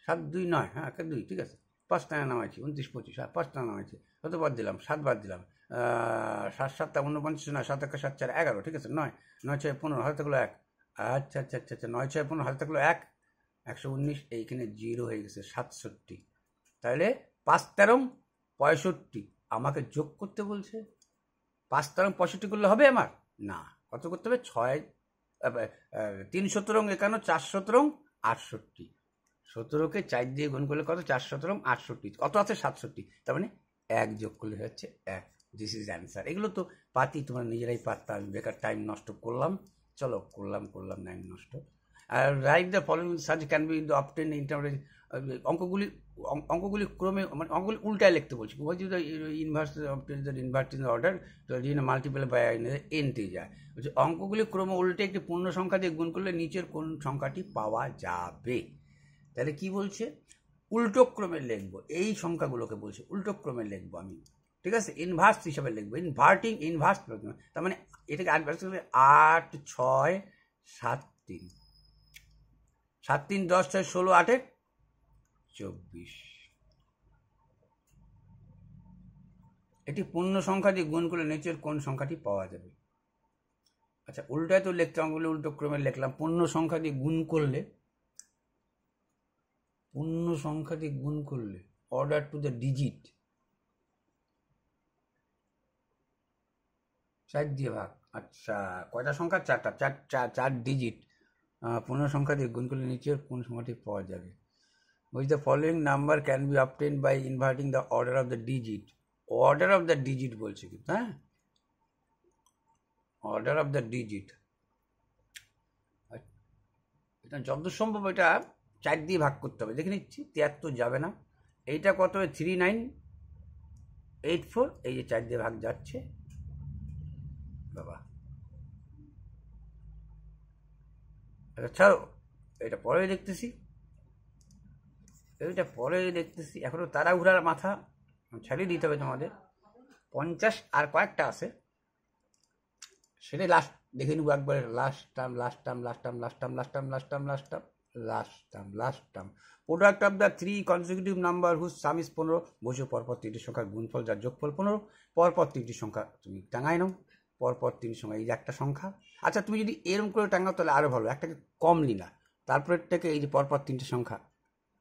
7 2 9, হ্যাঁ 1 2, ঠিক আছে। 5 টাকা নামাইছি 29 25, হ্যাঁ 5 টাকা নামাইছি, কত বাদ দিলাম 7 বাদ দিলাম, 7 7 49 9 7 1 7 4 11, ঠিক আছে। 9 9 6 15 হাতে থাকলো 1, আচ্ছা আচ্ছা আচ্ছা আচ্ছা 9 6 15 হাতে থাকলো 1 119, এইখানে 0 হয়ে গেছে 67। তাহলে 5 13 65 আমাকে যোগ করতে বলছে, 5 তরং 65 করলে হবে আমার? না, কত করতে হবে? 6 3 17 51 4 17 68, 17কে 4 দিয়ে গুণ করলে কত? 4 17 68, কত আছে? 67, তার মানে 1 যোগ করলে হচ্ছে 1। This is answer. এগুলো তো পাতি, তোমরা নিজেরাই পারতা, আমি বেকার টাইম নষ্ট করলাম। চলো করলাম টাইম নষ্ট। আর write the following search can be obtain interpret. অঙ্কগুলি ক্রমে, মানে অঙ্কগুলি উল্টায় লিখতে বলছি। বলছি ইনভার্স অর্ডার মাল্টিপ্লাই বাই এনতে যায় বলছে, অঙ্কগুলি ক্রমে উল্টে একটি পূর্ণ সংখ্যা দিয়ে গুণ করলে নিচের কোন সংখ্যাটি পাওয়া যাবে? তাহলে কি বলছে? উল্টো ক্রমে লিখবো, এই সংখ্যাগুলোকে বলছে উল্টো ক্রমে লিখবো আমি, ঠিক আছে? ইনভার্স হিসাবে লিখবো, ইনভার্স। তার মানে এটাকে 8 6 7 3, 7 3 10 6 16 8 24। এটি পূর্ণ সংখ্যা দিয়ে গুণ করলে নিচের কোন সংখ্যাটি পাওয়া যাবে? আচ্ছা, উল্টায় তো লিখতে হবে, উল্টো ক্রমে লিখলাম। পূর্ণ সংখ্যা দিয়ে গুণ করলে, অর্ডার টু দ্য ডিজিট, 4 দিয়ে ভাগ। আচ্ছা, কয়টা সংখ্যা? 4টা, 4 ডিজিট। পূর্ণ সংখ্যা দিয়ে গুণ করলে নিচের কোন সংখ্যাটি পাওয়া যাবে? Which the following number can be obtained by inverting the order of the digit? Order of the digit বলছে কিন্তু, হ্যাঁ, অর্ডার অফ দ্য ডিজিট। এটা যত সম্ভব এটা 4 দিয়ে ভাগ করতে হবে। দেখে নিচ্ছি, 73 যাবে না। এইটা কত হবে? 3984। এই যে 4 দিয়ে ভাগ যাচ্ছে বাবা। আচ্ছা, এটা পরে দেখতেছি, এখনো তাড়াহুড়ার মাথা ছাড়িয়ে দিতে হবে তোমাদের। 50 আর কয়েকটা আছে, সেটাই লাস্ট দেখে নিব একবারে। Last term. Product of the 3 consecutive number whose sum is 15। বসে পরপর 3টি সংখ্যার গুণফল যার যোগফল 15। পরপর 3টি সংখ্যা তুমি টাঙাই নাও, পরপর 3 সংখ্যা। এই যে একটা সংখ্যা। আচ্ছা, তুমি যদি এরকম করে টাঙাও তাহলে আরো ভালো, একটাকে কম নিলা, তারপরেরটাকে এই যে পরপর 3টে সংখ্যা,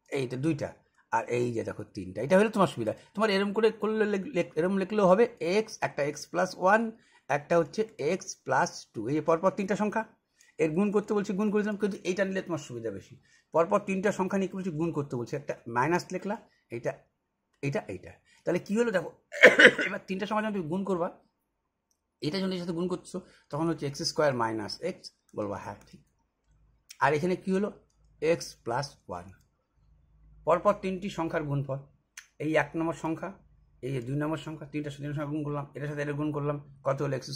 এইটা 2টা, আর এই যে দেখো 3টা। এটা হলে তোমার সুবিধা। তোমার এরকম করে করলে, এরকম লিখলেও হবে। এক্স, একটা x+1, একটা হচ্ছে x+2। এই যে পরপর 3টা সংখ্যা, এর গুণ করতে বলছি, গুণ করে দিলাম। কিন্তু এইটা নিলে তোমার সুবিধা বেশি। পরপর 3টা সংখ্যা নিয়ে বলছি গুণ করতে বলছি, একটা মাইনাস লিখলা, এইটা এইটা। তাহলে কি হলো দেখো, এবার 3টা সংখ্যা যখন তুমি গুণ করবা, এটা যখন এর সাথে গুণ করছো, তখন হচ্ছে x² - x, বলবা হ্যাঁ ঠিক। আর এখানে কি হলো? x+1। পরপর 3টি সংখ্যার গুণফল, এই 1 নম্বর সংখ্যা, এই 2 নম্বর সংখ্যা, 3টা সংখ্যা গুণ করলাম, এটার সাথে এটা গুণ করলাম, কত হলো? x²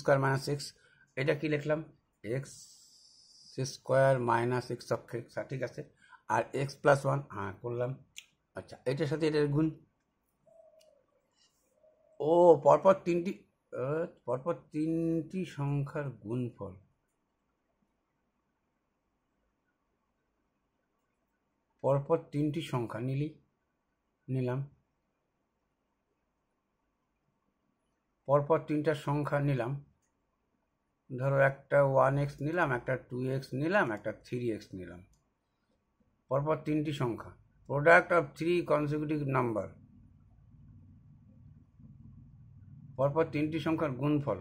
- x। এটা কি লিখলাম? x² - x, ঠিক আছে। আর x+1, হ্যাঁ করলাম। আচ্ছা, এটার সাথে এটার গুণ। ও, পরপর 3টি সংখ্যার গুণফল। পরপর 3টি সংখ্যা নিলাম, পরপর 3টা সংখ্যা নিলাম। ধরো একটা 1x নিলাম, একটা 2x নিলাম, একটা 3x নিলাম। পরপর 3টি সংখ্যা, প্রোডাক্ট অফ 3 কনসিকিউটিভ নাম্বার, পরপর 3টি সংখ্যার গুণফল,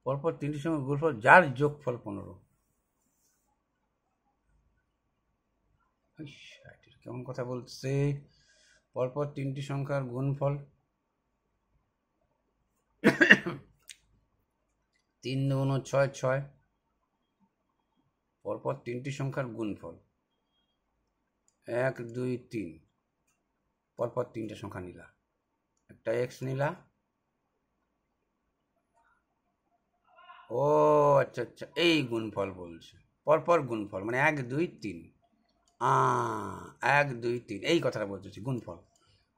পরপর 3টি সংখ্যার গুণফল যার যোগফল 15। কেমন কথা বলছে? পরপর 3টি সংখ্যার গুণফল, 3 2 6 6। পরপর 3টি সংখ্যার গুণফল 1 2 3। পরপর 3টে সংখ্যা নিলা, একটা x নিলা। ও আচ্ছা, এই গুণফল বলছে, পরপর গুণফল মানে 1 2 3। 1 2 3, এই কথাটা বলতেছি, গুণফল,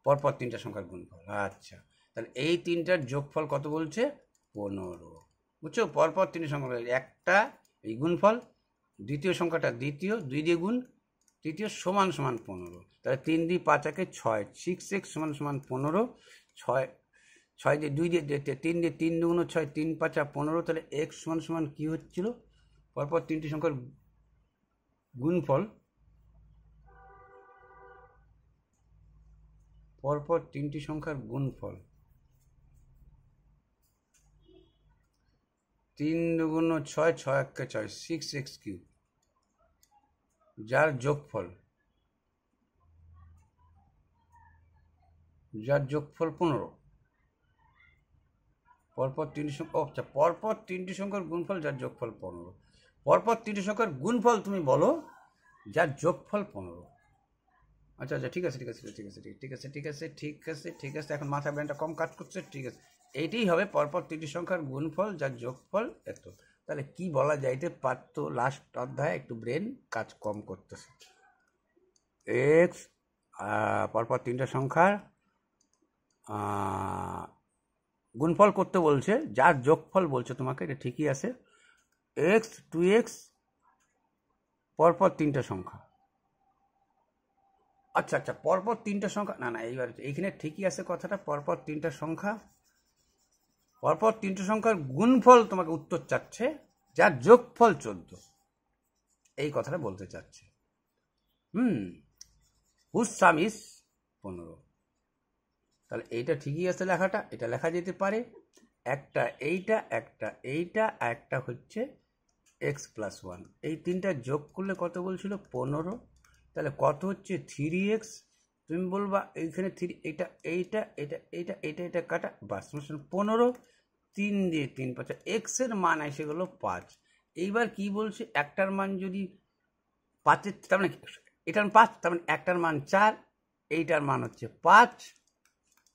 পরপর 3টা সংখ্যার গুণফল। আচ্ছা, তাহলে এই 3টার যোগফল কত বলছে? 15। বুঝছো? পরপর 3টি সংখ্যা, একটা এই গুণফল, দ্বিতীয় সংখ্যাটা দ্বিতীয়, 2 দিয়ে গুণ, তৃতীয় সমান 15। তাহলে 3 দিয়ে 5 একে 6, 6x = 15। 6 দিয়ে 2 দিয়ে 3 দিয়ে 3 2 6, 3 5 15। তাহলে x = কি হচ্ছিল? পরপর 3টি সংখ্যার গুণফল, পরপর তিনটি সংখ্যার গুণফল, 3 দুগুণ 6, 6 একে 6, 6x3, যার যোগফল 15। পরপর তিনটি সংখ্যা, আচ্ছা পরপর তিনটি সংখ্যার গুণফল যার যোগফল 15। পরপর তিনটি সংখ্যার গুণফল তুমি বলো যার যোগফল 15। আচ্ছা আচ্ছা, ঠিক আছে ঠিক আছে ঠিক আছে ঠিক আছে ঠিক আছে ঠিক আছে ঠিক আছে, এখন মাথা ব্রেনটা কম কাজ করছে, ঠিক আছে। এইটাই হবে পরপর তিনটি সংখ্যার গুণফল যার যোগফল এত। তাহলে কি বলা যাইতে পারতো লাস্ট অধ্যায়ে, একটু ব্রেন কাজ কম করতেছে। এক্স পরপর তিনটা সংখ্যার গুণফল করতে বলছে, যার যোগফল বলছে তোমাকে, এটা ঠিকই আছে। এক্স 2x পরপর তিনটা সংখ্যা, আচ্ছা আচ্ছা পরপর তিনটা সংখ্যা, না না এইবার এইখানে ঠিকই আছে কথাটা, পরপর তিনটা সংখ্যা, পরপর তিনটা সংখ্যার গুণফল তোমাকে উত্তর চাচ্ছে, যার যোগফল 14, এই কথাটা বলতে চাচ্ছে। Whose sum is 15। তাহলে এইটা ঠিকই আছে লেখাটা, এটা লেখা যেতে পারে। একটা এইটা, একটা এইটা, একটা হচ্ছে x+1, এই তিনটা যোগ করলে কত বলছিল 15। তাহলে কত হচ্ছে 3x, তুমি বলবা এইখানে 3, এটা এইটা এটা এইটা এটা এটা কাটা, বাস 15, 3 দিয়ে 3 5, এক্সের মান এসে গেলো 5। এইবার কি বলছে, একটার মান যদি 5, তার মানে এটার 5, তার মানে একটার মান 4, এইটার মান হচ্ছে 5,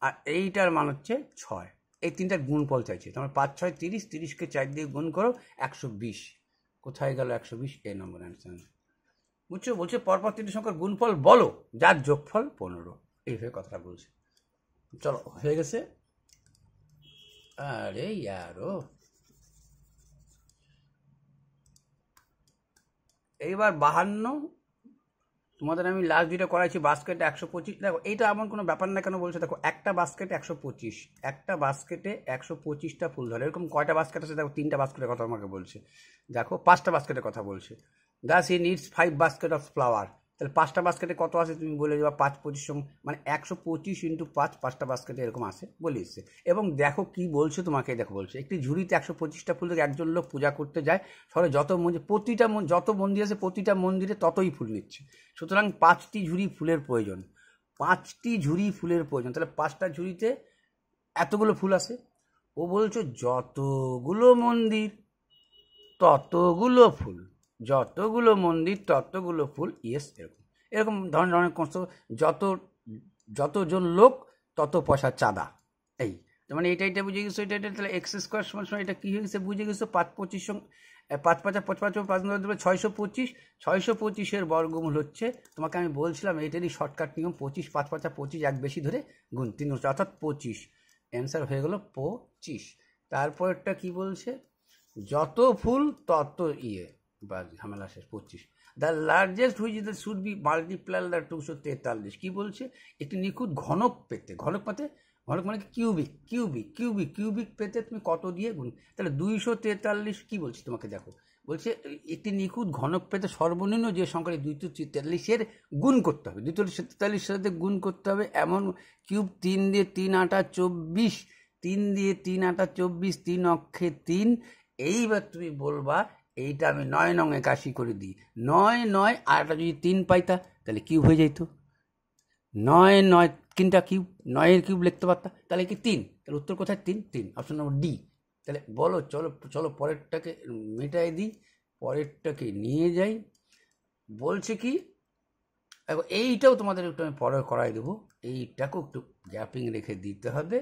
আর এইটার মান হচ্ছে 6। এই তিনটার গুণফল চাইছে, তোমার 5 6 30, 30কে 4 দিয়ে গুণ করো 120। কোথায় গেল 120? এই নম্বর অ্যান্সার। বুঝছো, বলছে পরপর তিনটি সংখ্যার গুণফল বলো যার যোগফল 15, এইভাবে কথাটা বলছে। চলো হয়ে গেছে। আরে ইয়ারো, এইবার 52, তোমাদের আমি লাস্ট যেটা করাইছি বাস্কেটে 125। দেখো এইটা এমন কোনো ব্যাপার না, কেন বলছে দেখো, একটা বাস্কেটে 125, একটা বাস্কেটে 125টা ফুল ধরে। এরকম কয়টা বাস্কেট আছে দেখো, 3টা বাস্কেটের কথা আমাকে বলছে, দেখো 5টা বাস্কেটের কথা বলছে। দাস হি নিডস 5 বাস্কেট অফ ফ্লাওয়ার। তাহলে 5টা বাস্কেটে কত আছে তুমি বলে দেবা, 5 25, মানে 125 × 5, 5টা বাস্কেটে এরকম আছে বলে এসছে। এবং দেখো কি বলছে তোমাকে, দেখো বলছে একটি ঝুড়িতে 125টা ফুল থেকে একজন লোক পূজা করতে যায়, শহরে যত মন্দির, প্রতিটা যত মন্দির আছে প্রতিটা মন্দিরে ততই ফুল নিচ্ছে। সুতরাং 5টি ঝুড়ি ফুলের প্রয়োজন, 5টি ঝুড়ি ফুলের প্রয়োজন। তাহলে 5টা ঝুড়িতে এতগুলো ফুল আছে। ও বলছো যতগুলো মন্দির ততগুলো ফুল, যতগুলো মন্দির ততগুলো ফুল, ইয়েস এরকম এরকম ধরনের কষ্ট, যতজন লোক তত পয়সা চাঁদা। এই মানে এটা বুঝে গেছো, এটা তাহলে x² সমান এটা কি হয়ে গেছে বুঝে গেছো। 5 25 5 5 5 5 625, 625-এর বর্গমূল হচ্ছে, তোমাকে আমি বলছিলাম এটারই শর্টকাট নিয়ম, 25 5 5 25 এক বেশি ধরে গুণ 3, অর্থাৎ 25। অ্যান্সার হয়ে গেল 25। তারপরটা কি বলছে, যত ফুল তত বা ঝামেলা শেষ। 25, the largest which should B multiply the 243। কি বলছে, একটি নিখুঁত ঘনক পেতে, ঘনক মানে কিউবিক পেতে তুমি কত দিয়ে গুণ। তাহলে 243 কি বলছি তোমাকে, দেখো বলছে একটি নিখুঁত ঘনক পেতে সর্বনিম্ন যে সংখ্যাটি 243-এর গুণ করতে হবে, 243-এর সাথে গুণ করতে হবে এমন কিউব। 3 দিয়ে 3 8 24, 3 দিয়ে 3 8 24, 3 অক্ষে 3। এইবার তুমি বলবা এইটা আমি 9 নং 81 করে দিই, 9 9, আর একটা যদি 3 পাইতা তাহলে কিউব হয়ে যেত, 9 9 3টা কিউব, 9-এর কিউব লিখতে পারতা, তাহলে কি 3, তাহলে উত্তর কোথায় 3, অপশন নম্বর ডি। তাহলে বলো, চলো পরেরটাকে মেটাই দিই, পরেরটাকে নিয়ে যাই। বলছে কি, এইটাও তোমাদের একটু আমি পরে করাই দেবো, এইটাকেও একটু গ্যাপিং রেখে দিতে হবে।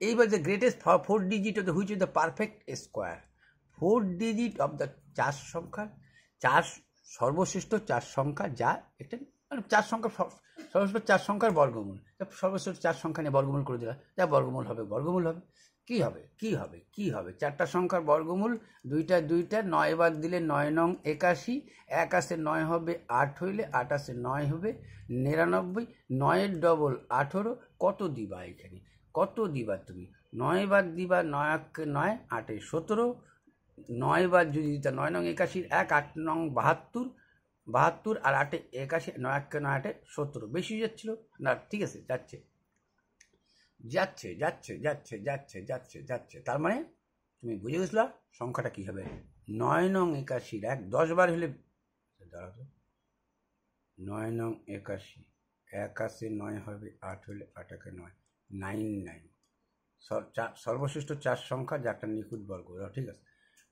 এইবার the greatest 4 digit of the which is the perfect square. 4 digit of the 4 সংখ্যা, 4 সর্বশ্রেষ্ঠ 4 সংখ্যা, যা একটা মানে 4 সংখ্যা, সর্বশ্রেষ্ঠ 4 সংখ্যার বর্গমূল। সর্বশ্রেষ্ঠ 4 সংখ্যা নিয়ে বর্গমূল করে দিলাম, যা বর্গমূল হবে কি হবে 4টা সংখ্যার বর্গমূল, 2টা 9 বাদ দিলে 9 নং 81, 1 আসে 9 হবে 8 হইলে, 8 আসে 9 হবে 99, 9-এর ডবল 18। কত দিবা এখানে, কত দিবা তুমি, 9 বাদ দিবা, 9 8 9, 8 17, 9 বাদ যদি দিতা 9 নং 81, 1 8 নং 72, আর 8 81, 9 1 9 8 17, বেশি যাচ্ছিল না, ঠিক আছে যাচ্ছে। যাচ্ছে যাচ্ছে যাচ্ছে যাচ্ছে যাচ্ছে যাচ্ছে, তার মানে তুমি বুঝে গেছিলা সংখ্যাটা কি হবে। 9 নং 81 1 10 বার হলে দাঁড়াতো 9 নং 81 1 আসে 9 হবে 8 হলে 8 একে 9 99 সর্বশ্রেষ্ঠ 4 সংখ্যা যা একটা নিখুঁত বর্গ, ঠিক আছে।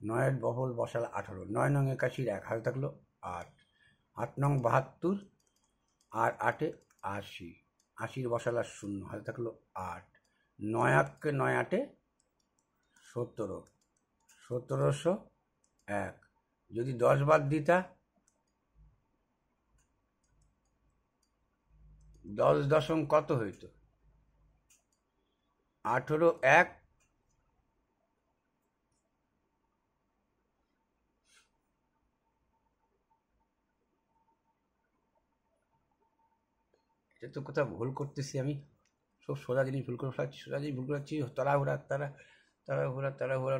9 বহল বসালে 18, 9 নং 81 1 হাতে থাকলো 8, 8 নং 72 আর 8 80, 80 বসালে 0 হাতে থাকলো 8, 9 8 9 8 17, 1701 যদি 10 বাদ দিতা 10 দশম কত হইতো 18 1, এটা তো কোথাও ভুল করতেছি আমি, সব সোজা জিনিস ভুল করে ফেলাচ্ছি, সোজা জিনিস ভুল করে ফেলাচ্ছি, তাড়াহুড়া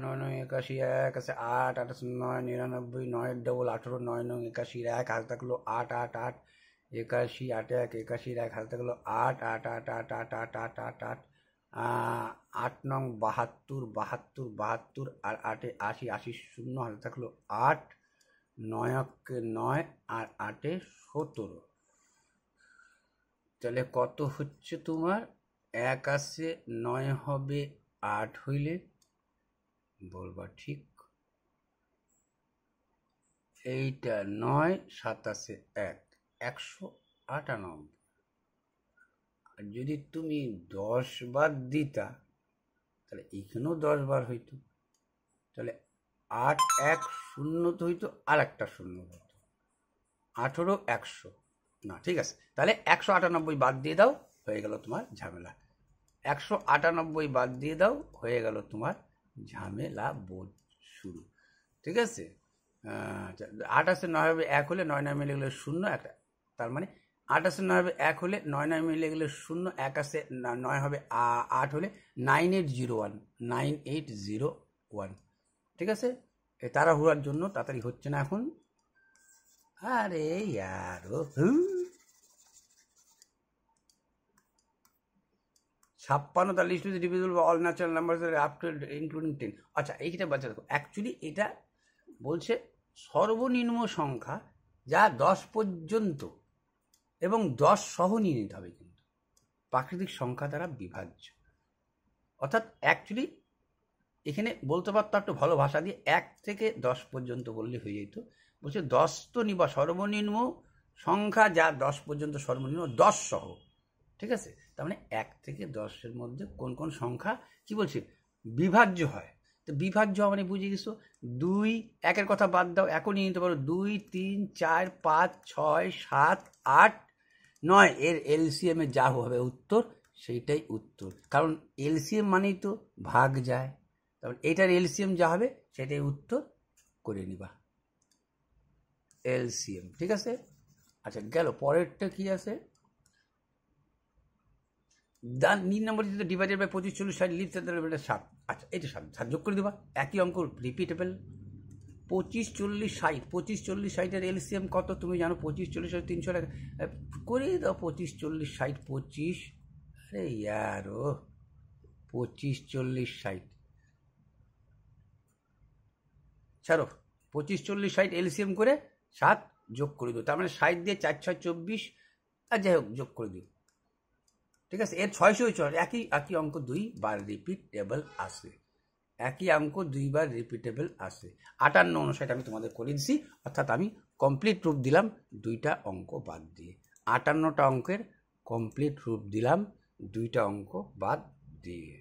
9 নং 81 1 আছে 8, 8 9 99, 9 ডবল 18, 9 নং 81 1 হাতে থাকলো 8 8 8 81 8 1 81 1 হাতে থাকলো 8 8 8 8 8 8 8 8 8, 8 নং 72 72 72 আর 8 80 80 0 হাতে থাকলো 8, 9 9 আর 8 17, তাহলে কত হচ্ছে তোমার 1 আসে 9 হবে 8 হইলে বলবা ঠিক, এইটা 9 7 আসে 1 198, আর যদি তুমি 10 বার দিতা তাহলে এখানেও 10 বার হইতো, তাহলে 8 1 0 তো হইতো আর একটা 0 হতো 18 100 না, ঠিক আছে। তাহলে 198 বাদ দিয়ে দাও, হয়ে গেল তোমার ঝামেলা। 198 বাদ দিয়ে দাও, হয়ে গেল তোমার ঝামেলা বোধ শুরু, ঠিক আছে। 8 আসে 9 হবে 1 হলে 9 9 মিলে গেলে 0 একটা, তার মানে 8 আসে 9 হবে 1 হলে 9 9 মিলে গেলে 0, 1 আসে 9 হবে 8 হলে 9801 9801, ঠিক আছে। তাড়াহুড়ার জন্য তাড়াতাড়ি হচ্ছে না এখন, আরে ইয়ার 56 the list is divisible by all natural numbers up to including 10। আচ্ছা এইটা বাচ্চা দেখো, অ্যাকচুয়ালি এটা বলছে সর্বনিম্ন সংখ্যা যা 10 পর্যন্ত এবং 10 সহ নিয়ে নিতে হবে, কিন্তু প্রাকৃতিক সংখ্যা দ্বারা বিভাজ্য, অর্থাৎ অ্যাকচুয়ালি এখানে বলতে পারতো একটু ভালো ভাষা দিয়ে 1 থেকে 10 পর্যন্ত বললে হয়ে যেত। বলছে 10 তো নিবা সর্বনিম্ন সংখ্যা যা 10 পর্যন্ত সর্বনিম্ন 10 সহ, ঠিক আছে। তার মানে 1 থেকে 10-এর মধ্যে কোন কোন সংখ্যা কি বলছে বিভাজ্য হয়, তো বিভাজ্য মানে বুঝে গেছো। 2 1-এর কথা বাদ দাও, এখন নিয়ে নিতে পারো 2 3 4 5 6 7 8 9, এর এলসিএম এ যা হবে উত্তর সেইটাই উত্তর, কারণ এলসিএম মানেই তো ভাগ যায়, তারপর এটার এলসিএম যা হবে সেটাই উত্তর করে নিবা এলসিএম, ঠিক আছে। আচ্ছা গেল, পরেরটা কি আছে, নিন নম্বর যদি ডিভাইডেড বাই 25 40 60 লিভ 7, আচ্ছা এটা 7 যোগ করে দিবা, একই অঙ্ক রিপিটেবল। 25 40 60, 25 40 60-এর এলসিএম কত তুমি জানো, 25 40 300 টাকা করে দাও, 25 40 60 25, আরে ইয়ার 25 40 60 ছাড়ো, 25 40 60 এলসিএম করে 7 যোগ করে দিও, তার মানে 60 দিয়ে 4 6 24, আর যাই হোক যোগ করে দিও, ঠিক আছে। এর 600 একই অঙ্ক 2 বার রিপিটেবল আসে, একই অঙ্ক 2 বার রিপিটেবল আসে। 58 59 আমি তোমাদের করে দিছি, অর্থাৎ আমি কমপ্লিট রূপ দিলাম 2টা অঙ্ক বাদ দিয়ে, 58টা অঙ্কের কমপ্লিট রূপ দিলাম 2টা অঙ্ক বাদ দিয়ে।